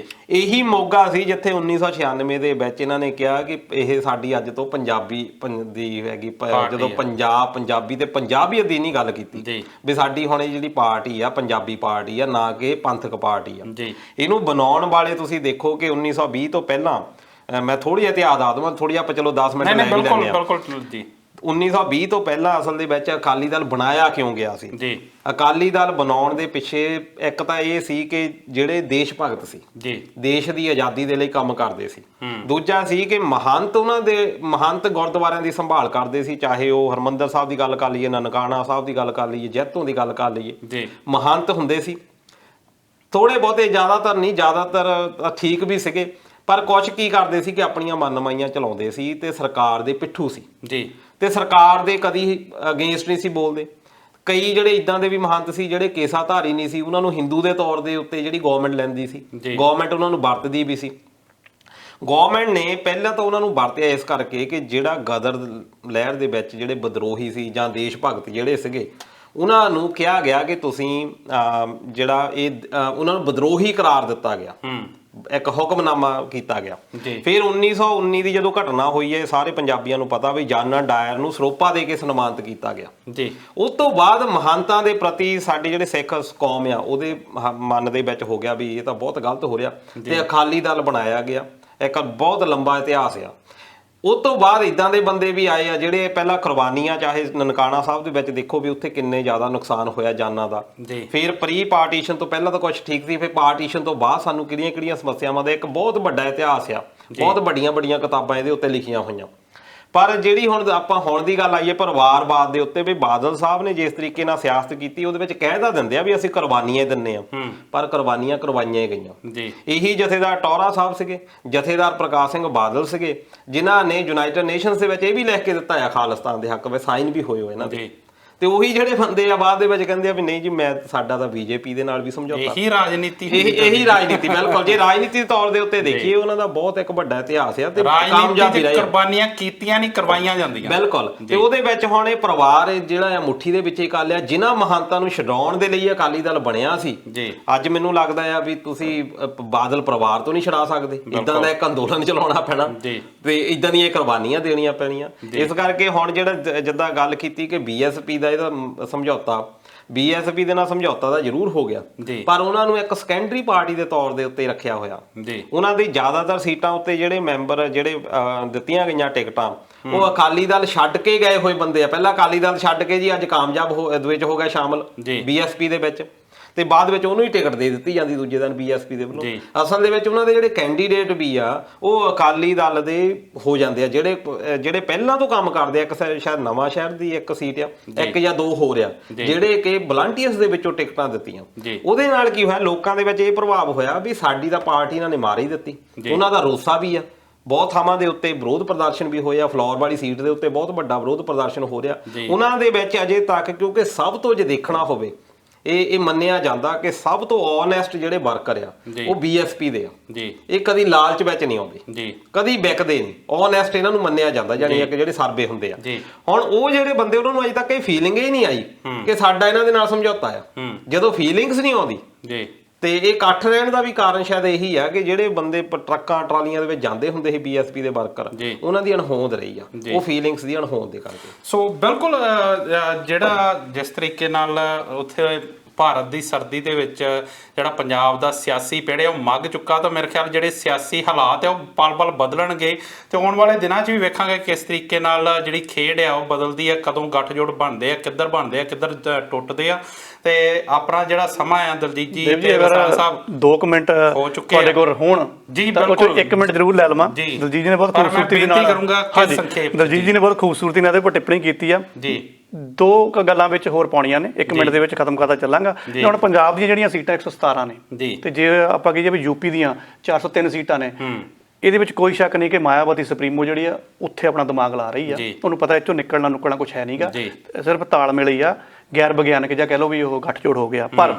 ਇਹੀ ਮੋਗਾ ਸੀ ਜਿੱਥੇ 1996 ਦੇ ਵਿੱਚ ਇਹਨਾਂ ਨੇ ਕਿਹਾ ਕਿ ਇਹ ਸਾਡੀ ਅੱਜ ਤੋਂ ਪੰਜਾਬੀ ਦੀ ਹੈਗੀ, ਜਦੋਂ ਪੰਜਾਬੀ ਤੇ ਪੰਜਾਬੀਅਤ ਦੀ ਨਹੀਂ ਗੱਲ ਕੀਤੀ ਵੀ ਸਾਡੀ ਹੁਣ ਇਹ ਜਿਹੜੀ ਪਾਰਟੀ ਆ ਪੰਜਾਬੀ ਪਾਰਟੀ ਆ, ਨਾ ਕਿ ਪੰਥਕ ਪਾਰਟੀ ਆ। ਇਹਨੂੰ ਬਣਾਉਣ ਵਾਲੇ ਤੁਸੀਂ ਦੇਖੋ ਕਿ 1920 ਤੋਂ ਪਹਿਲਾਂ, ਮੈਂ ਥੋੜੀ ਜਿਹੀ ਇਤਿਹਾਸ ਦੱਸ ਦਵਾਂ, ਥੋੜੀ ਆਪਾਂ ਚਲੋ 10 ਮਿੰਟ ਲੈ ਵੀ ਲੈਂਦੇ ਆ। 1920 ਤੋਂ ਪਹਿਲਾਂ ਅਸਲ ਦੇ ਵਿੱਚ ਅਕਾਲੀ ਦਲ ਬਣਾਇਆ ਕਿਉਂ ਗਿਆ ਸੀ? ਅਕਾਲੀ ਦਲ ਬਣਾਉਣ ਦੇ ਪਿੱਛੇ ਇੱਕ ਤਾਂ ਇਹ ਸੀ ਕਿ ਜਿਹੜੇ ਦੇਸ਼ ਭਗਤ ਸੀ, ਦੇਸ਼ ਦੀ ਆਜ਼ਾਦੀ ਦੇ ਲਈ ਕੰਮ ਕਰਦੇ ਸੀ। ਦੂਜਾ ਸੀ ਕਿ ਮਹੰਤ ਗੁਰਦੁਆਰਿਆਂ ਦੀ ਸੰਭਾਲ ਕਰਦੇ ਸੀ, ਚਾਹੇ ਉਹ ਹਰਮੰਦਰ ਸਾਹਿਬ ਦੀ ਗੱਲ ਕਰ ਲਈਏ, ਨਨਕਾਣਾ ਸਾਹਿਬ ਦੀ ਗੱਲ ਕਰ ਲਈਏ, ਜੈਤੋਂ ਦੀ ਗੱਲ ਕਰ ਲਈਏ, ਮਹੰਤ ਹੁੰਦੇ ਸੀ। ਥੋੜੇ ਬਹੁਤੇ, ਜ਼ਿਆਦਾਤਰ ਨਹੀਂ, ਜ਼ਿਆਦਾਤਰ ਠੀਕ ਵੀ ਸੀਗੇ, ਪਰ ਕੁਛ ਕੀ ਕਰਦੇ ਸੀ ਕਿ ਆਪਣੀਆਂ ਮਨਮਾਈਆਂ ਚਲਾਉਂਦੇ ਸੀ ਤੇ ਸਰਕਾਰ ਦੇ ਪਿੱਠੂ ਸੀ ਤੇ ਸਰਕਾਰ ਦੇ ਕਦੀ ਅਗੇਂਸਟ ਨਹੀਂ ਸੀ ਬੋਲਦੇ। ਕਈ ਜਿਹੜੇ ਇਦਾਂ ਦੇ ਵੀ ਮਹੰਤ ਸੀ ਜਿਹੜੇ ਕੇਸਾਧਾਰੀ ਨਹੀਂ ਸੀ, ਉਹਨਾਂ ਨੂੰ ਹਿੰਦੂ ਦੇ ਤੌਰ ਦੇ ਉੱਤੇ ਜਿਹੜੀ ਗਵਰਨਮੈਂਟ ਲੈਂਦੀ ਸੀ, ਗਵਰਨਮੈਂਟ ਉਹਨਾਂ ਨੂੰ ਵਰਤਦੀ ਵੀ ਸੀ। ਗਵਰਨਮੈਂਟ ਨੇ ਪਹਿਲਾਂ ਤਾਂ ਉਹਨਾਂ ਨੂੰ ਵਰਤਿਆ ਇਸ ਕਰਕੇ ਕਿ ਜਿਹੜਾ ਗਦਰ ਲਹਿਰ ਦੇ ਵਿੱਚ ਜਿਹੜੇ ਵਿਦਰੋਹੀ ਸੀ ਜਾਂ ਦੇਸ਼ ਭਗਤ ਜਿਹੜੇ ਸੀਗੇ, ਉਹਨਾਂ ਨੂੰ ਕਿਹਾ ਗਿਆ ਕਿ ਤੁਸੀਂ ਜਿਹੜਾ ਉਹਨਾਂ ਨੂੰ ਵਿਦਰੋਹੀ ਕਰਾਰ ਦਿੱਤਾ ਗਿਆ, ਇੱਕ ਹੁਕਮਨਾਮਾ ਕੀਤਾ ਗਿਆ। ਫਿਰ 1919 ਦੀ ਜਦੋਂ ਘਟਨਾ ਹੋਈ ਹੈ, ਸਾਰੇ ਪੰਜਾਬੀਆਂ ਨੂੰ ਪਤਾ ਵੀ ਜਨਰਲ ਡਾਇਰ ਨੂੰ ਸਰੋਪਾ ਦੇ ਕੇ ਸਨਮਾਨਿਤ ਕੀਤਾ ਗਿਆ। ਉਸ ਤੋਂ ਬਾਅਦ ਮਹੰਤਾਂ ਦੇ ਪ੍ਰਤੀ ਸਾਡੇ ਜਿਹੜੇ ਸਿੱਖ ਕੌਮ ਆ ਉਹਦੇ ਮਨ ਦੇ ਵਿੱਚ ਹੋ ਗਿਆ ਵੀ ਇਹ ਤਾਂ ਬਹੁਤ ਗਲਤ ਹੋ ਰਿਹਾ, ਤੇ ਅਕਾਲੀ ਦਲ ਬਣਾਇਆ ਗਿਆ। ਇੱਕ ਬਹੁਤ ਲੰਬਾ ਇਤਿਹਾਸ ਆ। ਉਸ ਤੋਂ ਬਾਅਦ ਇੱਦਾਂ ਦੇ ਬੰਦੇ ਵੀ ਆਏ ਆ ਜਿਹੜੇ ਪਹਿਲਾਂ ਕੁਰਬਾਨੀਆਂ, ਚਾਹੇ ਨਨਕਾਣਾ ਸਾਹਿਬ ਦੇ ਵਿੱਚ ਦੇਖੋ ਵੀ ਉੱਥੇ ਕਿੰਨੇ ਜ਼ਿਆਦਾ ਨੁਕਸਾਨ ਹੋਇਆ ਜਾਨਾਂ ਦਾ। ਫਿਰ ਪ੍ਰੀ ਪਾਰਟੀਸ਼ਨ ਤੋਂ ਪਹਿਲਾਂ ਤਾਂ ਕੁਛ ਠੀਕ ਸੀ, ਫਿਰ ਪਾਰਟੀਸ਼ਨ ਤੋਂ ਬਾਅਦ ਸਾਨੂੰ ਕਿਹੜੀਆਂ ਸਮੱਸਿਆਵਾਂ ਦਾ ਇੱਕ ਬਹੁਤ ਵੱਡਾ ਇਤਿਹਾਸ ਆ, ਬਹੁਤ ਵੱਡੀਆਂ ਕਿਤਾਬਾਂ ਇਹਦੇ ਉੱਤੇ ਲਿਖੀਆਂ ਹੋਈਆਂ। ਪਰ ਜਿਹੜੀ ਹੁਣ ਆਪਾਂ ਹੁਣ ਦੀ ਗੱਲ ਆਈਏ ਪਰਿਵਾਰਵਾਦ ਦੇ ਉੱਤੇ, ਵੀ ਬਾਦਲ ਸਾਹਿਬ ਨੇ ਜਿਸ ਤਰੀਕੇ ਨਾਲ ਸਿਆਸਤ ਕੀਤੀ ਉਹਦੇ ਵਿੱਚ ਕਹਿ ਤਾਂ ਦਿੰਦੇ ਆ ਵੀ ਅਸੀਂ ਕੁਰਬਾਨੀਆਂ ਦਿੰਨੇ ਆ, ਪਰ ਕੁਰਬਾਨੀਆਂ ਕਰਵਾਈਆਂ ਹੀ ਗਈਆਂ ਜੀ। ਇਹੀ ਜਥੇਦਾਰ ਟੌਹਰਾ ਸਾਹਿਬ ਸੀਗੇ, ਜਥੇਦਾਰ ਪ੍ਰਕਾਸ਼ ਸਿੰਘ ਬਾਦਲ ਸੀਗੇ, ਜਿਨ੍ਹਾਂ ਨੇ ਯੂਨਾਈਟਿਡ ਨੇਸ਼ਨਸ ਦੇ ਵਿੱਚ ਇਹ ਵੀ ਲਿਖ ਕੇ ਦਿੱਤਾ ਆ ਖਾਲਿਸਤਾਨ ਦੇ ਹੱਕ ਵਿੱਚ, ਸਾਈਨ ਵੀ ਹੋਏ ਹੋਏ ਇਹਨਾਂ ਦੇ। ਤੇ ਉਹੀ ਜਿਹੜੇ ਬੰਦੇ ਆ ਬਾਅਦ ਦੇ ਵਿੱਚ ਕਹਿੰਦੇ ਆ ਵੀ ਨਹੀਂ ਜੀ ਸਾਡਾ ਤਾਂ ਬੀਜੇਪੀ ਦੇ ਨਾਲ ਵੀ ਸਮਝੌਤਾ। ਇਹੀ ਰਾਜਨੀਤੀ ਇਹੀ ਰਾਜਨੀਤੀ ਬਿਲਕੁਲ। ਜੇ ਰਾਜਨੀਤੀ ਦੇ ਤੌਰ ਦੇ ਉੱਤੇ ਦੇਖੀਏ ਉਹਨਾਂ ਦਾ ਬਹੁਤ ਇੱਕ ਵੱਡਾ ਇਤਿਹਾਸ ਆ ਤੇ ਕਾਮਯਾਬੀ ਰਹੀ। ਕੁਰਬਾਨੀਆਂ ਕੀਤੀਆਂ ਨਹੀਂ, ਕਰਵਾਈਆਂ ਜਾਂਦੀਆਂ। ਬਿਲਕੁਲ। ਤੇ ਉਹਦੇ ਵਿੱਚ ਹੁਣ ਇਹ ਪਰਿਵਾਰ ਜਿਹੜਾ ਆ ਮੁੱਠੀ ਦੇ ਵਿੱਚ ਹੀ ਕਰ ਲਿਆ। ਜਿਨ੍ਹਾਂ ਮਹੰਤਾਂ ਨੂੰ ਛਡਾਉਣ ਦੇ ਲਈ ਅਕਾਲੀ ਦਲ ਬਣਿਆ ਸੀ, ਅੱਜ ਮੈਨੂੰ ਲੱਗਦਾ ਆ ਵੀ ਤੁਸੀਂ ਬਾਦਲ ਪਰਿਵਾਰ ਤੋਂ ਨਹੀਂ ਛਡਾ ਸਕਦੇ, ਇਦਾਂ ਦਾ ਇੱਕ ਅੰਦੋਲਨ ਚਲਾਉਣਾ ਪੈਣਾ ਤੇ ਇਦਾਂ ਦੀਆਂ ਕੁਰਬਾਨੀਆਂ ਦੇਣੀਆਂ ਪੈਣੀਆਂ। ਇਸ ਕਰਕੇ ਹੁਣ ਜਿਹੜਾ ਜਿੱਦਾਂ ਗੱਲ ਕੀਤੀ ਕਿ ਬੀਐਸਪੀ ਦਾ ਇਹਦਾ ਸਮਝੌਤਾ, ਬੀਐਸਪੀ ਦੇ ਨਾਲ ਸਮਝੌਤਾ ਤਾਂ ਜ਼ਰੂਰ ਹੋ ਗਿਆ, ਪਰ ਉਹਨਾਂ ਨੂੰ ਇੱਕ ਸੈਕੰਡਰੀ ਪਾਰਟੀ ਦੇ ਤੌਰ ਦੇ ਉੱਤੇ ਰੱਖਿਆ ਹੋਇਆ। ਉਹਨਾਂ ਦੀ ਜ਼ਿਆਦਾਤਰ ਸੀਟਾਂ ਉੱਤੇ ਜਿਹੜੇ ਮੈਂਬਰ ਜਿਹੜੇ ਦਿੱਤੀਆਂ ਗਈਆਂ ਟਿਕਟਾਂ, ਉਹ ਅਕਾਲੀ ਦਲ ਛੱਡ ਕੇ ਗਏ ਹੋਏ ਬੰਦੇ ਆ। ਪਹਿਲਾਂ ਅਕਾਲੀ ਦਲ ਛੱਡ ਕੇ ਜੀ ਅੱਜ ਕਾਮਯਾਬ ਵਿੱਚ ਹੋ ਗਿਆ ਸ਼ਾਮਲ ਬੀਐਸਪੀ ਦੇ ਵਿੱਚ, ਤੇ ਬਾਅਦ ਵਿੱਚ ਉਹਨੂੰ ਹੀ ਟਿਕਟ ਦੇ ਦਿੱਤੀ ਜਾਂਦੀ ਦੂਜੇ ਦਿਨ ਬੀਐਸਪੀ ਦੇ ਵੱਲੋਂ। ਅਸਲ ਦੇ ਵਿੱਚ ਉਹਨਾਂ ਦੇ ਜਿਹੜੇ ਕੈਂਡੀਡੇਟ ਵੀ ਆ ਉਹ ਅਕਾਲੀ ਦਲ ਦੇ ਹੋ ਜਾਂਦੇ ਆ, ਜਿਹੜੇ ਪਹਿਲਾਂ ਤੋਂ ਕੰਮ ਕਰਦੇ ਆ। ਇੱਕ ਸ਼ਾਇਦ ਨਵਾਂ ਸ਼ਹਿਰ ਦੀ ਇੱਕ ਸੀਟ ਆ, ਇੱਕ ਜਾਂ ਦੋ ਹੋਰ ਆ ਜਿਹੜੇ ਕਿ ਵਲੰਟੀਅਰਸ ਦੇ ਵਿੱਚੋਂ ਟਿਕਟਾਂ ਦਿੱਤੀਆਂ। ਉਹਦੇ ਨਾਲ ਕੀ ਹੋਇਆ, ਲੋਕਾਂ ਦੇ ਵਿੱਚ ਇਹ ਪ੍ਰਭਾਵ ਹੋਇਆ ਵੀ ਸਾਡੀ ਤਾਂ ਪਾਰਟੀ ਇਹਨਾਂ ਨੇ ਮਾਰ ਹੀ ਦਿੱਤੀ। ਉਹਨਾਂ ਦਾ ਰੋਸਾ ਵੀ ਆ, ਬਹੁਤ ਥਾਵਾਂ ਦੇ ਉੱਤੇ ਵਿਰੋਧ ਪ੍ਰਦਰਸ਼ਨ ਵੀ ਹੋਇਆ। ਫਲੋਰ ਵਾਲੀ ਸੀਟ ਦੇ ਉੱਤੇ ਬਹੁਤ ਵੱਡਾ ਵਿਰੋਧ ਪ੍ਰਦਰਸ਼ਨ ਹੋ ਰਿਹਾ ਉਹਨਾਂ ਦੇ ਵਿੱਚ ਅਜੇ ਤੱਕ, ਕਿਉਂਕਿ ਸਭ ਤੋਂ ਜੇ ਦੇਖਣਾ ਹੋਵੇ ਇਹ ਮੰਨਿਆ ਜਾਂਦਾ ਕਿ ਸਭ ਤੋਂ ਓਨੈਸਟ ਜਿਹੜੇ ਵਰਕਰ ਆ ਉਹ ਬੀਐਸਪੀ ਦੇ ਆ। ਇਹ ਕਦੀ ਲਾਲਚ ਵਿੱਚ ਨਹੀਂ ਆਉਂਦੇ, ਕਦੀ ਵਿਕਦੇ ਨਹੀਂ, ਓਨੈਸਟ ਇਹਨਾਂ ਨੂੰ ਮੰਨਿਆ ਜਾਂਦਾ। ਜਾਨੀ ਕਿ ਜਿਹੜੇ ਸਰਵੇ ਹੁੰਦੇ ਆ, ਹੁਣ ਉਹ ਜਿਹੜੇ ਬੰਦੇ ਉਹਨਾਂ ਨੂੰ ਅਜੇ ਤੱਕ ਇਹ ਫੀਲਿੰਗ ਹੀ ਨਹੀਂ ਆਈ ਕਿ ਸਾਡਾ ਇਹਨਾਂ ਦੇ ਨਾਲ ਸਮਝੌਤਾ ਆ। ਜਦੋਂ ਫੀਲਿੰਗਸ ਨਹੀਂ ਆਉਂਦੀ ਤੇ ਇਹ ਇਕੱਠ ਰਹਿਣ ਦਾ ਵੀ ਕਾਰਨ ਸ਼ਾਇਦ ਇਹੀ ਆ ਕਿ ਜਿਹੜੇ ਬੰਦੇ ਟਰੱਕਾਂ ਟਰਾਲੀਆਂ ਦੇ ਵਿੱਚ ਜਾਂਦੇ ਹੁੰਦੇ ਸੀ ਬੀਐਸਪੀ ਦੇ ਵਰਕਰ, ਉਹਨਾਂ ਦੀ ਅਣਹੋਂਦ ਰਹੀ ਆ, ਉਹ ਫੀਲਿੰਗਸ ਦੀ ਅਣਹੋਂਦ ਦੇ ਕਰਕੇ। ਸੋ ਬਿਲਕੁਲ ਜਿਹੜਾ ਜਿਸ ਤਰੀਕੇ ਨਾਲ ਉੱਥੇ ਭਾਰਤ ਦੀ ਸਰਦੀ ਦੇ ਵਿੱਚ ਜਿਹੜਾ ਪੰਜਾਬ ਦਾ ਸਿਆਸੀ ਪਿੜ ਉਹ ਮੱਗ ਚੁੱਕਾ, ਤਾਂ ਮੇਰੇ ਖਿਆਲ ਜਿਹੜੇ ਸਿਆਸੀ ਹਾਲਾਤ ਆ ਉਹ ਪਲ-ਪਲ ਬਦਲਣਗੇ ਤੇ ਆਉਣ ਵਾਲੇ ਦਿਨਾਂ 'ਚ ਵੀ ਵੇਖਾਂਗੇ ਕਿਸ ਤਰੀਕੇ ਨਾਲ ਜਿਹੜੀ ਖੇਡ ਆ ਉਹ ਬਦਲਦੀ ਆ, ਕਦੋਂ ਗੱਠਜੋੜ ਬਣਦੇ ਆ, ਕਿੱਧਰ ਬਣਦੇ ਆ, ਕਿੱਧਰ ਟੁੱਟਦੇ ਆ। ਤੇ ਆਪਣਾ ਜਿਹੜਾ ਸਮਾਂ ਆ ਦਲਜੀਤ ਜੀ ਤੇ ਵਸਾਲ ਸਾਹਿਬ 2 ਮਿੰਟ ਤੁਹਾਡੇ ਕੋਲ ਹੋਣ ਜੀ, ਬਿਲਕੁਲ 1 ਮਿੰਟ ਜ਼ਰੂਰ ਲੈ ਲਵਾਂ। ਦਲਜੀਤ ਜੀ ਨੇ ਬਹੁਤ ਖੂਬਸੂਰਤੀ ਦੇ ਨਾਲ ਦਲਜੀਤ ਜੀ ਨੇ ਬਹੁਤ ਖੂਬਸੂਰਤੀ ਨਾਲ ਇਹਦੇ ਉੱਪਰ ਟਿੱਪਣੀ ਕੀਤੀ ਆ ਜੀ। 2 ਗੱਲਾਂ ਵਿੱਚ ਹੋਰ ਪਾਉਣੀਆਂ ਨੇ, 1 ਮਿੰਟ ਦੇ ਵਿੱਚ ਖਤਮ ਕਰਦਾ ਚੱਲਾਂਗਾ। ਹੁਣ ਪੰਜਾਬ ਦੀਆਂ ਜਿਹੜੀਆਂ ਸੀਟਾਂ 117 ਨੇ ਤੇ ਜੇ ਆਪਾਂ ਕਹੀਏ ਵੀ ਯੂਪੀ ਦੀਆਂ 403 ਸੀਟਾਂ ਨੇ, ਇਹਦੇ ਵਿੱਚ ਕੋਈ ਸ਼ੱਕ ਨਹੀਂ ਕਿ ਮਾਇਆਵਤੀ ਸੁਪਰੀਮੋ ਜਿਹੜੀ ਆ ਉੱਥੇ ਆਪਣਾ ਦਿਮਾਗ ਲਾ ਰਹੀ ਆ। ਉਹਨੂੰ ਪਤਾ ਇੱਥੋਂ ਨਿਕਲਣਾ ਕੁਝ ਹੈ ਨਹੀਂਗਾ, ਸਿਰਫ ਤਾਲਮੇਲ ਹੀ ਆ, ਗੈਰ ਵਿਗਿਆਨਕ ਜਾਂ ਕਹਿ ਲਓ ਵੀ ਉਹ ਗੱਠਜੋੜ ਹੋ ਗਿਆ। ਪਰ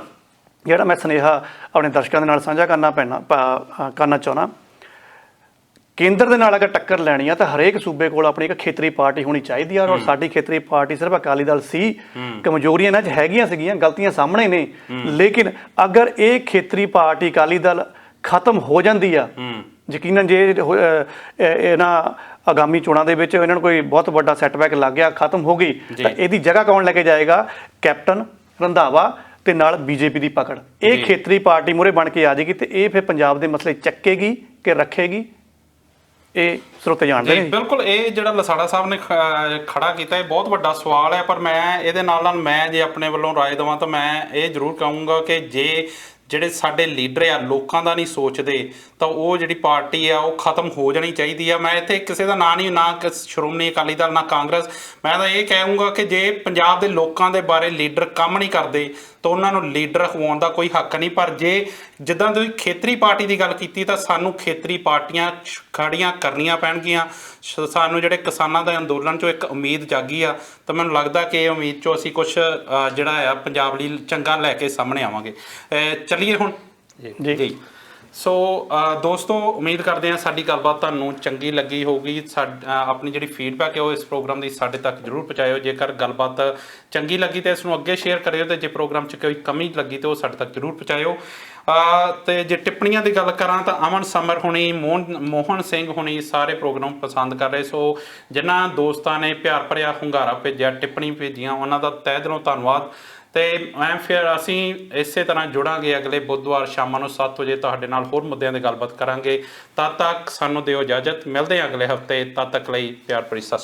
ਜਿਹੜਾ ਮੈਂ ਸੁਨੇਹਾ ਆਪਣੇ ਦਰਸ਼ਕਾਂ ਦੇ ਨਾਲ ਸਾਂਝਾ ਕਰਨਾ ਚਾਹੁੰਦਾ, ਕੇਂਦਰ ਦੇ ਨਾਲ ਅਗਰ ਟੱਕਰ ਲੈਣੀ ਆ ਤਾਂ ਹਰੇਕ ਸੂਬੇ ਕੋਲ ਆਪਣੀ ਇੱਕ ਖੇਤਰੀ ਪਾਰਟੀ ਹੋਣੀ ਚਾਹੀਦੀ ਆ। ਔਰ ਸਾਡੀ ਖੇਤਰੀ ਪਾਰਟੀ ਸਿਰਫ ਅਕਾਲੀ ਦਲ ਸੀ, ਕਮਜ਼ੋਰੀਆਂ ਇਹਨਾਂ 'ਚ ਹੈਗੀਆਂ ਸੀਗੀਆਂ, ਗਲਤੀਆਂ ਸਾਹਮਣੇ ਨੇ, ਲੇਕਿਨ ਅਗਰ ਇਹ ਖੇਤਰੀ ਪਾਰਟੀ ਅਕਾਲੀ ਦਲ ਖਤਮ ਹੋ ਜਾਂਦੀ ਆ, ਯਕੀਨਨ ਜੇ ਇਹਨਾਂ ਆਗਾਮੀ ਚੋਣਾਂ ਦੇ ਵਿੱਚ ਇਹਨਾਂ ਨੂੰ ਕੋਈ ਬਹੁਤ ਵੱਡਾ ਸੈਟਬੈਕ ਲੱਗ ਗਿਆ, ਖਤਮ ਹੋ ਗਈ, ਤਾਂ ਇਹਦੀ ਜਗ੍ਹਾ ਕੌਣ ਲੈ ਕੇ ਜਾਏਗਾ? ਕੈਪਟਨ ਰੰਧਾਵਾ ਤੇ ਨਾਲ ਬੀਜੇਪੀ ਦੀ ਪਕੜ। ਇਹ ਖੇਤਰੀ ਪਾਰਟੀ ਮੂਹਰੇ ਬਣ ਕੇ ਆ ਜਾਏਗੀ ਤੇ ਇਹ ਫਿਰ ਪੰਜਾਬ ਦੇ ਮਸਲੇ ਚੱਕੇਗੀ ਕਿ ਰੱਖੇਗੀ, ਇਹ ਸਰੋਤੇ ਜਾਣਦੇ ਨੇ। ਬਿਲਕੁਲ, ਇਹ ਜਿਹੜਾ ਲਸਾੜਾ ਸਾਹਿਬ ਨੇ ਖੜਾ ਕੀਤਾ ਇਹ ਬਹੁਤ ਵੱਡਾ ਸਵਾਲ ਹੈ। ਪਰ ਮੈਂ ਇਹਦੇ ਨਾਲ ਮੈਂ ਜੇ ਆਪਣੇ ਵੱਲੋਂ ਰਾਏ ਦੇਵਾਂ ਤਾਂ ਮੈਂ ਇਹ ਜ਼ਰੂਰ ਕਹੂੰਗਾ ਕਿ ਜੇ ਜਿਹੜੇ ਸਾਡੇ ਲੀਡਰ ਆ ਲੋਕਾਂ ਦਾ ਨਹੀਂ ਸੋਚਦੇ ਤਾਂ ਉਹ ਜਿਹੜੀ ਪਾਰਟੀ ਆ ਉਹ ਖਤਮ ਹੋ ਜਾਣੀ ਚਾਹੀਦੀ ਆ। ਮੈਂ ਇੱਥੇ ਕਿਸੇ ਦਾ ਨਾਂ ਨਹੀਂ, ਨਾ ਸ਼੍ਰੋਮਣੀ ਅਕਾਲੀ ਦਲ ਨਾ ਕਾਂਗਰਸ, ਮੈਂ ਤਾਂ ਇਹ ਕਹੂੰਗਾ ਕਿ ਜੇ ਪੰਜਾਬ ਦੇ ਲੋਕਾਂ ਦੇ ਬਾਰੇ ਲੀਡਰ ਕੰਮ ਨਹੀਂ ਕਰਦੇ ਤਾਂ ਉਹਨਾਂ ਨੂੰ ਲੀਡਰ ਖਵਾਉਣ ਦਾ ਕੋਈ ਹੱਕ ਨਹੀਂ। ਪਰ ਜੇ ਜਿੱਦਾਂ ਤੁਸੀਂ ਖੇਤਰੀ ਪਾਰਟੀ ਦੀ ਗੱਲ ਕੀਤੀ ਤਾਂ ਸਾਨੂੰ ਖੇਤਰੀ ਪਾਰਟੀਆਂ ਖੜੀਆਂ ਕਰਨੀਆਂ ਪੈਣਗੀਆਂ। ਸਾਨੂੰ ਜਿਹੜੇ ਕਿਸਾਨਾਂ ਦੇ ਅੰਦੋਲਨ 'ਚੋਂ ਇੱਕ ਉਮੀਦ ਜਾਗੀ ਆ, ਤਾਂ ਮੈਨੂੰ ਲੱਗਦਾ ਕਿ ਇਹ ਉਮੀਦ 'ਚੋਂ ਅਸੀਂ ਕੁਛ ਜਿਹੜਾ ਆ ਪੰਜਾਬ ਲਈ ਚੰਗਾ ਲੈ ਕੇ ਸਾਹਮਣੇ ਆਵਾਂਗੇ। ਚੱਲੀਏ ਹੁਣ ਜੀ। ਸੋ ਦੋਸਤੋ, ਉਮੀਦ ਕਰਦੇ ਹਾਂ ਸਾਡੀ ਗੱਲਬਾਤ ਤੁਹਾਨੂੰ ਚੰਗੀ ਲੱਗੀ ਹੋਊਗੀ। ਆਪਣੀ ਜਿਹੜੀ ਫੀਡਬੈਕ ਹੈ ਉਹ ਇਸ ਪ੍ਰੋਗਰਾਮ ਦੀ ਸਾਡੇ ਤੱਕ ਜ਼ਰੂਰ ਪਹੁੰਚਾਇਓ। ਜੇਕਰ ਗੱਲਬਾਤ ਚੰਗੀ ਲੱਗੀ ਤਾਂ ਇਸ ਨੂੰ ਅੱਗੇ ਸ਼ੇਅਰ ਕਰਿਓ, ਤੇ ਜੇ ਪ੍ਰੋਗਰਾਮ 'ਚ ਕੋਈ ਕਮੀ ਲੱਗੀ ਤਾਂ ਉਹ ਸਾਡੇ ਤੱਕ ਜ਼ਰੂਰ ਪਹੁੰਚਾਇਓ। ਤੇ ਜੇ ਟਿੱਪਣੀਆਂ ਦੀ ਗੱਲ ਕਰਾਂ ਤਾਂ ਅਮਨ ਸਮਰ ਹੁਣੀ, ਮੋਹਨ ਸਿੰਘ ਹੁਣੀ ਸਾਰੇ ਪ੍ਰੋਗਰਾਮ ਪਸੰਦ ਕਰ ਰਹੇ। ਸੋ ਜਿਨ੍ਹਾਂ ਦੋਸਤਾਂ ਨੇ ਪਿਆਰ ਭਰਿਆ ਹੁੰਗਾਰਾ ਭੇਜਿਆ, ਟਿੱਪਣੀ ਭੇਜੀਆਂ, ਉਹਨਾਂ ਦਾ ਤਹਿ ਦਿਲੋਂ ਧੰਨਵਾਦ। ਤੇ ਫਿਰ ਅਸੀਂ ਇਸੇ ਤਰ੍ਹਾਂ ਜੁੜਾਂਗੇ ਅਗਲੇ ਬੁੱਧਵਾਰ ਸ਼ਾਮਾਂ ਨੂੰ 7 ਵਜੇ ਤੁਹਾਡੇ ਨਾਲ ਹੋਰ ਮੁੱਦਿਆਂ 'ਤੇ ਗੱਲਬਾਤ ਕਰਾਂਗੇ। ਤਦ ਤੱਕ ਸਾਨੂੰ ਦਿਓ ਇਜਾਜ਼ਤ, ਮਿਲਦੇ ਹਾਂ ਅਗਲੇ ਹਫ਼ਤੇ। ਤਦ ਤੱਕ ਲਈ ਪਿਆਰ ਭਰੀ ਸਤਿ